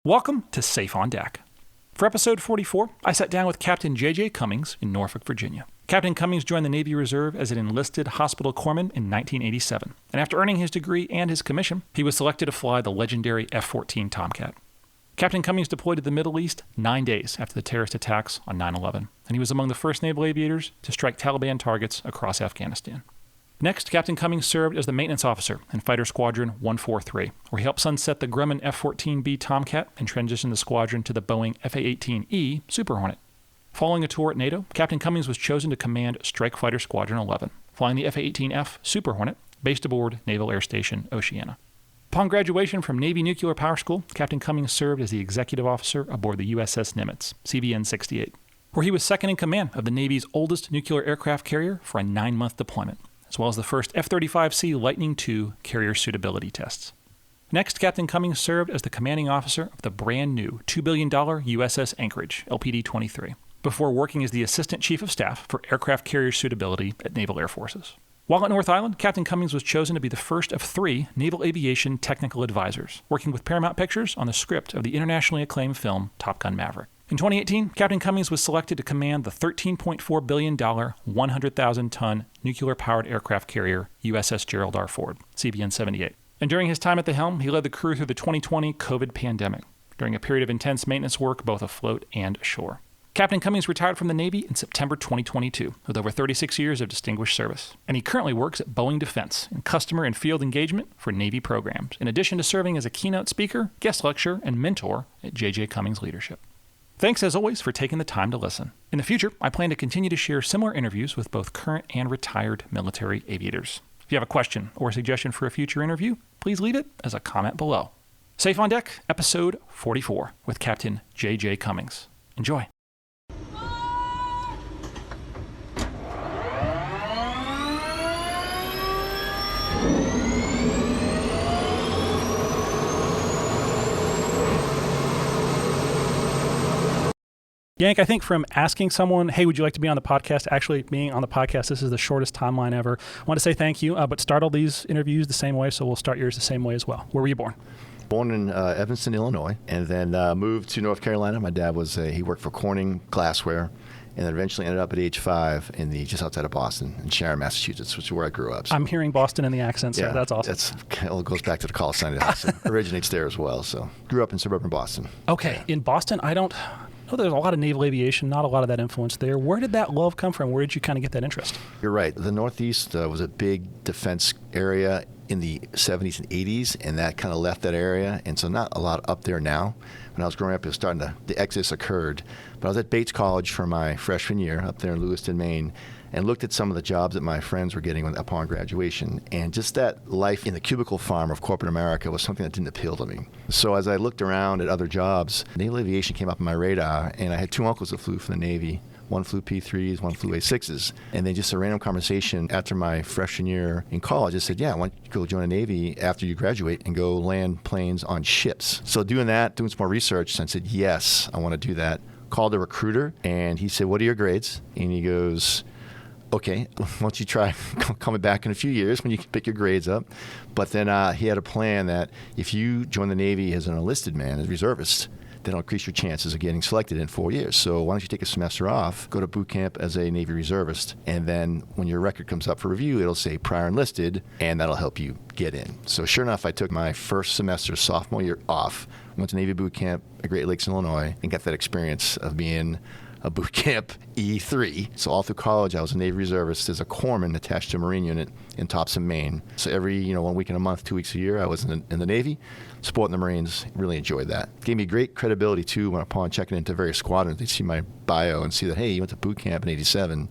Welcome to Safe on Deck. For episode 44, I sat down with Captain J.J. Cummings in Norfolk, Virginia. Captain Cummings joined the Navy Reserve as an enlisted hospital corpsman in 1987, and after earning his degree and his commission, he was selected to fly the legendary F-14 Tomcat. Captain Cummings deployed to the Middle East 9 days after the terrorist attacks on 9/11, and he was among the first Naval Aviators to strike Taliban targets across Afghanistan. Next, Captain Cummings served as the maintenance officer in Fighter Squadron 143, where he helped sunset the Grumman F-14B Tomcat and transition the squadron to the Boeing F-18E Super Hornet. Following a tour at NATO, Captain Cummings was chosen to command Strike Fighter Squadron ELEVEN, flying the F-18F Super Hornet, based aboard Naval Air Station Oceana. Upon graduation from Navy Nuclear Power School, Captain Cummings served as the executive officer aboard the USS Nimitz, CVN 68, where he was second in command of the Navy's oldest nuclear aircraft carrier for a 9-month deployment, as well as the first F-35C Lightning II carrier suitability tests. Next, Captain Cummings served as the commanding officer of the brand new $2 billion USS Anchorage, LPD-23, before working as the Assistant Chief of Staff for Aircraft Carrier Suitability at Naval Air Forces. While at North Island, Captain Cummings was chosen to be the first of 3 Naval Aviation technical advisors, working with Paramount Pictures on the script of the internationally acclaimed film Top Gun Maverick. In 2018, Captain Cummings was selected to command the $13.4 billion, 100,000-ton nuclear-powered aircraft carrier USS Gerald R. CVN 78. And during his time at the helm, he led the crew through the 2020 COVID pandemic, during a period of intense maintenance work both afloat and ashore. Captain Cummings retired from the Navy in September 2022 with over 36 years of distinguished service, and he currently works at Boeing Defense in customer and field engagement for Navy programs, in addition to serving as a keynote speaker, guest lecturer, and mentor at J.J. Cummings Leadership. Thanks, as always, for taking the time to listen. In the future, I plan to continue to share similar interviews with both current and retired military aviators. If you have a question or a suggestion for a future interview, please leave it as a comment below. Safe on Deck, episode 44, with Captain J.J. Cummings. Enjoy. Yank, I think from asking someone, hey, would you like to be on the podcast, actually being on the podcast, this is the shortest timeline ever. I want to say thank you, but start all these interviews the same way, so we'll start yours the same way as well. Where were you born? Born in Evanston, Illinois, and then moved to North Carolina. My dad he worked for Corning Glassware, and then eventually ended up at age 5 just outside of Boston, in Sharon, Massachusetts, which is where I grew up. So. I'm hearing Boston in the accent, so yeah, that's awesome. It goes back to the call sign. It originates there as well. So grew up in suburban Boston. Okay, in Boston, I know there's a lot of naval aviation, not a lot of that influence there. Where did that love come from? Where did you kind of get that interest? You're right. The Northeast was a big defense area in the 70s and 80s, and that kind of left that area, and so not a lot up there now. When I was growing up, it was starting the exodus occurred. But I was at Bates College for my freshman year up there in Lewiston, Maine, and looked at some of the jobs that my friends were getting upon graduation. And just that life in the cubicle farm of corporate America was something that didn't appeal to me. So as I looked around at other jobs, naval aviation came up on my radar, and I had 2 uncles that flew for the Navy. One flew P-3s, one flew A-6s. And then just a random conversation after my freshman year in college, I said, yeah, why don't you go join the Navy after you graduate and go land planes on ships? So doing some more research, I said, yes, I want to do that. Called a recruiter, and he said, what are your grades? And he goes, okay, why don't you try coming back in a few years when you can pick your grades up. But then he had a plan that if you join the Navy as an enlisted man, as a reservist, that'll increase your chances of getting selected in 4 years. So why don't you take a semester off, go to boot camp as a Navy reservist, and then when your record comes up for review, it'll say prior enlisted, and that'll help you get in. So sure enough, I took my first semester, sophomore year off, went to Navy boot camp at Great Lakes, Illinois, and got that experience of being a boot camp E3. So all through college, I was a Navy reservist as a corpsman attached to a Marine unit in Topsom, Maine. So every 1 week in a month, 2 weeks a year, I was in the Navy, supporting the Marines. Really enjoyed that. Gave me great credibility, too, upon checking into various squadrons. They'd see my bio and see that, hey, you went to boot camp in 87.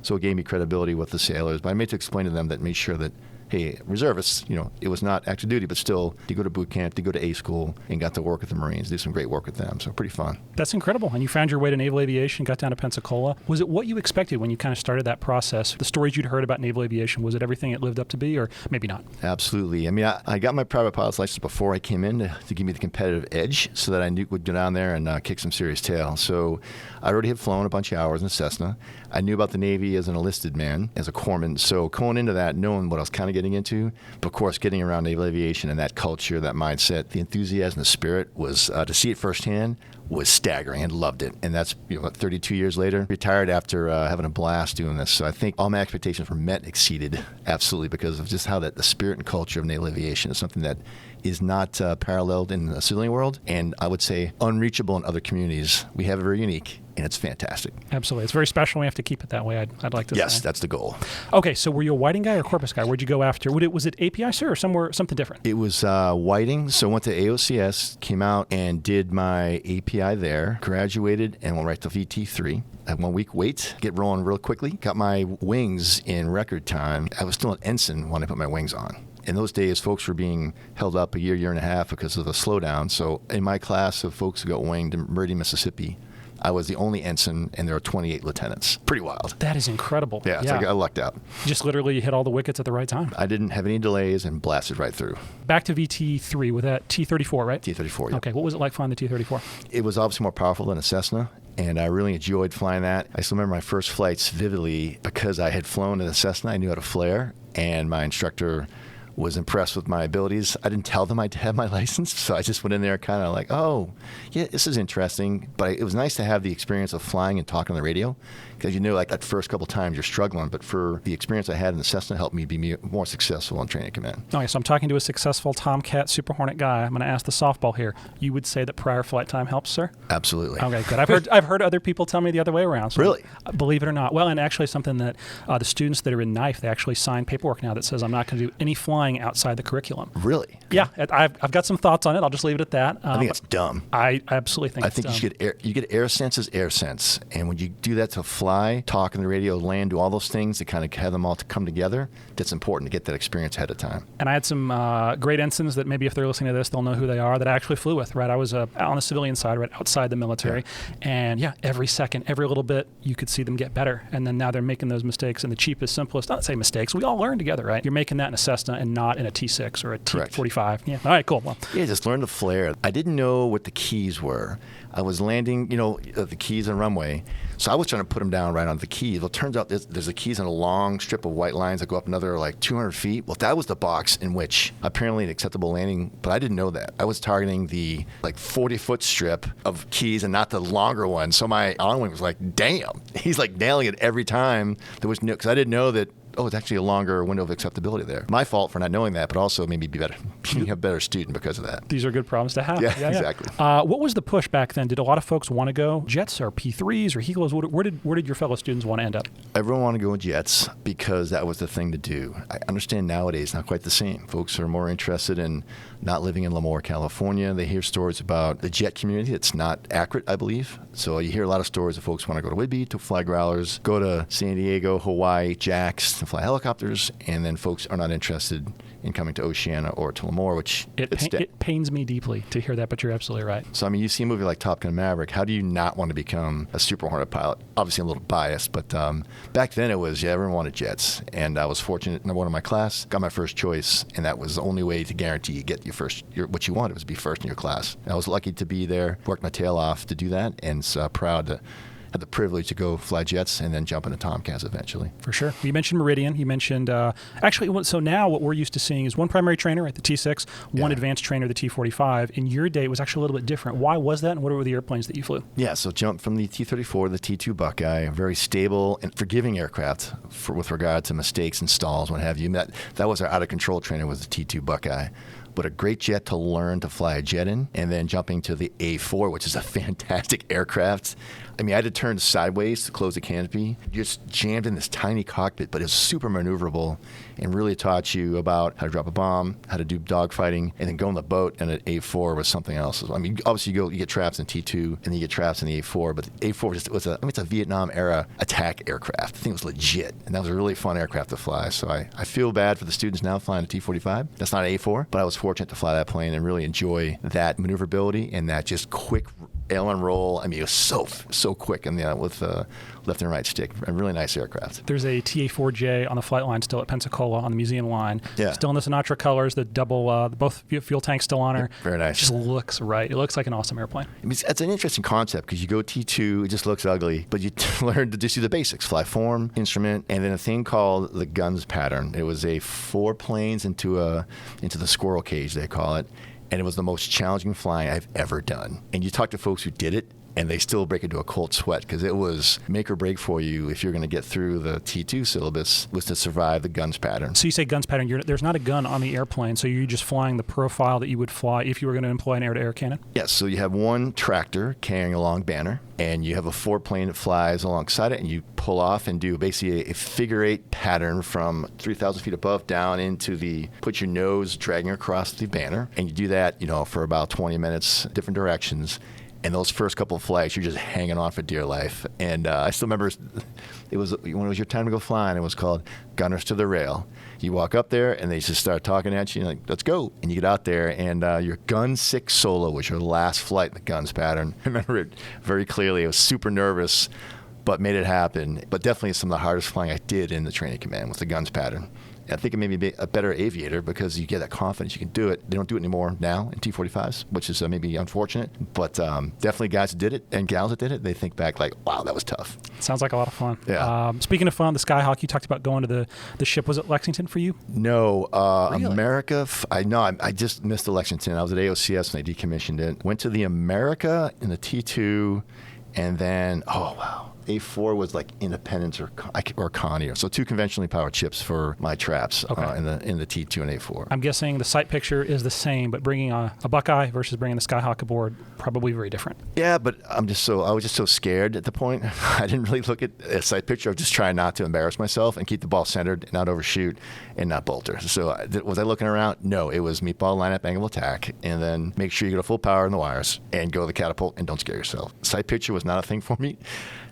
So it gave me credibility with the sailors. But I made to explain to them that made sure that, hey, reservists, it was not active duty, but still, to go to boot camp, to go to A school, and got to work with the Marines, do some great work with them. So pretty fun. That's incredible. And you found your way to naval aviation, got down to Pensacola. Was it what you expected when you kind of started that process? The stories you'd heard about naval aviation, was it everything it lived up to be, or maybe not? Absolutely. I mean, I got my private pilot's license before I came in to give me the competitive edge so that I would go down there and kick some serious tail. So I already had flown a bunch of hours in Cessna. I knew about the Navy as an enlisted man, as a corpsman. So going into that, knowing what I was kind of getting into. But of course, getting around naval aviation and that culture, that mindset, the enthusiasm, the spirit was to see it firsthand was staggering and loved it. And that's 32 years later, retired after having a blast doing this. So I think all my expectations were met, exceeded absolutely because of just how the spirit and culture of naval aviation is something that is not paralleled in the civilian world, and I would say unreachable in other communities. We have it very unique, and it's fantastic. Absolutely. It's very special. We have to keep it that way, I'd like to say. Yes, that's the goal. Okay, so were you a whiting guy or corpus guy? Where'd you go after? Was it API, sir, or something different? It was whiting, so went to AOCS, came out and did my API there, graduated, and went right to VT3. I had 1 week wait, get rolling real quickly, got my wings in record time. I was still an ensign when I put my wings on. In those days, folks were being held up a year and a half because of the slowdown. So in my class of folks who got winged in Meridian, Mississippi, I was the only ensign, and there were 28 lieutenants. Pretty wild. That is incredible. Yeah, it's like I lucked out. Just literally hit all the wickets at the right time. I didn't have any delays and blasted right through. Back to VT3 with that T-34, right? T-34, yeah. Okay, what was it like flying the T-34? It was obviously more powerful than a Cessna, and I really enjoyed flying that. I still remember my first flights vividly because I had flown in a Cessna. I knew how to flare, and my instructor was impressed with my abilities. I didn't tell them I had my license, so I just went in there kind of like, oh, yeah, this is interesting. But it was nice to have the experience of flying and talking on the radio because like that first couple times you're struggling, but for the experience I had in the Cessna helped me be more successful in training command. Okay, so I'm talking to a successful Tomcat Super Hornet guy. I'm going to ask the softball here. You would say that prior flight time helps, sir? Absolutely. Okay, good. I've heard other people tell me the other way around. So really? Believe it or not. Well, and actually something that the students that are in KNIFE, they actually sign paperwork now that says I'm not going to do any flying outside the curriculum. Really? Yeah, I've got some thoughts on it. I'll just leave it at that. I think it's dumb. I absolutely think it's dumb. you get air sense as air sense, and when you do that to fly, talk on the radio, land, do all those things to kind of have them all to come together, that's important to get that experience ahead of time. And I had some great ensigns that maybe if they're listening to this, they'll know who they are that I actually flew with, right? I was on the civilian side, right outside the military. Yeah. And every second, every little bit, you could see them get better. And then now they're making those mistakes in the cheapest, simplest, not to say mistakes, we all learn together, right? You're making that in a Cessna and not in a T6 or a T45. Yeah. All right, cool. Well, yeah, just learn to flare. I didn't know what the keys were. I was landing, the keys on runway. So I was trying to put them down right on the keys. Well, it turns out there's the keys on a long strip of white lines that go up another 200 feet. Well, that was the box in which apparently an acceptable landing, but I didn't know that. I was targeting the 40-foot strip of keys and not the longer one. So my on-wing was like, damn. He's nailing it every time. There was because I didn't know that. Oh, it's actually a longer window of acceptability there. My fault for not knowing that, but also made me be a better student because of that. These are good problems to have. Yeah, exactly. What was the push back then? Did a lot of folks want to go jets or P3s or Helos? Where did your fellow students want to end up? Everyone wanted to go in jets because that was the thing to do. I understand nowadays not quite the same. Folks are more interested in not living in Lemoore, California. They hear stories about the jet community. It's not accurate, I believe. So you hear a lot of stories of folks want to go to Whidbey to fly growlers, go to San Diego, Hawaii, Jax to fly helicopters, and then folks are not interested in coming to Oceana or to Lemoore, which it pains me deeply to hear that, but you're absolutely right. So, you see a movie like Top Gun Maverick, how do you not want to become a Super Hornet pilot? Obviously, I'm a little biased, but back then it was, everyone wanted jets, and I was fortunate, number one in my class, got my first choice, and that was the only way to guarantee you get what you wanted was to be first in your class. And I was lucky to be there, worked my tail off to do that, and proud to had the privilege to go fly jets and then jump into Tomcats eventually. For sure. You mentioned Meridian. You mentioned, so now what we're used to seeing is one primary trainer at the T6, one advanced trainer, the T45. In your day, it was actually a little bit different. Why was that, and what were the airplanes that you flew? Yeah, so jumped from the T-34 to the T-2 Buckeye, very stable and forgiving aircraft with regard to mistakes and stalls, what have you. That was our out-of-control trainer, was the T-2 Buckeye. But a great jet to learn to fly a jet in, and then jumping to the A4, which is a fantastic aircraft. I had to turn sideways to close the canopy. You're just jammed in this tiny cockpit, but it's super maneuverable and really taught you about how to drop a bomb, how to do dogfighting, and then go on the boat. And an A4 was something else. Obviously you get traps in T2, and then you get traps in the A4, but the A4 was it's a Vietnam era attack aircraft. The thing was legit, and that was a really fun aircraft to fly. So I feel bad for the students now flying a T45. That's not an A4, but I was fortunate to fly that plane and really enjoy that maneuverability and that just quick aileron roll. I mean, it was so quick with left and right stick. A really nice aircraft. There's a TA-4J on the flight line still at Pensacola on the museum line. Yeah. Still in the Sinatra colors, the double, both fuel tanks still on her. Very nice. Just looks right. It looks like an awesome airplane. I mean, it's an interesting concept because you go T2, it just looks ugly, but you learn to just do the basics: fly form, instrument, and then a thing called the guns pattern. It was 4 planes into the squirrel cage, they call it, and it was the most challenging flying I've ever done. And you talk to folks who did it, and they still break into a cold sweat because it was make or break for you if you're going to get through the T2 syllabus, was to survive the guns pattern. So you say guns pattern. There's not a gun on the airplane, so you're just flying the profile that you would fly if you were going to employ an air-to-air cannon? Yes, so you have one tractor carrying a long banner, and you have a 4-plane that flies alongside it, and you pull off and do basically a figure 8 pattern from 3,000 feet above down put your nose dragging across the banner, and you do that, for about 20 minutes, different directions. And those first couple of flights, you're just hanging on for dear life. And I still remember when it was your time to go flying, it was called Gunners to the Rail. You walk up there, and they just start talking at you, and you're like, let's go. And you get out there, and your Gun 6 solo was your last flight in the guns pattern. I remember it very clearly. I was super nervous, but made it happen. But definitely some of the hardest flying I did in the training command was the guns pattern. I think it made me a better aviator because you get that confidence. You can do it. They don't do it anymore now in T-45s, which is maybe unfortunate. But definitely guys that did it and gals that did it, they think back like, wow, that was tough. Sounds like a lot of fun. Yeah. Speaking of fun, the Skyhawk, you talked about going to the ship. Was it Lexington for you? No. Really? America. I just missed the Lexington. I was at AOCS when they decommissioned it. Went to the America in the T2, and then, oh, wow. A4 was like Independence or Connie. So 2 conventionally powered ships for my traps in the T2 and A4. I'm guessing the sight picture is the same, but bringing a Buckeye versus bringing the Skyhawk aboard, probably very different. Yeah, but I was just so scared at the point. I didn't really look at a sight picture. I was just trying not to embarrass myself and keep the ball centered, not overshoot, and not bolter. So was I looking around? No, it was meatball lineup, angle of attack, and then make sure you get a full power in the wires and go to the catapult and don't scare yourself. Sight picture was not a thing for me.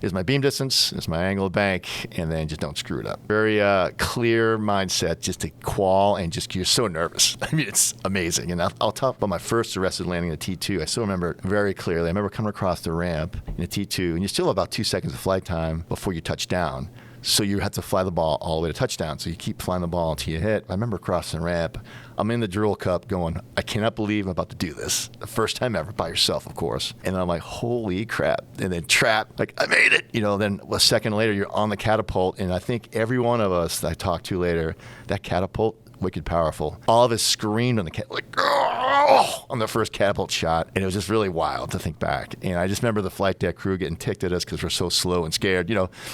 Is my beam distance, is my angle of bank, and then just don't screw it up. Very clear mindset just to qual and you're so nervous. I mean, it's amazing. And I'll talk about my first arrested landing in the T2. I still remember it very clearly. I remember coming across the ramp in the T2, and you still have about 2 seconds of flight time before you touch down. So you have to fly the ball all the way to touchdown. So you keep flying the ball until you hit. I remember crossing the ramp. I'm in the drill cup going, I cannot believe I'm about to do this. The first time ever, by yourself, of course. And I'm like, holy crap. And then trap, like, I made it. Then a second later, you're on the catapult. And I think every one of us that I talked to later, that catapult, wicked powerful. All of us screamed on the on the first catapult shot, and it was just really wild to think back. And I just remember the flight deck crew getting ticked at us because we're so slow and scared.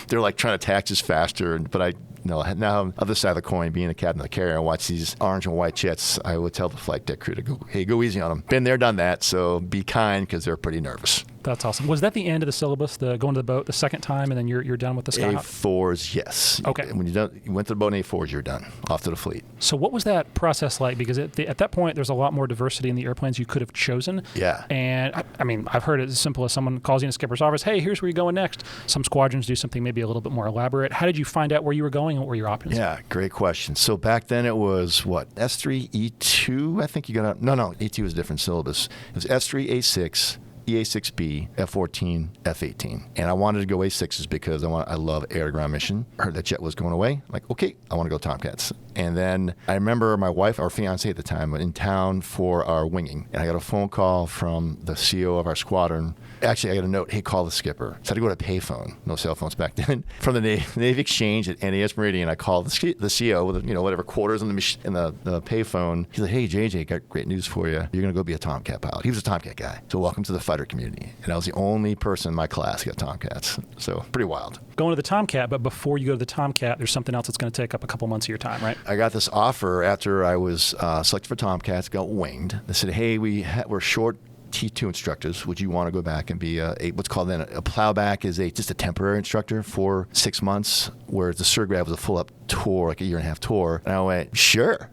They're like trying to tax us faster, but I now on the other side of the coin, being a captain of the carrier and watch these orange and white jets, I would tell the flight deck crew to go easy on them. Been there, done that, so be kind because they're pretty nervous. That's awesome. Was that the end of the syllabus, the going to the boat the second time, and then you're done with the Skyhawk? A4s, yes. Okay. When you went to the boat in A4s, you're done. Off to the fleet. So what was that process like? Because at that point, there's a lot more diversity in the airplanes you could have chosen. Yeah. And I mean, I've heard it as simple as someone calls you in a skipper's office, hey, here's where you're going next. Some squadrons do something maybe a little bit more elaborate. How did you find out where you were going and what were your options? Yeah, great question. So back then it was what? S3, E2, I think you got out. No, E2 was a different syllabus. It was S3, A6, EA6B, F-14, F-18. And I wanted to go A6s because I love air-to-ground mission. I heard that jet was going away. I'm like, okay, I want to go Tomcats. And then I remember my wife, our fiance at the time, was in town for our winging. And I got a phone call from the CO of our squadron. Actually, I got a note, hey, call the skipper. So I had to go to a payphone. No cell phones back then. From the Navy Exchange at NAS Meridian, I called the CO with, whatever quarters in the payphone. He's like, hey, JJ, got great news for you. You're going to go be a Tomcat pilot. He was a Tomcat guy. So welcome to the fighter community. And I was the only person in my class who got Tomcats. So pretty wild. Going to the Tomcat, but before you go to the Tomcat, there's something else that's going to take up a couple months of your time, right? I got this offer after I was selected for Tomcats, got winged. They said, hey, we're short T2 instructors. Would you want to go back and be what's called then a plowback is just a temporary instructor for 6 months, whereas the SIRGRAV was a full-up tour, like a year-and-a-half tour. And I went, sure.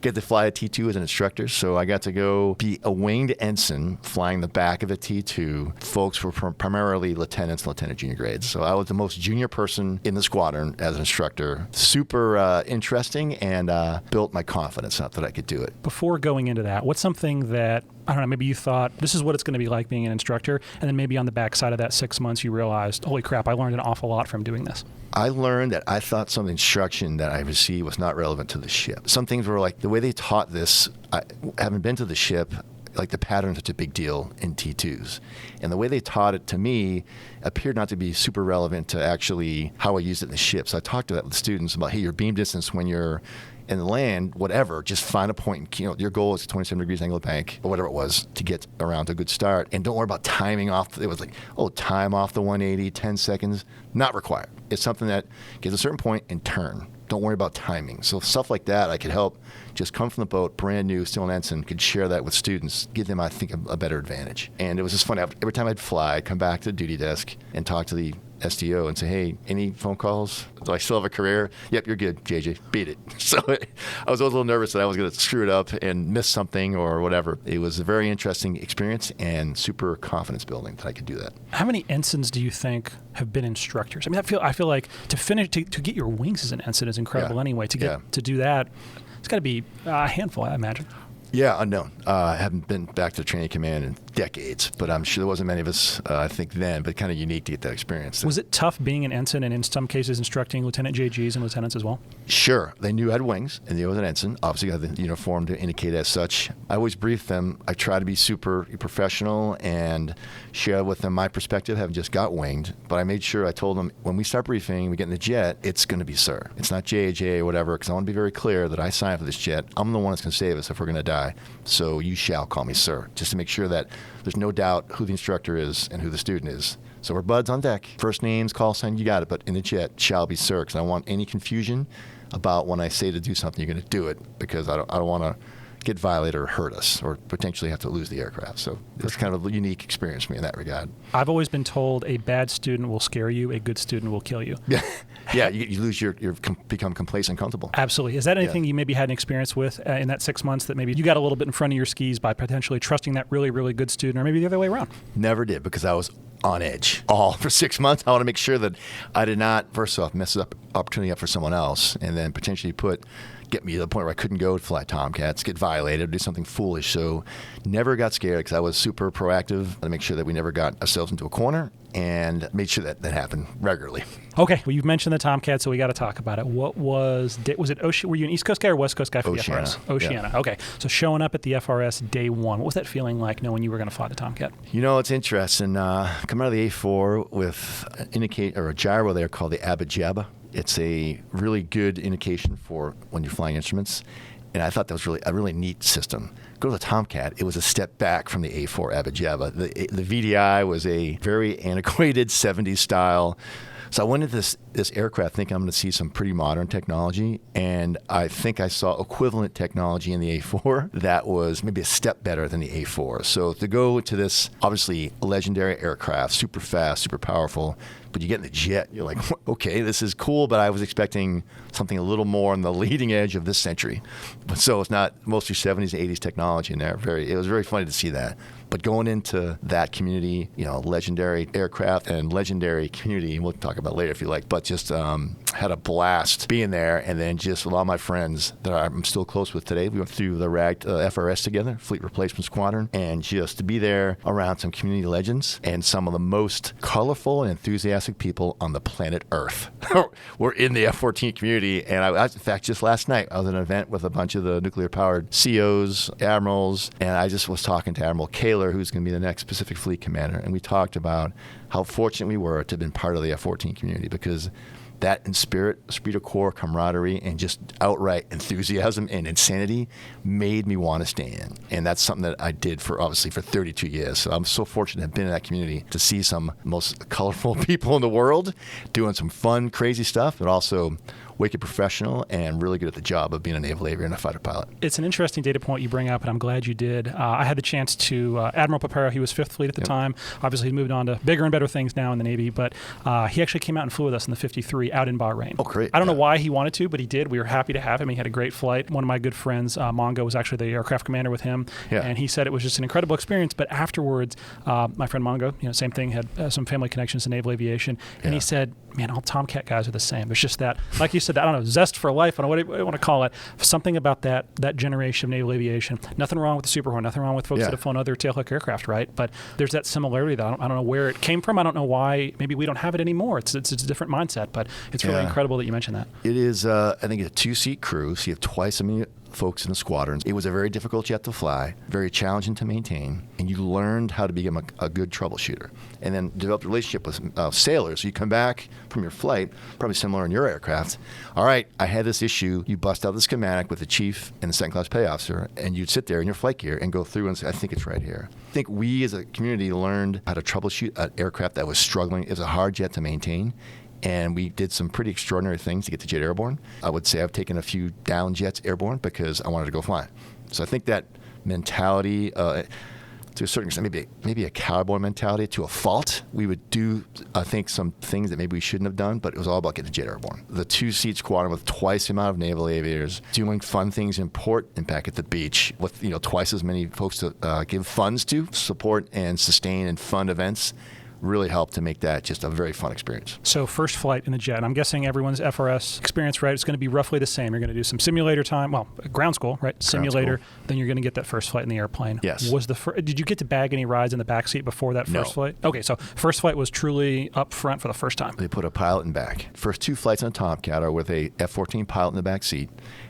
Get to fly a T2 as an instructor. So I got to go be a winged ensign flying the back of a T2. Folks were primarily lieutenants and lieutenant junior grades. So I was the most junior person in the squadron as an instructor. Super interesting and built my confidence up that I could do it. Before going into that, what's something that I don't know, maybe you thought this is what it's going to be like being an instructor, and then maybe on the backside of that 6 months you realized, holy crap, I learned an awful lot from doing this? I learned that I thought some instruction that I received was not relevant to the ship. Some things were like the way they taught this, I haven't been to the ship, like the pattern's such a big deal in T2s. And the way they taught it to me appeared not to be super relevant to actually how I used it in the ship. So I talked to that with students about, hey, your beam distance when you're in the land, whatever, just find a point. Your goal is 27 degrees angle of bank, or whatever it was, to get around to a good start. And don't worry about timing off. It was like, time off the 180, 10 seconds. Not required. It's something that gets a certain point and turn. Don't worry about timing. So stuff like that, I could help just come from the boat, brand new, still an ensign, could share that with students, give them, I think, a better advantage. And it was just fun. Every time I'd fly, I'd come back to the duty desk and talk to the SDO and say, hey, any phone calls? Do I still have a career? Yep, you're good, JJ. Beat it. So I was always a little nervous that I was going to screw it up and miss something or whatever. It was a very interesting experience and super confidence building that I could do that. How many ensigns do you think have been instructors? I mean, I feel like to get your wings as an ensign is incredible anyway. To do that, it's got to be a handful, I imagine. Yeah, unknown. I haven't been back to training command in decades, but I'm sure there wasn't many of us, I think, then, but kind of unique to get that experience. Was it tough being an ensign and in some cases instructing Lieutenant JGs and lieutenants as well? Sure. They knew I had wings, and they knew I was an ensign. Obviously, got the uniform to indicate as such. I always briefed them. I try to be super professional and share with them my perspective, having just got winged. But I made sure I told them, when we start briefing, we get in the jet, it's going to be sir. It's not JJ or whatever, because I want to be very clear that I signed for this jet. I'm the one that's going to save us if we're going to die. So you shall call me sir, just to make sure that there's no doubt who the instructor is and who the student is. So we're buds on deck. First names, call sign, you got it. But in the jet, shall be sir, because I don't want any confusion about when I say to do something, you're going to do it, because I don't want to get violated or hurt us or potentially have to lose the aircraft. So it's kind of a unique experience for me in that regard. I've always been told a bad student will scare you, a good student will kill you. Yeah, you lose become complacent, comfortable. Absolutely. Is that anything you maybe had an experience with in that 6 months that maybe you got a little bit in front of your skis by potentially trusting that really, really good student, or maybe the other way around? Never did, because I was on edge all for 6 months. I want to make sure that I did not, first off, mess up opportunity up for someone else, and then potentially get me to the point where I couldn't go to fly Tomcats, get violated, do something foolish. So never got scared, because I was super proactive to make sure that we never got ourselves into a corner, and made sure that happened regularly. Okay, well, you've mentioned the Tomcat, so we got to talk about it. What was it? Were you an East Coast guy or West Coast guy for Oceana. the FRS? Oceana. Yeah. Okay, so showing up at the FRS day one, what was that feeling like, knowing you were going to fly the Tomcat? It's interesting. Coming out of the A4 with a gyro there called the Abba-Jabba. It's a really good indication for when you're flying instruments, and I thought that was really a really neat system. Go to the Tomcat, it was a step back from the A4 Abba-Jabba. The VDI was a very antiquated 70s style. So I went into this aircraft thinking I'm going to see some pretty modern technology, and I think I saw equivalent technology in the A4 that was maybe a step better than the A4. So to go to this, obviously, legendary aircraft, super fast, super powerful, but you get in the jet, you're like, okay, this is cool, but I was expecting something a little more on the leading edge of this century. But so it's not mostly 70s, 80s technology in there. It was very funny to see that. But going into that community, legendary aircraft and legendary community, and we'll talk about it later if you like, but just had a blast being there. And then just a lot of my friends that I'm still close with today, we went through the RAG FRS together, Fleet Replacement Squadron, and just to be there around some community legends and some of the most colorful and enthusiastic people on the planet Earth were in the F-14 community. And I, in fact, just last night, I was at an event with a bunch of the nuclear-powered COs, admirals, and I just was talking to Admiral Kaler, who's going to be the next Pacific Fleet commander, and we talked about how fortunate we were to have been part of the F-14 community, because that in spirit of corps, camaraderie, and just outright enthusiasm and insanity made me want to stay in. And that's something that I did for 32 years. So I'm so fortunate to have been in that community to see some most colorful people in the world doing some fun, crazy stuff, but also wicked professional and really good at the job of being a naval aviator and a fighter pilot. It's an interesting data point you bring up, and I'm glad you did. I had the chance to, Admiral Papero, he was 5th Fleet at the time. Obviously, he moved on to bigger and better things now in the Navy, but he actually came out and flew with us in the 53 3 out in Bahrain. Oh, great. I don't know why he wanted to, but he did. We were happy to have him. He had a great flight. One of my good friends, Mongo, was actually the aircraft commander with him, and he said it was just an incredible experience. But afterwards, my friend Mongo, same thing, had some family connections to naval aviation, and he said, man, all Tomcat guys are the same. There's just that, like you said, I don't know, zest for life, I don't know what I want to call it, something about that generation of naval aviation. Nothing wrong with the Super Hornet, nothing wrong with folks that have flown other tailhook aircraft, right? But there's that similarity that I don't know where it came from. I don't know why. Maybe we don't have it anymore. It's a different mindset, but it's really incredible that you mentioned that. It is, I think, a 2-seat crew, so you have twice as many folks in the squadrons. It was a very difficult jet to fly, very challenging to maintain, and you learned how to become a good troubleshooter. And then developed a relationship with sailors. So you come back from your flight, probably similar in your aircraft. All right, I had this issue. You bust out the schematic with the chief and the second-class pay officer, and you'd sit there in your flight gear and go through and say, I think it's right here. I think we as a community learned how to troubleshoot an aircraft that was struggling. It was a hard jet to maintain. And we did some pretty extraordinary things to get the jet airborne. I would say I've taken a few down jets airborne because I wanted to go flying. So I think that mentality, to a certain extent, maybe a cowboy mentality to a fault. We would do, I think, some things that maybe we shouldn't have done, but it was all about getting the jet airborne. The 2-seat squadron with twice the amount of naval aviators, doing fun things in port and back at the beach with twice as many folks to give funds to, support and sustain and fund events. Really helped to make that just a very fun experience. So first flight in the jet, I'm guessing everyone's FRS experience, right? It's going to be roughly the same. You're going to do some simulator time, ground school, right? Simulator. Then you're going to get that first flight in the airplane. Yes. Did you get to bag any rides in the back seat before that first flight? Okay, so first flight was truly up front for the first time. They put a pilot in back. First 2 flights on a Tomcat are with a F-14 pilot in the back seat.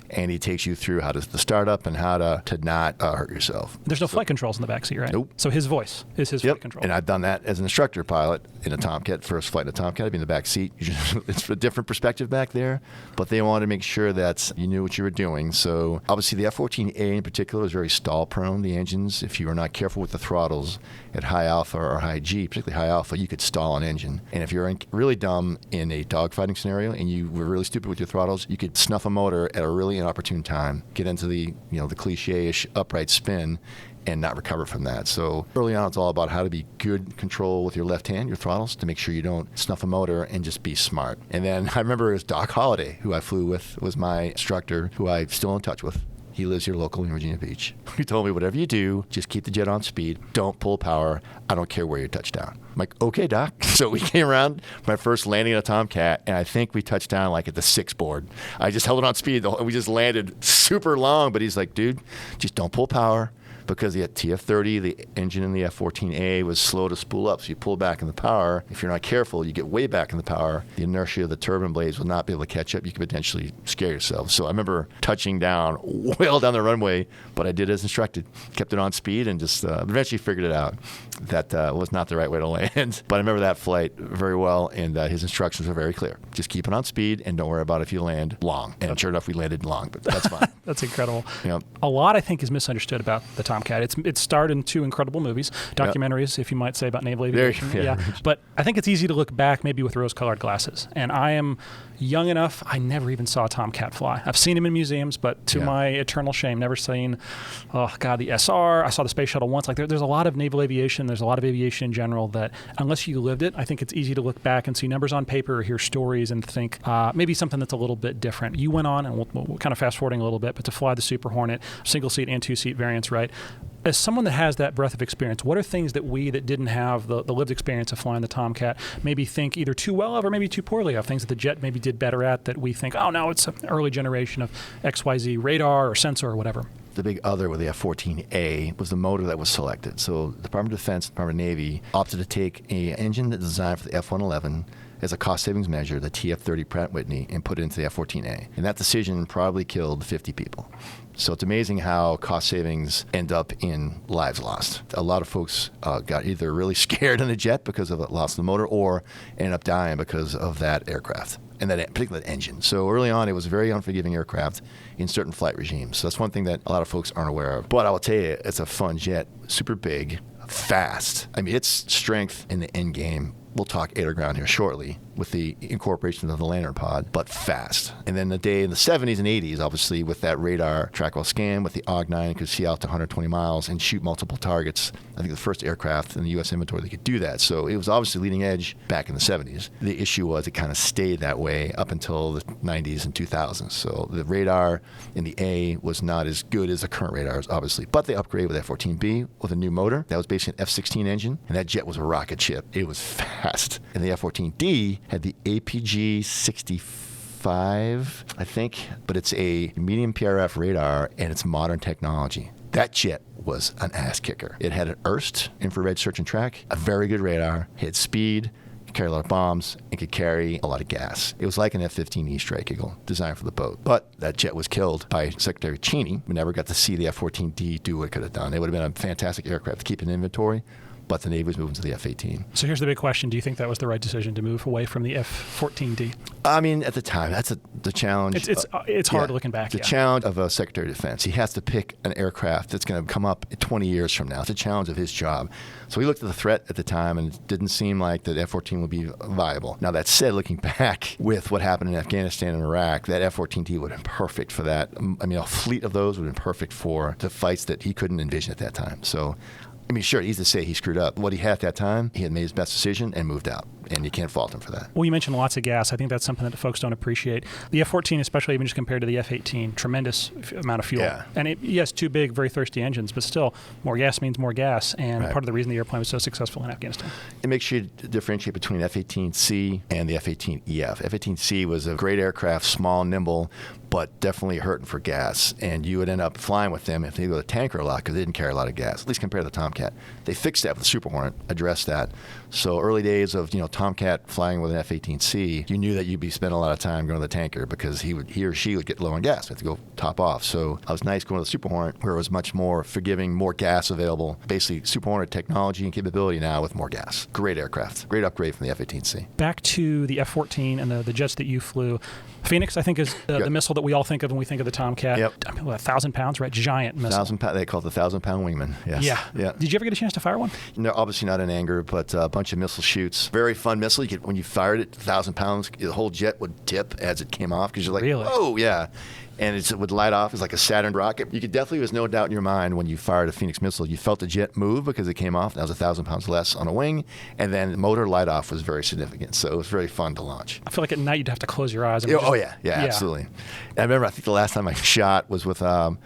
And he takes you through how to start up and how to not hurt yourself. There's no flight controls in the backseat, right? Nope. So his voice is his flight control. And I've done that as an instructor pilot in a Tomcat, first flight in a Tomcat. I'd be in the back seat. It's a different perspective back there, but they wanted to make sure that you knew what you were doing. So obviously the F-14A in particular is very stall prone, the engines. If you were not careful with the throttles at high alpha or high G, particularly high alpha, you could stall an engine. And if you're really dumb in a dogfighting scenario and you were really stupid with your throttles, you could snuff a motor at a really inopportune time. Get into the the cliche-ish upright spin and not recover from that. So early on, it's all about how to be good control with your left hand, your throttles, to make sure you don't snuff a motor and just be smart. And then I remember it was Doc Holliday, who I flew with, was my instructor, who I'm still in touch with. He lives here local in Virginia Beach. He told me, whatever you do, just keep the jet on speed. Don't pull power. I don't care where you touch down. I'm like, okay, Doc. So we came around my first landing in a Tomcat, and I think we touched down like at the 6 board. I just held it on speed. We just landed super long, but he's like, dude, just don't pull power. Because the TF-30, the engine in the F-14A was slow to spool up. So you pull back in the power. If you're not careful, you get way back in the power. The inertia of the turbine blades will not be able to catch up. You could potentially scare yourself. So I remember touching down well down the runway, but I did as instructed. Kept it on speed and just eventually figured it out. That was not the right way to land. But I remember that flight very well, and his instructions were very clear. Just keep it on speed and don't worry about if you land long. And sure enough, we landed long, but that's fine. That's incredible. A lot, I think, is misunderstood about the Tomcat. It's starred in 2 incredible movies, documentaries, if you might say, about naval aviation. But I think it's easy to look back maybe with rose-colored glasses. And I am young enough, I never even saw a Tomcat fly. I've seen him in museums, but to my eternal shame, never seen, the SR. I saw the space shuttle once. Like there's a lot of naval aviation. There's a lot of aviation in general that, unless you lived it, I think it's easy to look back and see numbers on paper or hear stories and think maybe something that's a little bit different. You went on, and we'll kind of fast forwarding a little bit, but to fly the Super Hornet, single seat and 2-seat variants, right? As someone that has that breadth of experience, what are things that we that didn't have the lived experience of flying the Tomcat maybe think either too well of or maybe too poorly of, things that the jet maybe did better at that we think, oh, no, it's an early generation of XYZ radar or sensor or whatever? The big other with the F-14A was the motor that was selected. So the Department of Defense, Department of Navy opted to take an engine that's designed for the F-111 as a cost savings measure, the TF-30 Pratt & Whitney, and put it into the F-14A. And that decision probably killed 50 people. So it's amazing how cost savings end up in lives lost. A lot of folks got either really scared in the jet because of the loss of the motor or ended up dying because of that aircraft and that particular engine. So early on, it was a very unforgiving aircraft in certain flight regimes. So that's one thing that a lot of folks aren't aware of. But I will tell you, it's a fun jet, super big, fast. I mean, its strength in the end game, we'll talk air to ground here shortly, with the incorporation of the lantern pod, but fast. And then the day in the 70s and 80s, obviously, with that radar track while scan, with the AUG-9, could see out to 120 miles and shoot multiple targets. I think the first aircraft in the U.S. inventory that could do that. So it was obviously leading edge back in the 70s. The issue was it kind of stayed that way up until the 90s and 2000s. So the radar in the A was not as good as the current radars, obviously. But they upgraded with F-14B with a new motor. That was basically an F-16 engine, and that jet was a rocket ship. It was fast. And the F-14D had the APG-65, I think, but it's a medium PRF radar, and it's modern technology. That jet was an ass kicker. It had an IRST, infrared search and track, a very good radar, it had speed, could carry a lot of bombs, and could carry a lot of gas. It was like an F-15E Strike Eagle designed for the boat. But that jet was killed by Secretary Cheney. We never got to see the F-14D do what it could have done. It would have been a fantastic aircraft to keep in inventory, but the Navy was moving to the F-18. So here's the big question. Do you think that was the right decision to move away from the F-14D? I mean, at the time, that's the challenge. It's hard looking back. The challenge of a Secretary of Defense. He has to pick an aircraft that's going to come up 20 years from now. It's a challenge of his job. So he looked at the threat at the time, and it didn't seem like the F-14 would be viable. Now, that said, looking back with what happened in Afghanistan and Iraq, that F-14D would have been perfect for that. I mean, a fleet of those would have been perfect for the fights that he couldn't envision at that time. So, I mean, sure, easy to say he screwed up. What he had at that time, he had made his best decision and moved out. And you can't fault him for that. Well, you mentioned lots of gas. I think that's something that folks don't appreciate. The F-14, especially even just compared to the F-18, tremendous amount of fuel. Yeah. And yes, two big, very thirsty engines, but still, more gas means more gas. And Right. part of the reason the airplane was so successful in Afghanistan. It makes you differentiate between F-18C and the F-18EF. F-18C was a great aircraft, small, nimble, but definitely hurting for gas. And you would end up flying with them if they go to tanker a lot because they didn't carry a lot of gas, at least compared to the Tomcat. They fixed that with the Super Hornet, addressed that. So early days of Tomcat flying with an F-18C, you knew that you'd be spending a lot of time going to the tanker because he or she would get low on gas. Have to go top off. So it was nice going to the Super Hornet where it was much more forgiving, more gas available. Basically, Super Hornet technology and capability now with more gas. Great aircraft. Great upgrade from the F-18C. Back to the F-14 and the jets that you flew. Phoenix, I think, is the missile that we all think of when we think of the Tomcat. Yep. I mean, 1,000 pounds, right? Giant missile. 1,000 pound, they call it the 1,000-pound wingman. Yes. Yeah. Did you ever get a chance to fire one? No, obviously not in anger, but a bunch of missile shoots. Very fun missile. When you fired it, 1,000 pounds, the whole jet would tip as it came off because you're like, really? Whoa, yeah. And it would light off. It's like a Saturn rocket. You could definitely, there's no doubt in your mind when you fired a Phoenix missile, you felt the jet move because it came off. That was 1,000 pounds less on a wing. And then the motor light off was very significant. So it was very fun to launch. I feel like at night you'd have to close your eyes. Yeah, absolutely. And I remember, I think the last time I shot was with my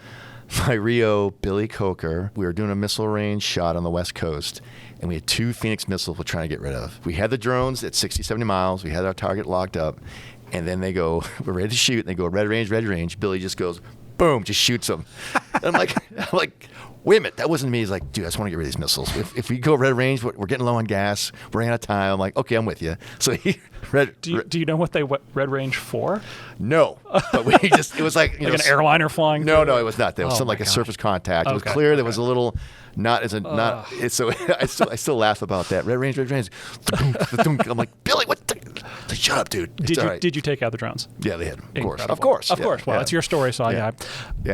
Rio Billy Coker. We were doing a missile range shot on the West Coast, and we had 2 Phoenix missiles we're trying to get rid of. We had the drones at 60, 70 miles. We had our target locked up, and then they go, we're ready to shoot, and they go, red range, red range. Billy just goes, boom, just shoots them. And I'm like, wait a minute, that wasn't me. He's like, dude, I just want to get rid of these missiles. If we go red range, we're getting low on gas. We're running out of time. I'm like, okay, I'm with you. So he Do you know what they red range for? No, but we just, it was like, like an airliner flying? No, it was not. There was something like gosh. a surface contact. It was Okay, clear. There was a little, so I still laugh about that. Red range, red range. I'm like, Billy, what? Like, shut up, dude. Did you take out the drones? Yeah, they had them. Incredible. Of course. Well, it's your story, so yeah.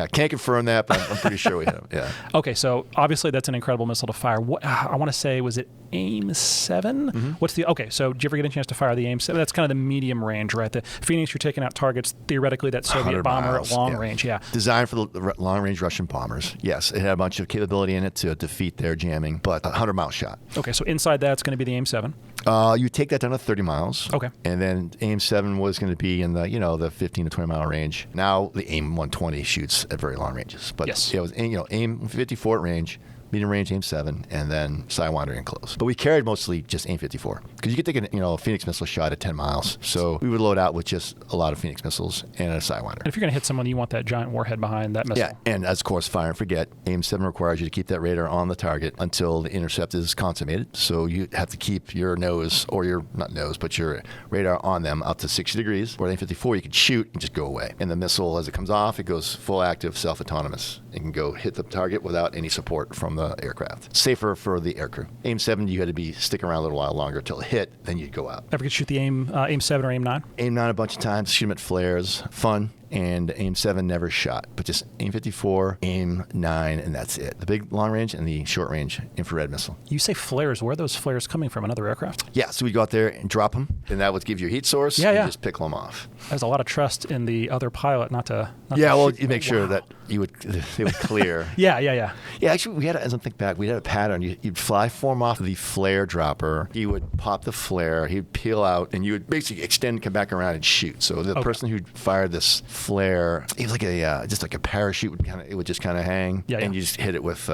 Can't confirm that, but I'm pretty sure we had them. Yeah. Okay, so obviously that's an incredible missile to fire. I want to say, was it AIM-7? Mm-hmm. Okay, so did you ever get a chance to fire the AIM-7? That's kind of the medium range, right? The Phoenix, you're taking out targets, theoretically, that Soviet bomber miles, at long range, yeah. Designed for the long-range Russian bombers. Yes, it had a bunch of capability in it to defeat their jamming, but a 100-mile shot. Okay, so inside that's going to be the AIM-7. You take that down to 30 miles. Okay. And then AIM-7 was going to be in the 15 to 20-mile range. Now the AIM-120 shoots at very long ranges. But yes. It was AIM-54 at range, medium range AIM-7, and then Sidewinder and close. But we carried mostly just AIM-54 because you could take a Phoenix missile shot at 10 miles. So we would load out with just a lot of Phoenix missiles and a Sidewinder. And if you're going to hit someone, you want that giant warhead behind that missile. Yeah, and of course, fire and forget. AIM-7 requires you to keep that radar on the target until the intercept is consummated. So you have to keep your nose, or your radar on them up to 60 degrees. Where AIM-54, you can shoot and just go away. And the missile, as it comes off, it goes full active, self-autonomous. It can go hit the target without any support from the aircraft. Safer for the aircrew. AIM-7, you had to be sticking around a little while longer till it hit, then you'd go out. Ever get to shoot the AIM-7 or AIM-9? AIM-9 a bunch of times, shoot them at flares. Fun. and AIM-7 never shot, but just AIM-54, AIM-9, and that's it. The big long range and the short range infrared missile. You say flares. Where are those flares coming from? Another aircraft? Yeah, so we go out there and drop them, and that would give you a heat source. Yeah, and yeah. just pickle them off. There's a lot of trust in the other pilot not to Yeah, well, shoot. you make sure that they would clear. Yeah. Yeah, actually, we had, as I think back, we had a pattern. You'd fly form off the flare dropper. He would pop the flare. He'd peel out, and you would basically extend, come back around, and shoot. So the person who fired this flare, it was like just like a parachute. It would just kind of hang, and you just hit it with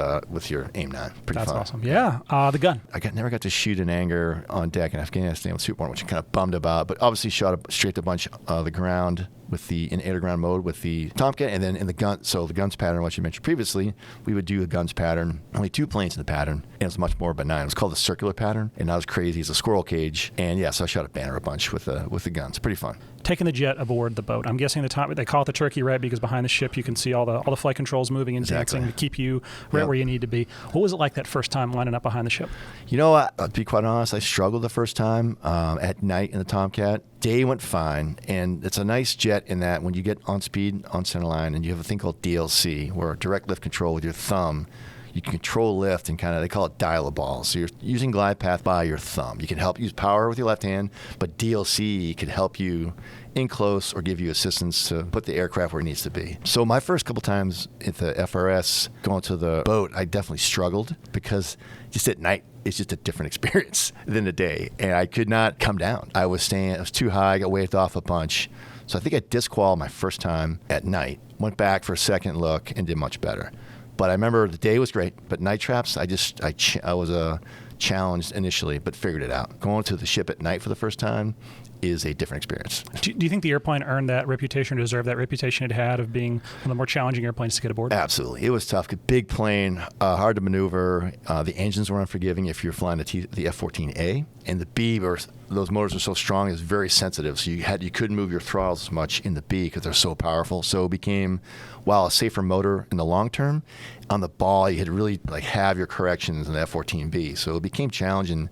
your AIM-9. Pretty fun. That's awesome. Yeah, the gun. Never got to shoot in anger on deck in Afghanistan with Superborn, which I'm kind of bummed about. But obviously shot straight to bunch of the ground in air-to-ground mode with the Tomcat, and then in the gun. So the guns pattern, what you mentioned previously, we would do a guns pattern. Only 2 planes in the pattern, and it's much more benign. It was called the circular pattern, and not as crazy as a squirrel cage. And yeah, so I shot a banner a bunch with the guns. Pretty fun. Taking the jet aboard the boat. I'm guessing they call it the turkey, right? Because behind the ship you can see all the flight controls moving and dancing to keep you right where you need to be. What was it like that first time lining up behind the ship? You know what? To be quite honest, I struggled the first time at night in the Tomcat. Day went fine, and it's a nice jet in that when you get on speed on centerline, and you have a thing called DLC, where direct lift control with your thumb, you can control lift and they call it dial a ball. So you're using glide path by your thumb. You can use power with your left hand, but DLC could help you in close or give you assistance to put the aircraft where it needs to be. So my first couple times at the FRS going to the boat, I definitely struggled because just at night, it's just a different experience than the day. And I could not come down. I was too high, I got waved off a bunch. So I think I disqualified my first time at night, went back for a second look and did much better. But I remember the day was great, but night traps, I was challenged initially, but figured it out. Going to the ship at night for the first time is a different experience. Do you think the airplane earned that reputation, deserved that reputation it had of being one of the more challenging airplanes to get aboard? Absolutely. It was tough. Big plane, hard to maneuver. The engines were unforgiving if you're flying the F-14A. And the B, those motors were so strong, it was very sensitive. So you couldn't move your throttles as much in the B because they're so powerful. So it became, while a safer motor in the long term, on the ball, you had to really have your corrections in the F-14B. So it became challenging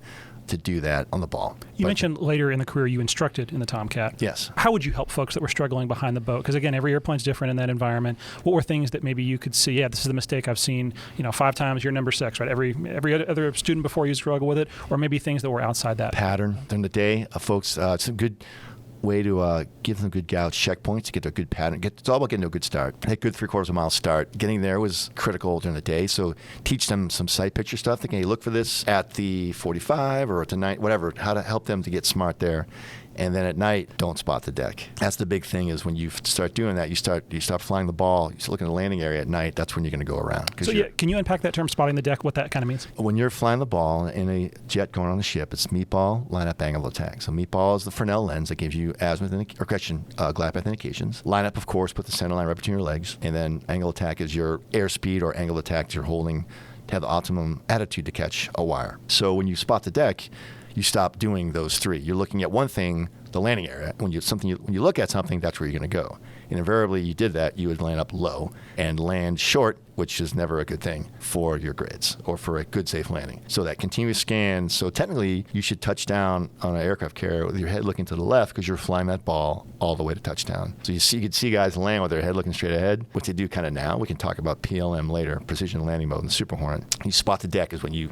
to do that on the ball. You mentioned later in the career you instructed in the Tomcat. Yes. How would you help folks that were struggling behind the boat? Because again, every airplane's different in that environment. What were things that maybe you could see, this is the mistake I've seen, 5 times, you're number 6, right? Every other student before you struggle with it, or maybe things that were outside that. Pattern during the day, folks, it's a good way to give them good gouge checkpoints to get a good pattern. It's all about getting to a good start. A good 3/4 of a mile start. Getting there was critical during the day, so teach them some sight picture stuff. Thinking, hey, look for this at the 45 or at the 9, whatever, how to help them to get smart there. And then at night, don't spot the deck. That's the big thing is when you start doing that, you start flying the ball, you start looking at the landing area at night, that's when you're going to go around. So can you unpack that term, spotting the deck, what that kind of means? When you're flying the ball in a jet going on the ship, it's meatball, line-up, angle of attack. So meatball is the Fresnel lens that gives you glide path indications. Line-up, of course, put the center line right between your legs. And then angle of attack is your airspeed or angle of attack that you're holding to have the optimum attitude to catch a wire. So when you spot the deck, you stop doing those 3. You're looking at one thing, the landing area. When you look at something, that's where you're going to go. And invariably, you did that, you would land up low and land short, which is never a good thing for your grids or for a good, safe landing. So that continuous scan. So technically, you should touch down on an aircraft carrier with your head looking to the left because you're flying that ball all the way to touchdown. So you could see guys land with their head looking straight ahead, which they do kind of now. We can talk about PLM later, precision landing mode in the Super Hornet. You spot the deck is when you're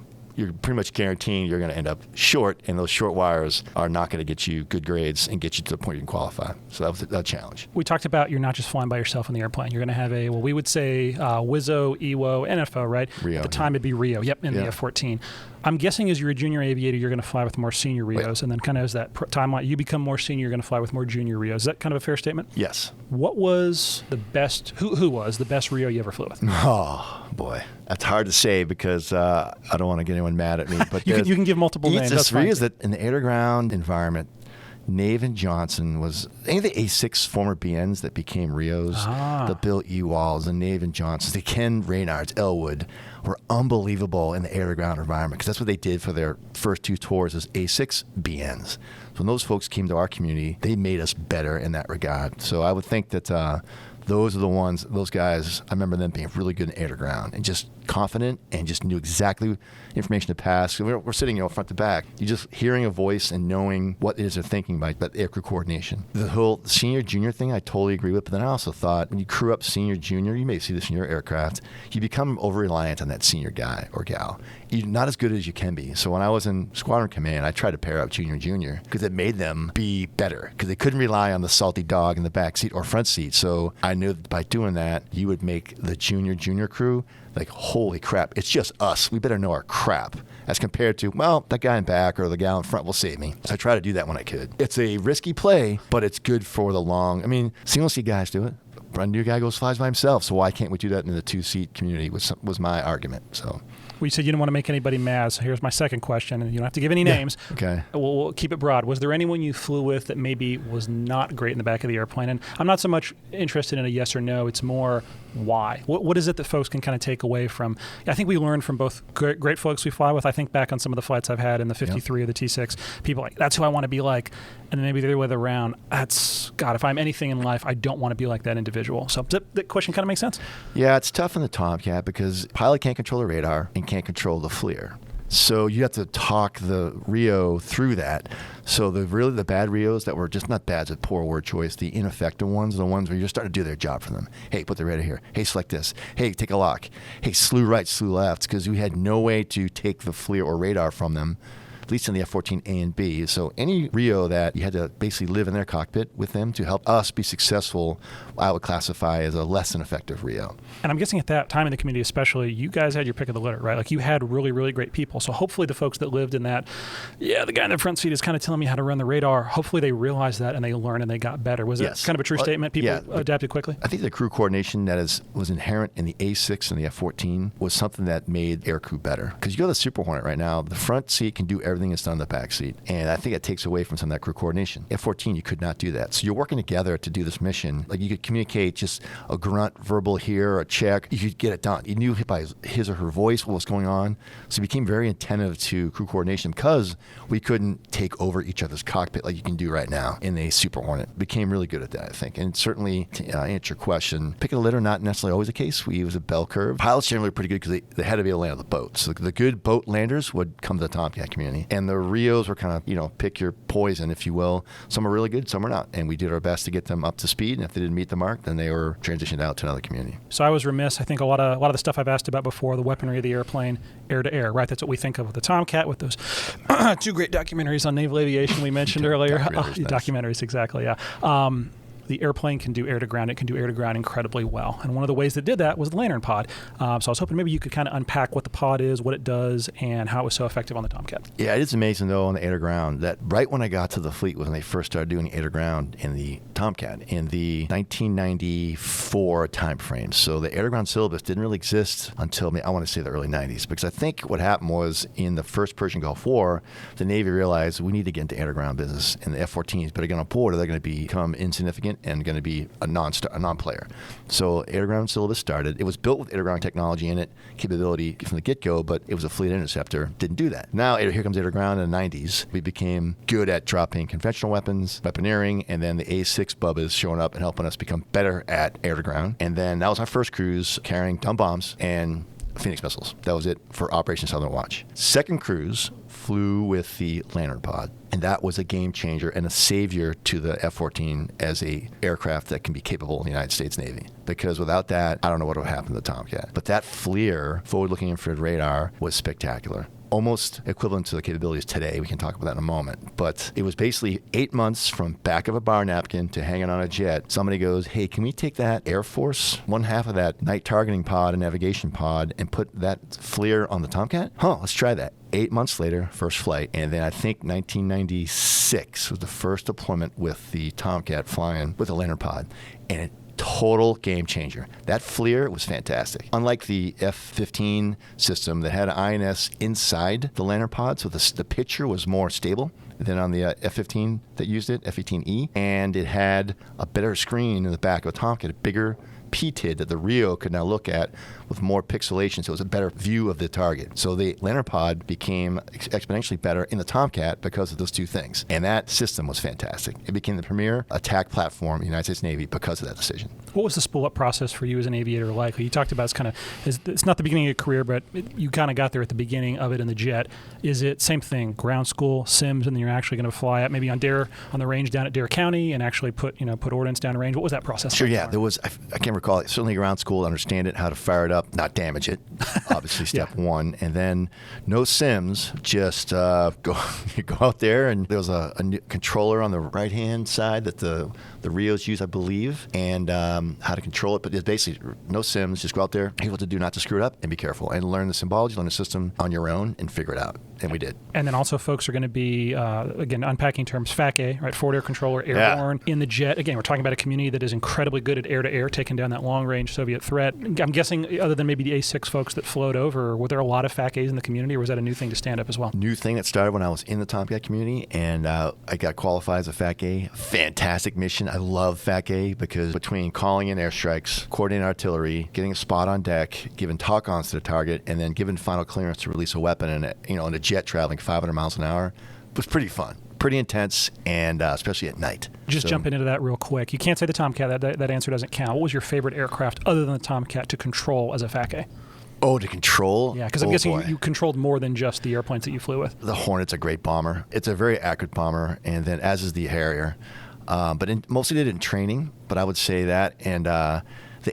pretty much guaranteeing you're going to end up short, and those short wires are not going to get you good grades and get you to the point you can qualify. So that was a challenge. We talked about you're not just flying by yourself in the airplane. You're going to have we would say WISO, EWO, NFO, right? Rio. At the time, it'd be Rio, in the F-14. I'm guessing as you're a junior aviator, you're going to fly with more senior Rios, and then kind of as that timeline, you become more senior, you're going to fly with more junior Rios. Is that kind of a fair statement? Yes. What was the best, who was the best Rio you ever flew with? Oh, boy. That's hard to say because I don't want to get anyone mad at me. But you can give multiple names. That's fine. Rios that in the air-to-ground environment, Nave and Johnson was any of the A6 former BNs that became Rios, the Bill Ewalls, the Nave and Johnsons, the Ken Raynards, Elwood, were unbelievable in the air-to-ground environment because that's what they did for their first 2 tours as A6 BNs. So when those folks came to our community, they made us better in that regard. So I would think that those are the ones, those guys, I remember them being really good in air-to-ground and just confident and just knew exactly information to pass. We're sitting, front to back. You just hearing a voice and knowing what it is they're thinking about aircrew coordination. The whole senior-junior thing I totally agree with, but then I also thought when you crew up senior-junior, you may see this in your aircraft, you become over-reliant on that senior guy or gal. You're not as good as you can be. So when I was in squadron command, I tried to pair up junior-junior because it made them be better because they couldn't rely on the salty dog in the back seat or front seat. So I knew that by doing that, you would make the junior crew like, holy crap, it's just us. We better know our crap. As compared to, well, that guy in back or the gal in front will save me. So I try to do that when I could. It's a risky play, but it's good for the long. I mean, single seat guys do it. A new guy flies by himself. So why can't we do that in the two-seat community was my argument. So. Well, you said you didn't want to make anybody mad, so here's my second question, and you don't have to give any names. Okay. We'll keep it broad. Was there anyone you flew with that maybe was not great in the back of the airplane? And I'm not so much interested in a yes or no. It's more why. What is it that folks can kind of take away from? I think we learned from both great folks we fly with. I think back on some of the flights I've had in the 53 or the T6, people like, that's who I want to be like. And then maybe the other way around, God, if I'm anything in life, I don't want to be like that individual. So does that question kind of make sense? Yeah, it's tough in the Tomcat because pilot can't control the radar and can't control the FLIR. So you have to talk the Rio through that. So the bad Rios that were just not bad, it's a poor word choice. The ineffective ones, the ones where you're starting to do their job for them. Hey, put the radar here. Hey, select this. Hey, take a lock. Hey, slew right, slew left, because we had no way to take the FLIR or radar from them, at least in the F-14 A and B. So any Rio that you had to basically live in their cockpit with them to help us be successful, I would classify as a less than effective Rio. And I'm guessing at that time in the community especially, you guys had your pick of the litter, right? Like you had really, really great people. So hopefully the folks that lived in that, the guy in the front seat is kind of telling me how to run the radar. Hopefully they realized that and they learned and they got better. Was it kind of a true statement? People adapted quickly? I think the crew coordination that was inherent in the A6 and the F-14 was something that made aircrew better. Because you go to the Super Hornet right now, the front seat can do everything that's done in the back seat. And I think it takes away from some of that crew coordination. F-14, you could not do that. So you're working together to do this mission. Like you could communicate just a grunt, verbal here, a check. You could get it done. You knew by his or her voice what was going on. So you became very attentive to crew coordination because we couldn't take over each other's cockpit like you can do right now in a Super Hornet. Became really good at that, I think. And certainly, to answer your question, pick of the litter, not necessarily always the case. We use a bell curve. Pilots generally were pretty good because they had to be able to land on the boat. So the good boat landers would come to the Tomcat community. And the Rios were kind of, pick your poison, if you will. Some are really good, some are not. And we did our best to get them up to speed. And if they didn't meet the mark, then they were transitioned out to another community. So I was remiss. I think a lot of the stuff I've asked about before, the weaponry of the airplane, air to air, right? That's what we think of with the Tomcat, with those two great documentaries on naval aviation we mentioned earlier. Documentaries, exactly, yeah. The airplane can do air to ground. It can do air to ground incredibly well. And one of the ways that did that was the lantern pod. So I was hoping maybe you could kind of unpack what the pod is, what it does, and how it was so effective on the Tomcat. Yeah, it is amazing, though, on the air to ground, that right when I got to the fleet was when they first started doing air to ground in the Tomcat in the 1994 time frame. So the air to ground syllabus didn't really exist until, I want to say, the early 90s. Because I think what happened was in the first Persian Gulf War, the Navy realized we need to get into air to ground business. And the F-14s better get on board or they're going to become insignificant and going to be a non-player. So air-to-ground syllabus started. It was built with air-to-ground technology in it, capability from the get-go, but it was a fleet interceptor. Didn't do that. Now, here comes air-to-ground in the 90s. We became good at dropping conventional weapons, weaponeering, and then the A6 bub is showing up and helping us become better at air-to-ground. And then that was our first cruise carrying dumb bombs and Phoenix missiles. That was it for Operation Southern Watch. Second cruise flew with the lantern pod. And that was a game changer and a savior to the F-14 as a aircraft that can be capable in the United States Navy. Because without that, I don't know what would happen to the Tomcat. But that FLIR, forward-looking infrared radar, was spectacular. Almost equivalent to the capabilities today. We can talk about that in a moment. But it was basically 8 months from back of a bar napkin to hanging on a jet. Somebody goes, hey, can we take that Air Force, one half of that night targeting pod and navigation pod, and put that FLIR on the Tomcat? Let's try that. 8 months later, first flight. And then I think 1996 was the first deployment with the Tomcat flying with a lantern pod. And it total game changer. That FLIR was fantastic. Unlike the F-15 system that had INS inside the lantern pod, so the picture was more stable than on the F-15 that used it, F-18E, and it had a better screen in the back of a Tomcat, a bigger PTID that the RIO could now look at with more pixelation, so it was a better view of the target. So the lander pod became exponentially better in the Tomcat because of those two things. And that system was fantastic. It became the premier attack platform in the United States Navy because of that decision. What was the spool-up process for you as an aviator like? You talked about it's not the beginning of your career, but you kind of got there at the beginning of it in the jet. Is it same thing, ground school, sims, and then you're actually going to fly it maybe on the range down at Dare County and actually put ordnance down range? What was that process? Sure, yeah. There was, I can't recall, certainly ground school, understand it, how to fire it up, not damage it, obviously step one. And then no sims, just go out there, and there was a controller on the right-hand side that the RIOs use, I believe, and how to control it. But it's basically no sims, just go out there, here's what to do not to screw it up, and be careful. And learn the symbology, learn the system on your own, and figure it out. And we did. And then also folks are going to be, again, unpacking terms, FAC-A, right, forward air controller, airborne, in the jet. Again, we're talking about a community that is incredibly good at air-to-air, taking down that long-range Soviet threat. I'm guessing, other than maybe the A6 folks that flowed over, were there a lot of FAC-As in the community, or was that a new thing to stand up as well? New thing that started when I was in the Tomcat community, and I got qualified as a FAC-A. Fantastic mission. I love FAC-A because between calling in airstrikes, coordinating artillery, getting a spot on deck, giving talk-ons to the target, and then giving final clearance to release a weapon in a jet traveling 500 miles an hour, was pretty fun. Pretty intense, and especially at night. Just jumping into that real quick. You can't say the Tomcat. That answer doesn't count. What was your favorite aircraft other than the Tomcat to control as a FAC-A? Oh, to control? Yeah, because I'm guessing you controlled more than just the airplanes that you flew with. The Hornet's a great bomber. It's a very accurate bomber, and then as is the Harrier. But mostly did it in training, but I would say that. And the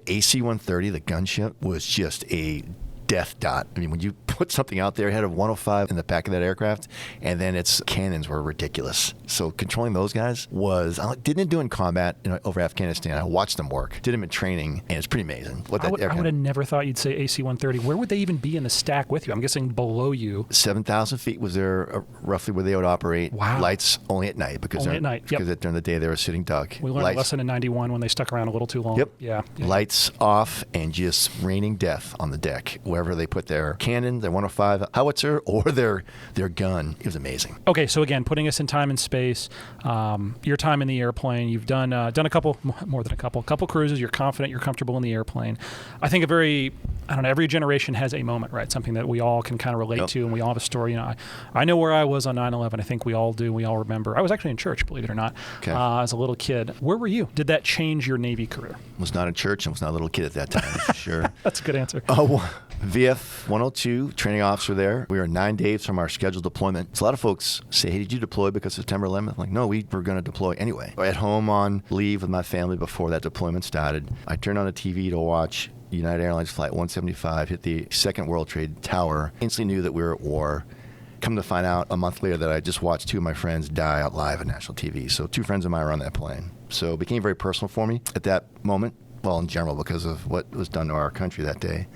AC-130, the gunship, was just a death dot. I mean, when you put something out there, it had a 105 in the back of that aircraft, and then its cannons were ridiculous. So controlling those guys I didn't do in combat over Afghanistan. I watched them work, did them in training, and it's pretty amazing. I would have never thought you'd say AC-130. Where would they even be in the stack with you? I'm guessing below you. 7,000 feet was there roughly where they would operate. Wow. Lights only at night because during the day they were sitting duck. We learned a lesson in 91 when they stuck around a little too long. Yep. Yeah. Lights off and just raining death on the deck wherever they put their cannon, their 105 howitzer, or their gun. It was amazing. Okay, so again, putting us in time and space, your time in the airplane, you've done a couple, more than a couple cruises. You're confident, you're comfortable in the airplane. I think every generation has a moment, right? Something that we all can kind of relate to, and we all have a story. I know where I was on 9/11. I think we all do. We all remember. I was actually in church, believe it or not, as a little kid. Where were you? Did that change your Navy career? Was not in church and was not a little kid at that time, for sure. That's a good answer. VF 102, training officer there. We were 9 days from our scheduled deployment. So a lot of folks say, hey, did you deploy because of September 11th? I'm like, no, we were going to deploy anyway. At home on leave with my family before that deployment started. I turned on the TV to watch United Airlines Flight 175 hit the Second World Trade Tower. Instantly knew that we were at war. Come to find out a month later that I just watched two of my friends die out live on national TV. So two friends of mine were on that plane. So it became very personal for me at that moment. Well, in general, because of what was done to our country that day.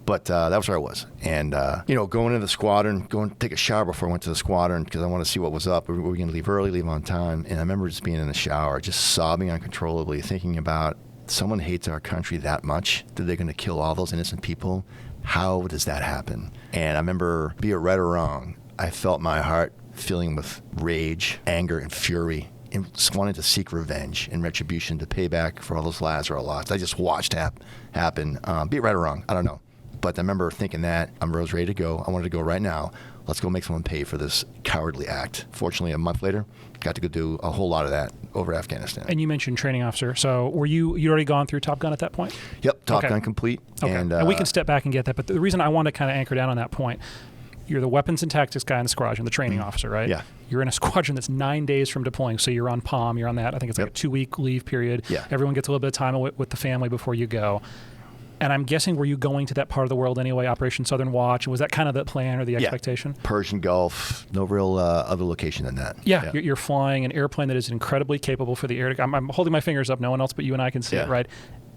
But that was where I was. And, going into the squadron, going to take a shower before I went to the squadron because I wanted to see what was up. Were we going to leave early, leave on time? And I remember just being in the shower, just sobbing uncontrollably, thinking about someone hates our country that much that they're going to kill all those innocent people. How does that happen? And I remember, be it right or wrong, I felt my heart filling with rage, anger, and fury. And just wanted to seek revenge and retribution to pay back for all those lives or lost. I just watched happen. Be it right or wrong, I don't know. But I remember thinking that I was ready to go. I wanted to go right now. Let's go make someone pay for this cowardly act. Fortunately, a month later, got to go do a whole lot of that over Afghanistan. And you mentioned training officer. So were you'd already gone through Top Gun at that point? Yep, Top Gun complete. Okay. And we can step back and get that. But the reason I want to kind of anchor down on that point, you're the weapons and tactics guy in the squadron, the training officer, right? Yeah. You're in a squadron that's 9 days from deploying. So you're on POM, you're on that. I think it's like a 2-week leave period. Yeah. Everyone gets a little bit of time with the family before you go. And I'm guessing, were you going to that part of the world anyway, Operation Southern Watch? Was that kind of the plan or the expectation? Persian Gulf, no real other location than that. Yeah. You're flying an airplane that is incredibly capable for the air. I'm holding my fingers up. No one else but you and I can see it, right?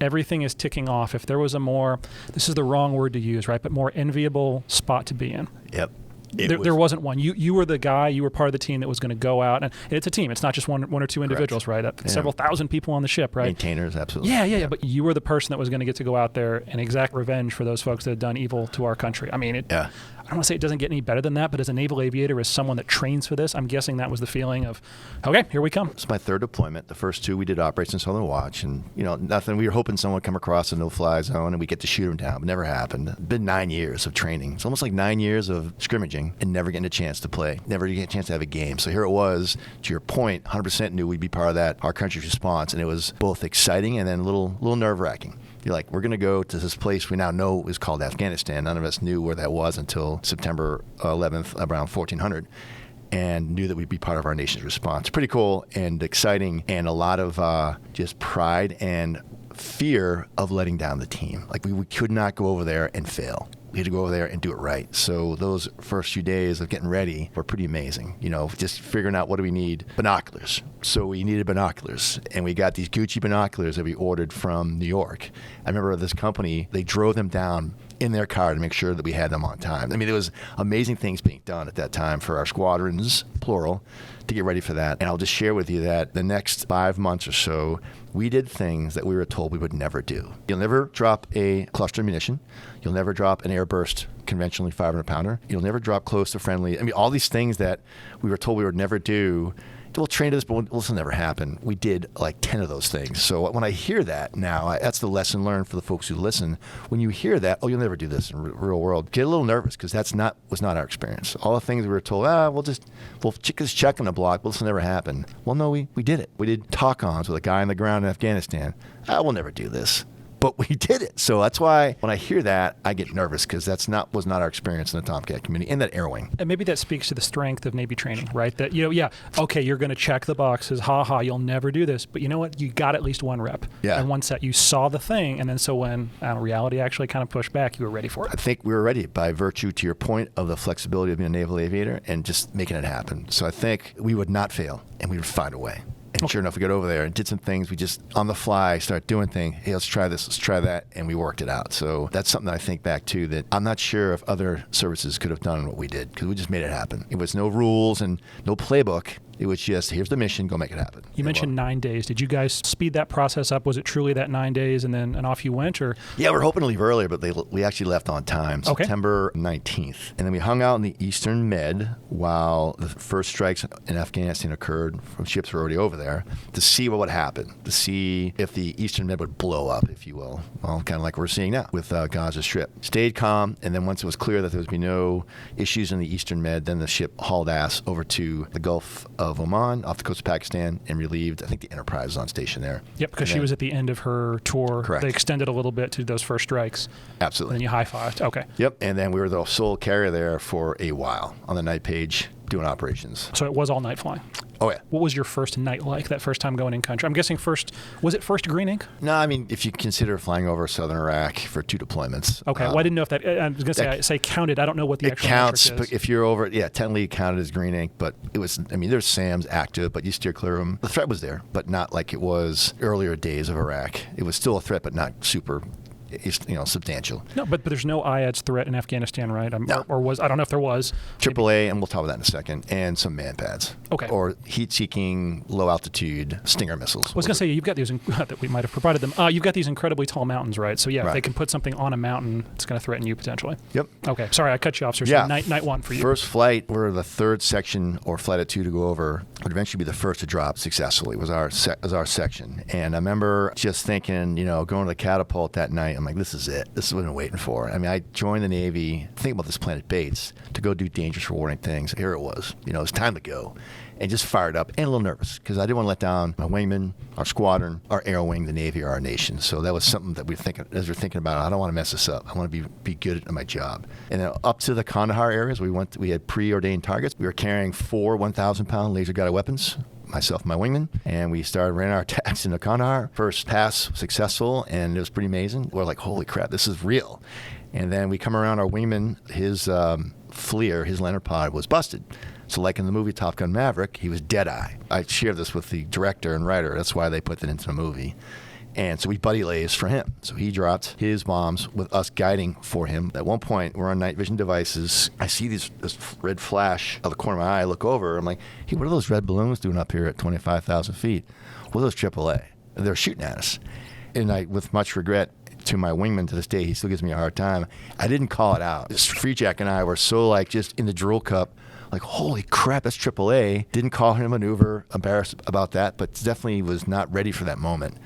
Everything is ticking off. If there was a more, this is the wrong word to use, right, but more enviable spot to be in. Yep. There wasn't one. You were the guy. You were part of the team that was going to go out, and it's a team. It's not just one or two individuals, right? Several thousand people on the ship, right? Maintainers, absolutely. Yeah. But you were the person that was going to get to go out there and exact revenge for those folks that had done evil to our country. I mean, I don't want to say it doesn't get any better than that, but as a naval aviator, as someone that trains for this, I'm guessing that was the feeling of, okay, here we come. It's my third deployment. The first two we did Operation Southern Watch, and nothing. We were hoping someone would come across a no-fly zone and we get to shoot them down, but never happened. It's been 9 years of training. It's almost like 9 years of scrimmaging and never getting a chance to play, never getting a chance to have a game. So here it was. To your point, 100% knew we'd be part of that, our country's response, and it was both exciting and then a little nerve-wracking. You're like, we're going to go to this place we now know is called Afghanistan. None of us knew where that was until September 11th, around 1400, and knew that we'd be part of our nation's response. Pretty cool and exciting, and a lot of just pride and fear of letting down the team. Like, we could not go over there and fail. We had to go over there and do it right. So those first few days of getting ready were pretty amazing. Just figuring out what do we need. Binoculars. So we needed binoculars, and we got these Gucci binoculars that we ordered from New York. I remember this company, they drove them down in their car to make sure that we had them on time. I mean, there was amazing things being done at that time for our squadrons, plural, to get ready for that. And I'll just share with you that the next 5 months or so, we did things that we were told we would never do. You'll never drop a cluster munition. You'll never drop an airburst conventionally 500-pounder. You'll never drop close to friendly. I mean, all these things that we were told we would never do. We'll train to this, but this will never happen. We did like 10 of those things. So when I hear that now, that's the lesson learned for the folks who listen. When you hear that, you'll never do this in the real world, get a little nervous because was not our experience. All the things we were told, we'll check on the block, but this will never happen. Well, no, we did it. We did talk-ons with a guy on the ground in Afghanistan. We'll never do this. But we did it. So that's why when I hear that, I get nervous because was not our experience in the Tomcat community and that air wing. And maybe that speaks to the strength of Navy training, right? That, okay, you're going to check the boxes. You'll never do this. But you know what? You got at least one rep. Yeah. And one set. You saw the thing. And then so when reality actually kind of pushed back, you were ready for it. I think we were ready by virtue, to your point, of the flexibility of being a naval aviator and just making it happen. So I think we would not fail and we would find a way. And sure enough, we got over there and did some things. We just, on the fly, started doing things. Hey, let's try this, let's try that, and we worked it out. So that's something that I think back to that I'm not sure if other services could have done what we did because we just made it happen. It was no rules and no playbook. It was just, here's the mission, go make it happen. You mentioned 9 days. Did you guys speed that process up? Was it truly that 9 days and off you went? Or Yeah, we were hoping to leave earlier, but we actually left on time, September 19th. And then we hung out in the Eastern Med while the first strikes in Afghanistan occurred from ships were already over there to see what would happen, to see if the Eastern Med would blow up, if you will. Well, kind of like we're seeing now with Gaza Strip. Stayed calm, and then once it was clear that there would be no issues in the Eastern Med, then the ship hauled ass over to the Gulf of Oman, off the coast of Pakistan, and relieved. I think the Enterprise was on station there. Yep, because she was at the end of her tour. Correct. They extended a little bit to those first strikes. Absolutely. And then you high-fived. Okay. Yep, and then we were the sole carrier there for a while on the night page doing operations. So it was all night flying. Oh, yeah. What was your first night like, that first time going in country? I'm guessing was it first green ink? No, I mean, if you consider flying over southern Iraq for 2 deployments. Okay, well, I didn't know if that, I was going to say counted. I don't know what the actual counts, metric is. But if you're over, technically it counted as green ink, but it was, there's SAMs active, but you steer clear of them. The threat was there, but not like it was earlier days of Iraq. It was still a threat, but not super substantial. No, but there's no IADS threat in Afghanistan, right? No. Or was, I don't know if there was. AAA, and we'll talk about that in a second, and some man pads. Okay. Or heat-seeking, low-altitude Stinger missiles. I was going to say, you've got these, that we might have provided them, you've got these incredibly tall mountains, right? So if they can put something on a mountain, it's going to threaten you potentially. Yep. Okay, sorry, I cut you off, sir. Yeah. So night one for you. First flight, we're the third section or flight at 2 to go over, would eventually be the first to drop successfully, was our section. And I remember just thinking, going to the catapult that night, I'm like, this is it. This is what I've been waiting for. I joined the Navy, think about this Planet Bates, to go do dangerous, rewarding things. Here it was. It's time to go. And just fired up and a little nervous because I didn't want to let down my wingman, our squadron, our air wing, the Navy, or our nation. So that was something that we're thinking about, I don't want to mess this up. I want to be good at my job. And then up to the Kandahar areas, we had preordained targets. We were carrying 4 1,000-pound laser-guided weapons, myself and my wingman, and we ran our attacks into Kandahar. First pass successful, and it was pretty amazing. We're like, holy crap, this is real. And then we come around our wingman, his FLIR, his Leonard pod, was busted. So like in the movie Top Gun Maverick, he was dead-eye. I shared this with the director and writer. That's why they put that into the movie. And so we buddy lays for him. So he dropped his bombs with us guiding for him. At one point, we're on night vision devices. I see this red flash out of the corner of my eye. I look over. I'm like, hey, what are those red balloons doing up here at 25,000 feet? What are those AAA? And they're shooting at us. And I, with much regret, to my wingman to this day. He still gives me a hard time. I didn't call it out. Free Jack and I were so like just in the drool cup, like, holy crap, that's AAA. Didn't call him a maneuver, embarrassed about that, but definitely was not ready for that moment.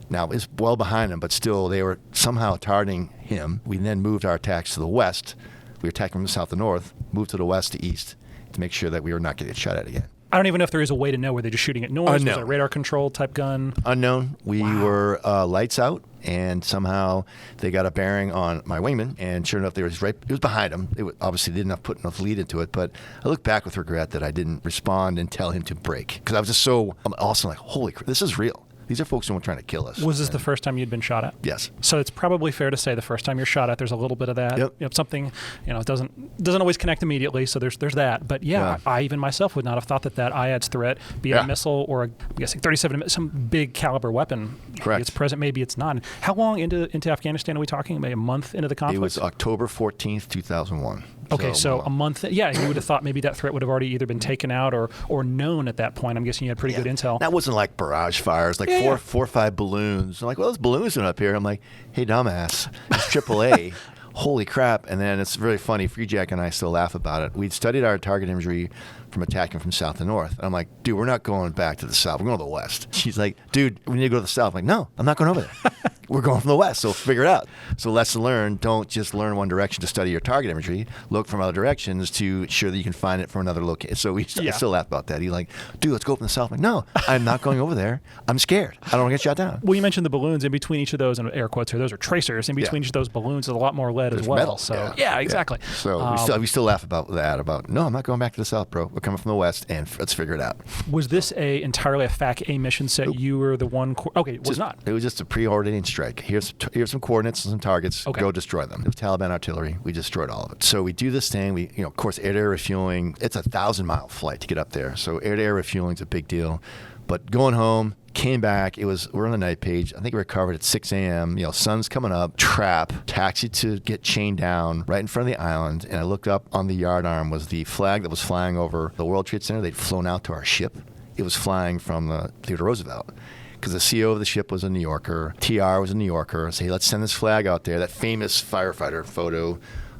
Now, it's well behind him, but still, they were somehow targeting him. We then moved our attacks to the west. We were attacking from the south to north, moved to the west to east to make sure that we were not getting shot at again. I don't even know if there is a way to know. Were they just shooting at noise? Unknown. Was it a radar control type gun? Unknown. We were lights out, and somehow they got a bearing on my wingman, and sure enough, it was behind him. Obviously, they didn't put enough lead into it, but I look back with regret that I didn't respond and tell him to break, because I was just so also like, holy crap, this is real. These are folks who were trying to kill us. Was this the first time you'd been shot at? Yes. So it's probably fair to say the first time you're shot at, there's a little bit of that. Yep. Something, it doesn't always connect immediately. So there's that. But I even myself would not have thought that IADS threat, be it a missile or I'm guessing 37, some big caliber weapon. Correct. Maybe it's present, maybe it's not. How long into Afghanistan are we talking? Maybe a month into the conflict? It was October 14th, 2001. Okay, so a month. Yeah, you would have thought maybe that threat would have already either been taken out or known at that point. I'm guessing you had pretty good intel. That wasn't like barrage fires, like four or five balloons. I'm like, well, those balloons are up here. I'm like, hey, dumbass, it's AAA. Holy crap. And then it's really funny. Free Jack and I still laugh about it. We'd studied our target imagery from attacking from south to north. And I'm like, dude, we're not going back to the south. We're going to the west. She's like, dude, we need to go to the south. I'm like, no, I'm not going over there. We're going from the west, so figure it out. So lesson learned, don't just learn one direction to study your target imagery. Look from other directions to ensure that you can find it from another location. So we still laugh about that. He's like, dude, let's go from the south. I'm like, no, I'm not going over there. I'm scared. I don't want to get shot down. Well, you mentioned the balloons. In between each of those, and air quotes here, those are tracers. In between each of those balloons is a lot more lead as well. Metal. So exactly. Yeah. So we still laugh about that. No, I'm not going back to the south, bro. We're coming from the west, and let's figure it out. Was this entirely a FAC A mission set? Nope. You were the one. Okay, it was not. It was just a preordinating strike. Here's some coordinates and some targets. Okay. Go destroy them. It was Taliban artillery. We destroyed all of it. So we do this thing. We, of course, air-to-air refueling. It's a 1,000-mile flight to get up there. So air-to-air refueling is a big deal. But going home, came back. We're on the night page. I think we recovered at 6 a.m. Sun's coming up. Trap. Taxi to get chained down right in front of the island. And I looked up on the yardarm was the flag that was flying over the World Trade Center. They'd flown out to our ship. It was flying from the Theodore Roosevelt. Because the CO of the ship was a New Yorker. TR was a New Yorker. I say, hey, let's send this flag out there. That famous firefighter photo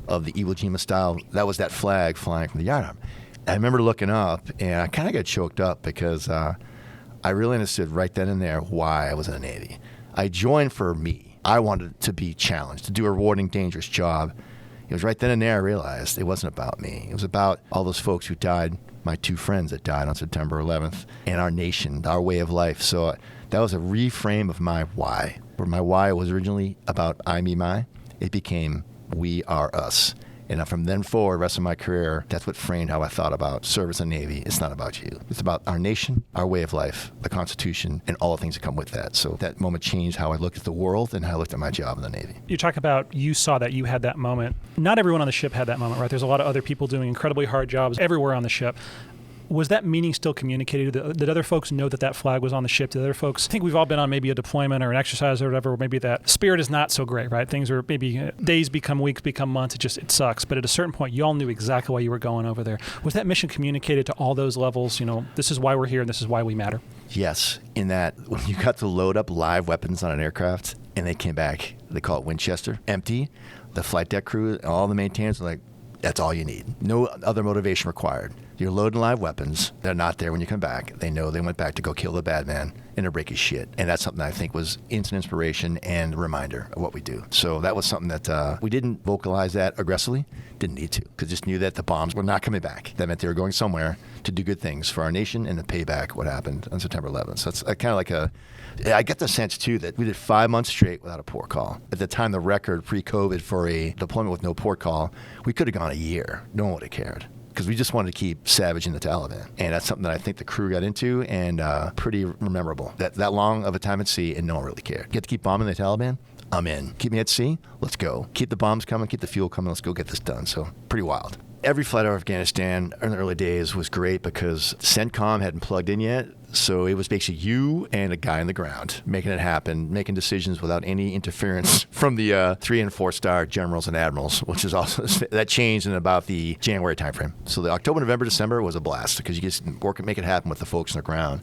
of the Iwo Jima style, that was that flag flying from the yardarm. I remember looking up, and I kind of got choked up because I really understood right then and there why I was in the Navy. I joined for me. I wanted to be challenged, to do a rewarding, dangerous job. It was right then and there I realized it wasn't about me. It was about all those folks who died, my two friends that died on September 11th, and our nation, our way of life. So that was a reframe of my why. Where my why was originally about I, me, my, it became we are us. And from then forward, the rest of my career, that's what framed how I thought about service and Navy. It's not about you. It's about our nation, our way of life, the Constitution, and all the things that come with that. So that moment changed how I looked at the world and how I looked at my job in the Navy. You talk about you saw that, you had that moment. Not everyone on the ship had that moment, right? There's a lot of other people doing incredibly hard jobs everywhere on the ship. Was that meaning still communicated? Did other folks know that flag was on the ship? Did other folks think we've all been on maybe a deployment or an exercise or whatever, where maybe that spirit is not so great, right? Things are maybe days become weeks, become months. It sucks. But at a certain point, you all knew exactly why you were going over there. Was that mission communicated to all those levels? This is why we're here and this is why we matter? Yes, in that when you got to load up live weapons on an aircraft and they came back, they call it Winchester, empty, the flight deck crew, all the maintainers are like, that's all you need. No other motivation required. You're loading live weapons. They're not there when you come back. They know they went back to go kill the bad man and to break his shit. And that's something I think was instant inspiration and reminder of what we do. So that was something that we didn't vocalize that aggressively. Didn't need to, because just knew that the bombs were not coming back. That meant they were going somewhere to do good things for our nation and to pay back what happened on September 11th. So it's kind of like I get the sense, too, that we did 5 months straight without a port call. At the time, the record pre-COVID for a deployment with no port call, we could have gone a year. No one would have cared, because we just wanted to keep savaging the Taliban. And that's something that I think the crew got into, and pretty memorable. That long of a time at sea, and no one really cared. Get to keep bombing the Taliban? I'm in. Keep me at sea? Let's go. Keep the bombs coming, keep the fuel coming, let's go get this done. So pretty wild. Every flight out of Afghanistan in the early days was great because CENTCOM hadn't plugged in yet. So it was basically you and a guy on the ground making it happen, making decisions without any interference from the 3 and 4 star generals and admirals, which is also, that changed in about the January timeframe. So the October, November, December was a blast because you just make it happen with the folks on the ground.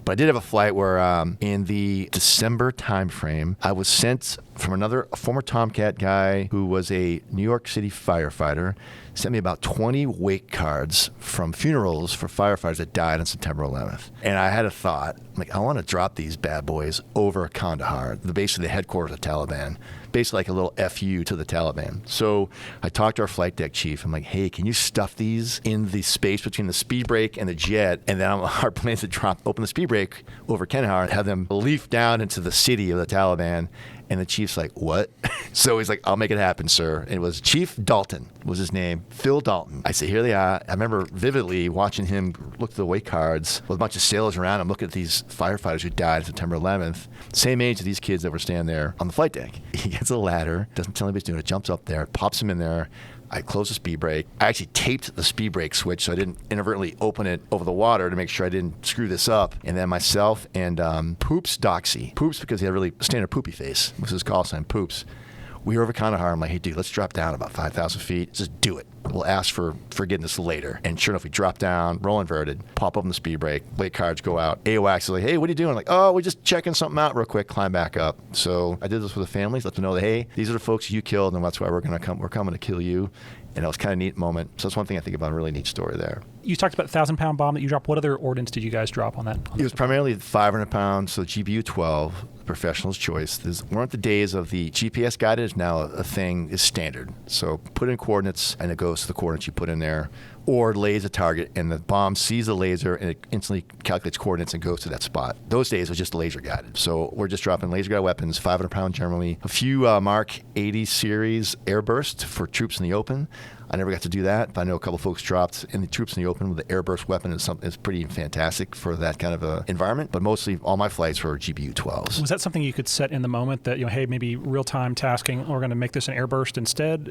But I did have a flight where in the December timeframe, I was sent from a former Tomcat guy who was a New York City firefighter, sent me about 20 wake cards from funerals for firefighters that died on September 11th. And I had a thought, like, I want to drop these bad boys over Kandahar, basically the headquarters of the Taliban, basically like a little FU to the Taliban. So I talked to our flight deck chief. I'm like, hey, can you stuff these in the space between the speed brake and the jet? And then our plans to open the speed brake over Kandahar and have them leaf down into the city of the Taliban. And the chief's like, what? So he's like, I'll make it happen, sir. And it was Chief Dalton was his name, Phil Dalton. I said, here they are. I remember vividly watching him look at the wake cards with a bunch of sailors around him, looking at these firefighters who died September 11th, same age as these kids that were standing there on the flight deck. He gets a ladder, doesn't tell anybody he's doing it, jumps up there, pops him in there. I closed the speed brake. I actually taped the speed brake switch so I didn't inadvertently open it over the water to make sure I didn't screw this up. And then myself and Poops Doxy. Poops because he had a really standard poopy face. Was his call sign, Poops. We were over Kandahar. I'm like, hey, dude, let's drop down about 5,000 feet. Just do it. We'll ask for forgiveness later. And sure enough, we drop down, roll inverted, pop up on the speed brake, wake cards go out. AWACS is like, hey, what are you doing? I'm like, oh, we're just checking something out real quick, climb back up. So I did this with the families, let them know that, hey, these are the folks you killed, and that's why we're coming to kill you. And it was kind of a neat moment. So that's one thing I think about, a really neat story there. You talked about the 1,000-pound bomb that you dropped. What other ordnance did you guys drop on that? It was primarily 500 pounds, so GBU-12, professional's choice. Weren't the days of the GPS guided is now a thing, is standard. So put in coordinates, and it goes to the coordinates you put in there, or lays a target, and the bomb sees the laser, and it instantly calculates coordinates and goes to that spot. Those days it was just laser guided. So we're just dropping laser guided weapons, 500 pound generally, a few Mark 80 series airburst for troops in the open. I never got to do that, but I know a couple folks dropped in the troops in the open with the airburst weapon. It's pretty fantastic for that kind of a environment. But mostly all my flights were GBU-12s. Was that something you could set in the moment that, hey, maybe real-time tasking, we're going to make this an airburst instead?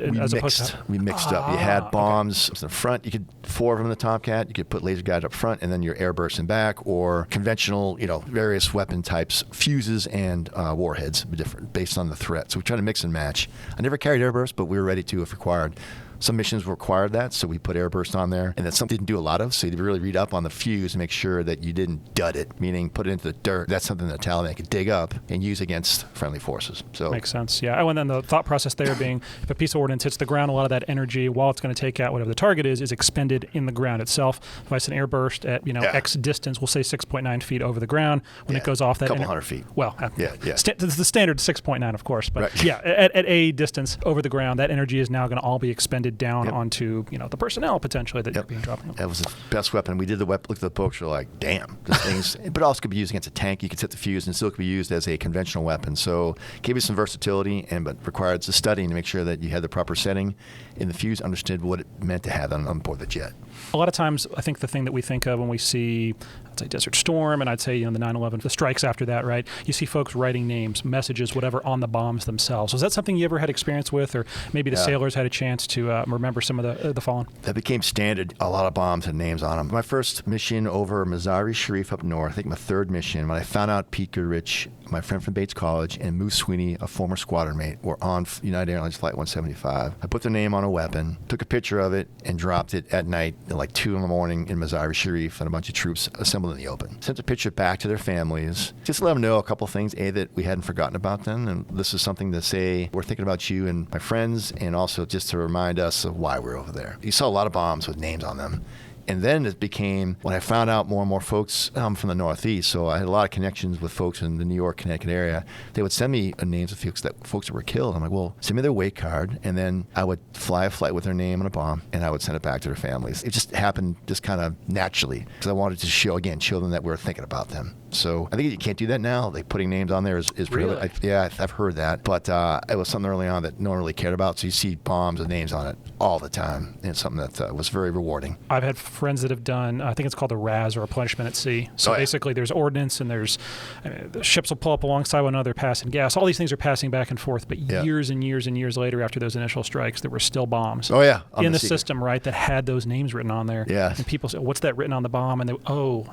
We mixed up. You had bombs in the front. You could 4 of them in the Tomcat. You could put laser guided up front and then your airburst in back, or conventional, various weapon types, fuses and warheads, different based on the threat. So we try to mix and match. I never carried airburst, but we were ready to if required. Some missions required that, so we put airburst on there, and that's something we didn't do a lot of, so you really read up on the fuse and make sure that you didn't dud it, meaning put it into the dirt. That's something that Taliban could dig up and use against friendly forces. So makes sense, yeah. Oh, and then the thought process there being, if a piece of ordnance hits the ground, a lot of that energy, while it's going to take out whatever the target is expended in the ground itself. If I send an airburst at X distance, we'll say 6.9 feet over the ground, when it goes off that... couple hundred feet. Well, the standard 6.9, of course, but right. Yeah, at a distance over the ground, that energy is now going to all be expended down onto the personnel potentially that you're being dropped. That was the best weapon. We did the look at the books. We're like, damn, this thing's. But it also could be used against a tank. You could set the fuse, and still could be used as a conventional weapon. So gave you some versatility, but required some studying to make sure that you had the proper setting, and the fuse understood what it meant to have on board the jet. A lot of times, I think the thing that we think of when we see, I'd say Desert Storm, and I'd say the 9/11, the strikes after that, right? You see folks writing names, messages, whatever, on the bombs themselves. Was that something you ever had experience with, or maybe the sailors had a chance to remember some of the fallen? That became standard. A lot of bombs had names on them. My first mission over Mazar-i Sharif up north, I think my third mission, when I found out Pete Goodrich, my friend from Bates College, and Moose Sweeney, a former squadron mate, were on United Airlines Flight 175. I put their name on a weapon, took a picture of it, and dropped it at night at like 2 in the morning in Mazar-i Sharif, and a bunch of troops assembled in the open. Sent the picture back to their families, just to let them know a couple things, that we hadn't forgotten about them, and this is something to say, we're thinking about you and my friends, and also just to remind us of why we're over there. You saw a lot of bombs with names on them. And then it became, when I found out more and more folks from the Northeast, so I had a lot of connections with folks in the New York, Connecticut area, they would send me names of folks that were killed. I'm like, well, send me their wake card, and then I would fly a flight with their name and a bomb, and I would send it back to their families. It just happened just kind of naturally, because I wanted to show them that we were thinking about them. So I think you can't do that now. Like putting names on there is Really? I've heard that. But it was something early on that no one really cared about. So you see bombs with names on it all the time. And it's something that was very rewarding. I've had friends that have done, I think it's called a RAS, or a replenishment at sea. So basically there's ordnance, and there's the ships will pull up alongside one another, passing gas. All these things are passing back and forth. But years and years and years later, after those initial strikes, there were still bombs in the system, right, that had those names written on there. Yeah. And people say, what's that written on the bomb? And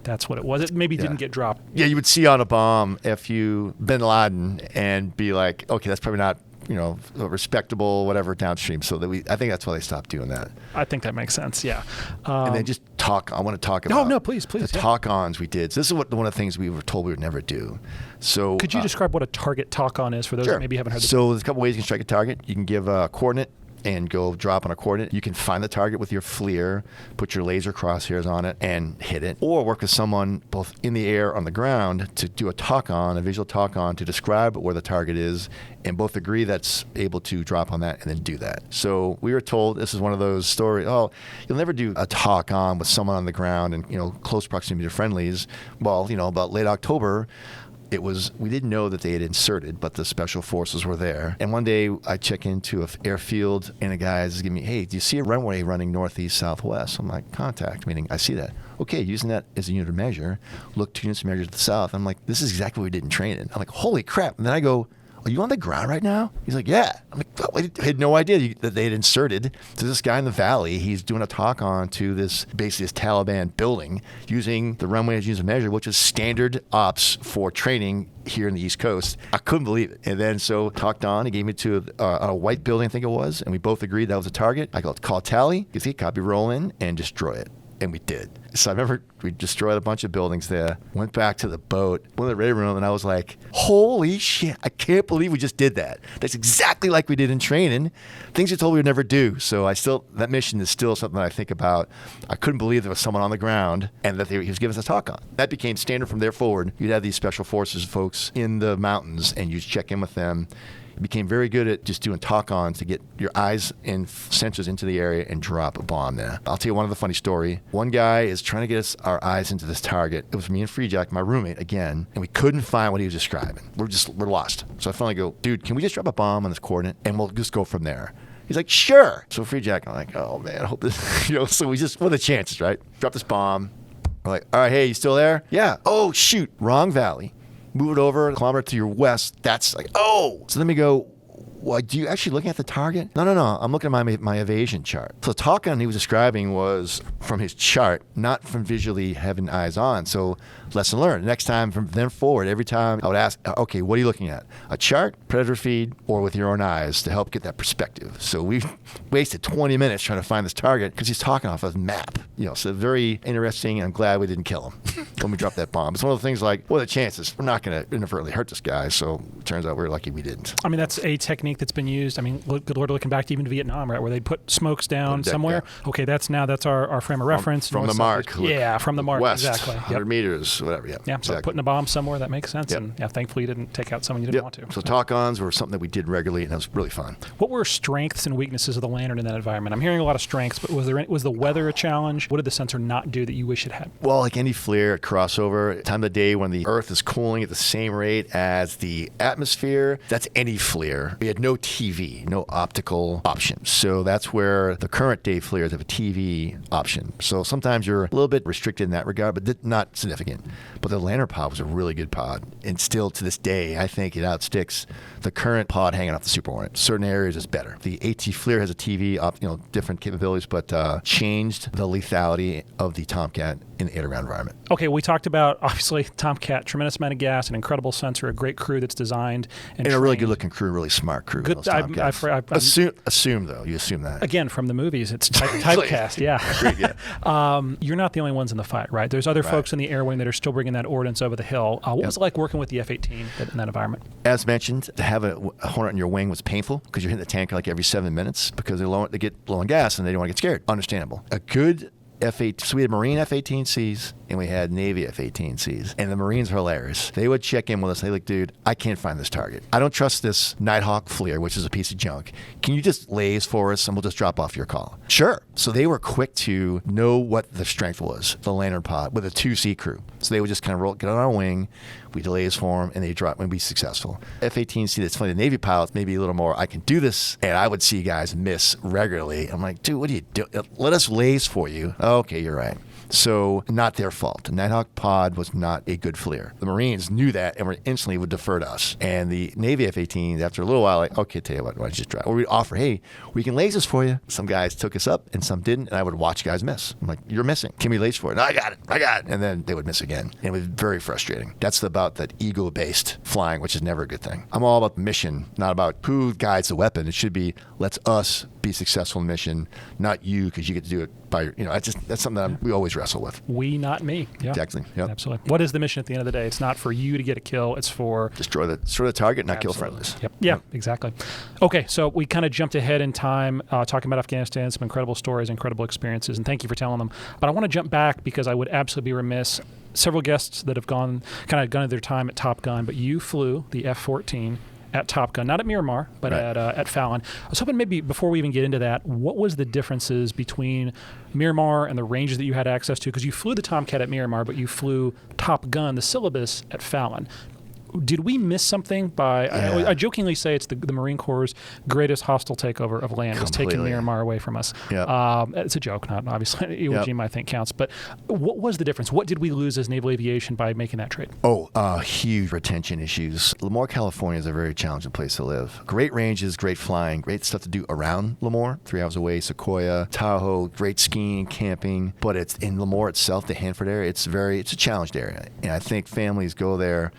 that's what it was. It maybe didn't get dropped. Yeah, you would see on a bomb Bin Laden and be like, okay, that's probably not respectable, whatever, downstream. So I think that's why they stopped doing that. I think that makes sense. Yeah. And then just talk. I want to talk about. No, please. The talk-ons we did. So this is one of the things we were told we would never do. So could you describe what a target talk-on is for those that maybe haven't heard? So there's a couple ways you can strike a target. You can give a coordinate and go drop on a coordinate. You can find the target with your FLIR, put your laser crosshairs on it, and hit it. Or work with someone both in the air or on the ground to do a talk-on, a visual talk-on, to describe where the target is, and both agree that's able to drop on that and then do that. So we were told, this is one of those stories, you'll never do a talk-on with someone on the ground and close proximity to friendlies. Well, about late October, we didn't know that they had inserted, but the special forces were there. And one day I check into an airfield and a guy is giving me, hey, do you see a runway running northeast, southwest? I'm like, contact, meaning I see that. Okay, using that as a unit of measure, look 2 units of measure to the south. I'm like, this is exactly what we did in training. I'm like, holy crap. And then I go, are you on the ground right now? He's like, yeah. I'm like, I had no idea that they had inserted. So this guy in the valley, he's doing a talk on to this Taliban building using the runway as unit of measure, which is standard ops for training here in the East Coast. I couldn't believe it. And then so talked on. He gave me to a white building, I think it was, and we both agreed that was a target. I call tally. You see, copy, roll in, and destroy it. And we did. So I remember we destroyed a bunch of buildings there, went back to the boat, went to the ready room, and I was like, holy shit, I can't believe we just did that. That's exactly like we did in training. Things you told we would never do. So that mission is still something I think about. I couldn't believe there was someone on the ground and that he was giving us a talk on. That became standard from there forward. You'd have these special forces folks in the mountains, and you'd check in with them. You became very good at just doing talk-ons to get your eyes and sensors into the area and drop a bomb there. I'll tell you one other funny story. One guy is trying to get our eyes into this target. It was me and Free Jack, my roommate, again, and we couldn't find what he was describing. We're lost. So I finally go, dude, can we just drop a bomb on this coordinate and we'll just go from there? He's like, sure. So Free Jack, I'm like, oh man, I hope this, so we just, what are the chances, right? Drop this bomb. We're like, all right, hey, you still there? Yeah. Oh, shoot, wrong valley. Move it over a kilometer to your west. That's like, oh. So then we go, well, do you actually looking at the target? No. I'm looking at my aviation chart. So the talk-on he was describing was from his chart, not from visually having eyes on. So lesson learned. Next time from then forward, every time I would ask, okay, what are you looking at? A chart, predator feed, or with your own eyes to help get that perspective. So we wasted 20 minutes trying to find this target because he's talking off a map. So very interesting. I'm glad we didn't kill him when we dropped that bomb. It's one of the things like, what are the chances? We're not going to inadvertently hurt this guy. So it turns out we're lucky we didn't. I mean, that's a technique that's been used. I mean, good Lord, looking back to even to Vietnam, right, where they put smokes down somewhere. Yeah. Okay, that's our frame of reference. From the mark. Yeah, from the mark. West, exactly. 100 meters, whatever. Yeah, so exactly. Putting a bomb somewhere, that makes sense. Yep. And thankfully you didn't take out someone you didn't want to. So talk-ons were something that we did regularly, and that was really fun. What were strengths and weaknesses of the Lantern in that environment? I'm hearing a lot of strengths, but was the weather a challenge? What did the sensor not do that you wish it had? Well, like any FLIR crossover, time of the day when the Earth is cooling at the same rate as the atmosphere, that's any FLIR. We had no TV, no optical options. So that's where the current day FLIRs have a TV option. So sometimes you're a little bit restricted in that regard, but not significant. But the Lantern pod was a really good pod. And still to this day, I think it outsticks the current pod hanging off the Super Hornet. Certain areas is better. The AT FLIR has a TV, different capabilities, but changed the lethality of the Tomcat in the air-to-ground environment. Okay, we talked about, obviously, Tomcat, tremendous amount of gas, an incredible sensor, a great crew that's designed and a really good-looking crew, really smart crew. Good. Assume though, you assume that. Again, from the movies, it's typecast, yeah. Agreed, yeah. You're not the only ones in the fight, right? There's other folks in the air wing that are still bringing that ordnance over the hill. What was it like working with the F-18 in that environment? As mentioned, to have a Hornet in your wing was painful because you're hitting the tank like every 7 minutes because they get low on gas and they don't want to get scared. Understandable. A good F-18, so we had Marine F-18Cs and we had Navy F-18Cs. And the Marines are hilarious. They would check in with us. They like, dude, I can't find this target. I don't trust this Nighthawk FLIR, which is a piece of junk. Can you just laze for us and we'll just drop off your call? Sure. So they were quick to know what the strength was, the lantern pod, with a 2C crew. So they would just kind of get on our wing. We delays for them, and they drop and be successful. F-18C, that's funny. The Navy pilots, maybe a little more, I can do this, and I would see guys miss regularly. I'm like, dude, what do you do? Let us laze for you. Okay, you're right. So not their fault. The Nighthawk pod was not a good FLIR. The Marines knew that and instantly would defer to us. And the Navy F-18s, after a little while, like, okay, tell you what, why don't you just try? Or we'd offer, hey, we can laze this for you. Some guys took us up and some didn't, and I would watch guys miss. I'm like, you're missing. Can we laze for it? No, I got it. And then they would miss again. And it was very frustrating. That's about that ego-based flying, which is never a good thing. I'm all about the mission, not about who guides the weapon. It should be, let's us be successful in the mission, not you, because you get to do it by your, that's something that we always wrestle with. We, not me. Yeah. Exactly. Yep. Absolutely. What is the mission at the end of the day? It's not for you to get a kill. It's for destroy the target, not kill friendlies. Yep. Yeah, exactly. Okay, so we kind of jumped ahead in time talking about Afghanistan, some incredible stories, incredible experiences, and thank you for telling them. But I want to jump back because I would absolutely be remiss. Several guests that have gone their time at Top Gun, but you flew the F-14 at Top Gun, not at Miramar, but right. at Fallon. I was hoping maybe before we even get into that, what was the differences between Miramar and the ranges that you had access to? Because you flew the Tomcat at Miramar, but you flew Top Gun, the syllabus, at Fallon. Did we miss something by, Yeah. I jokingly say it's the Marine Corps' greatest hostile takeover of land was taking Miramar away from us. Yep. It's a joke, not obviously. Iwo Yep. Jima, I think, counts. But what was the difference? What did we lose as Naval Aviation by making that trade? Huge retention issues. Lemoore, California is a very challenging place to live. Great ranges, great flying, great stuff to do around Lemoore, 3 hours away, Sequoia, Tahoe, great skiing, camping. But it's in Lemoore itself, the Hanford area, it's a challenged area. And I think families go there.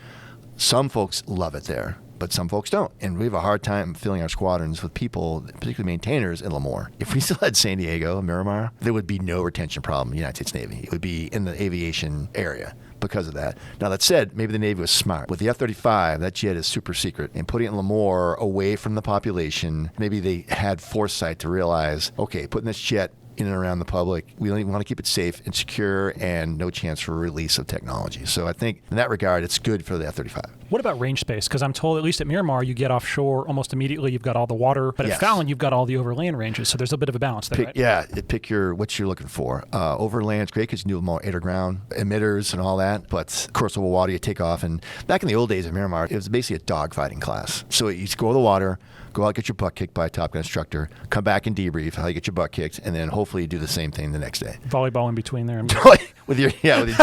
Some folks love it there, but some folks don't. And we have a hard time filling our squadrons with people, particularly maintainers in Lemoore. If we still had San Diego, Miramar, there would be no retention problem in the United States Navy. It would be in the aviation area because of that. Now, that said, maybe the Navy was smart. With the F-35, that jet is super secret. And putting it in Lemoore away from the population, maybe they had foresight to realize, okay, putting this jet in and around the public, we don't even want to keep it safe and secure and no chance for release of technology. So I think in that regard, it's good for the F-35. What about range space? Because I'm told, at least at Miramar, you get offshore almost immediately. You've got all the water. But Yes. at Fallon, you've got all the overland ranges. So there's a bit of a balance there, right? Yeah, pick what you're looking for. Overland's great because you can do more air-to-ground emitters and all that. But of course, over water, you take off. And back in the old days of Miramar, it was basically a dogfighting class. So you just go to the water, go out, get your butt kicked by a Top Gun instructor, come back and debrief how you get your butt kicked, and then hopefully you do the same thing the next day. Volleyball in between there. with your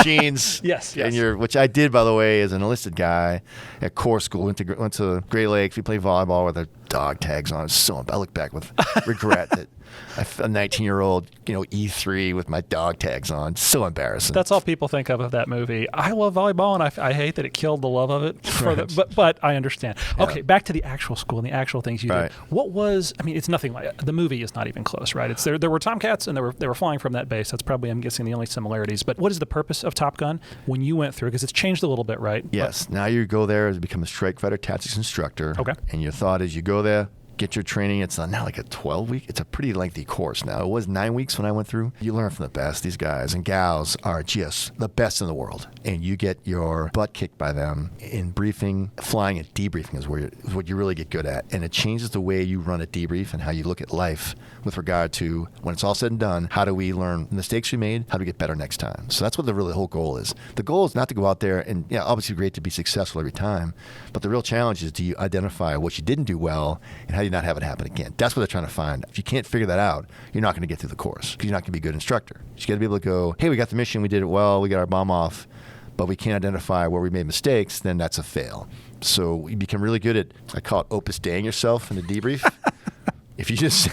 jeans. Yes. And which I did, by the way, as an enlisted guy at Corps School. Went to Great Lakes. We played volleyball with our dog tags on. I look back with regret that a 19-year-old, E3 with my dog tags on. So embarrassing. That's all people think of that movie. I love volleyball, and I hate that it killed the love of it. But I understand. Yeah. Okay, back to the actual school and the actual things you Right. did. What was? I mean, it's nothing like the movie is not even close, right? It's there were Tomcats, and they were flying from that base. That's probably, I'm guessing, the only similarities. But what is the purpose of Top Gun when you went through? Because it's changed a little bit, right? Yes. Now you go there to become a Strike Fighter Tactics instructor. Okay. And your thought is you go there, get your training. It's now like a 12-week. It's a pretty lengthy course now. It was 9 weeks when I went through. You learn from the best. These guys and gals are just the best in the world. And you get your butt kicked by them in briefing. Flying and debriefing is what you really get good at. And it changes the way you run a debrief and how you look at life with regard to when it's all said and done, how do we learn mistakes we made? How do we get better next time? So that's what the whole goal is. The goal is not to go out there and, obviously great to be successful every time. But the real challenge is, do you identify what you didn't do well and how do you not have it happen again? That's what they're trying to find. If you can't figure that out, you're not going to get through the course because you're not going to be a good instructor. You got to be able to go, hey, we got the mission, we did it well, we got our bomb off, but we can't identify where we made mistakes, then that's a fail. So you become really good at, I call it opus daying yourself in the debrief. If you just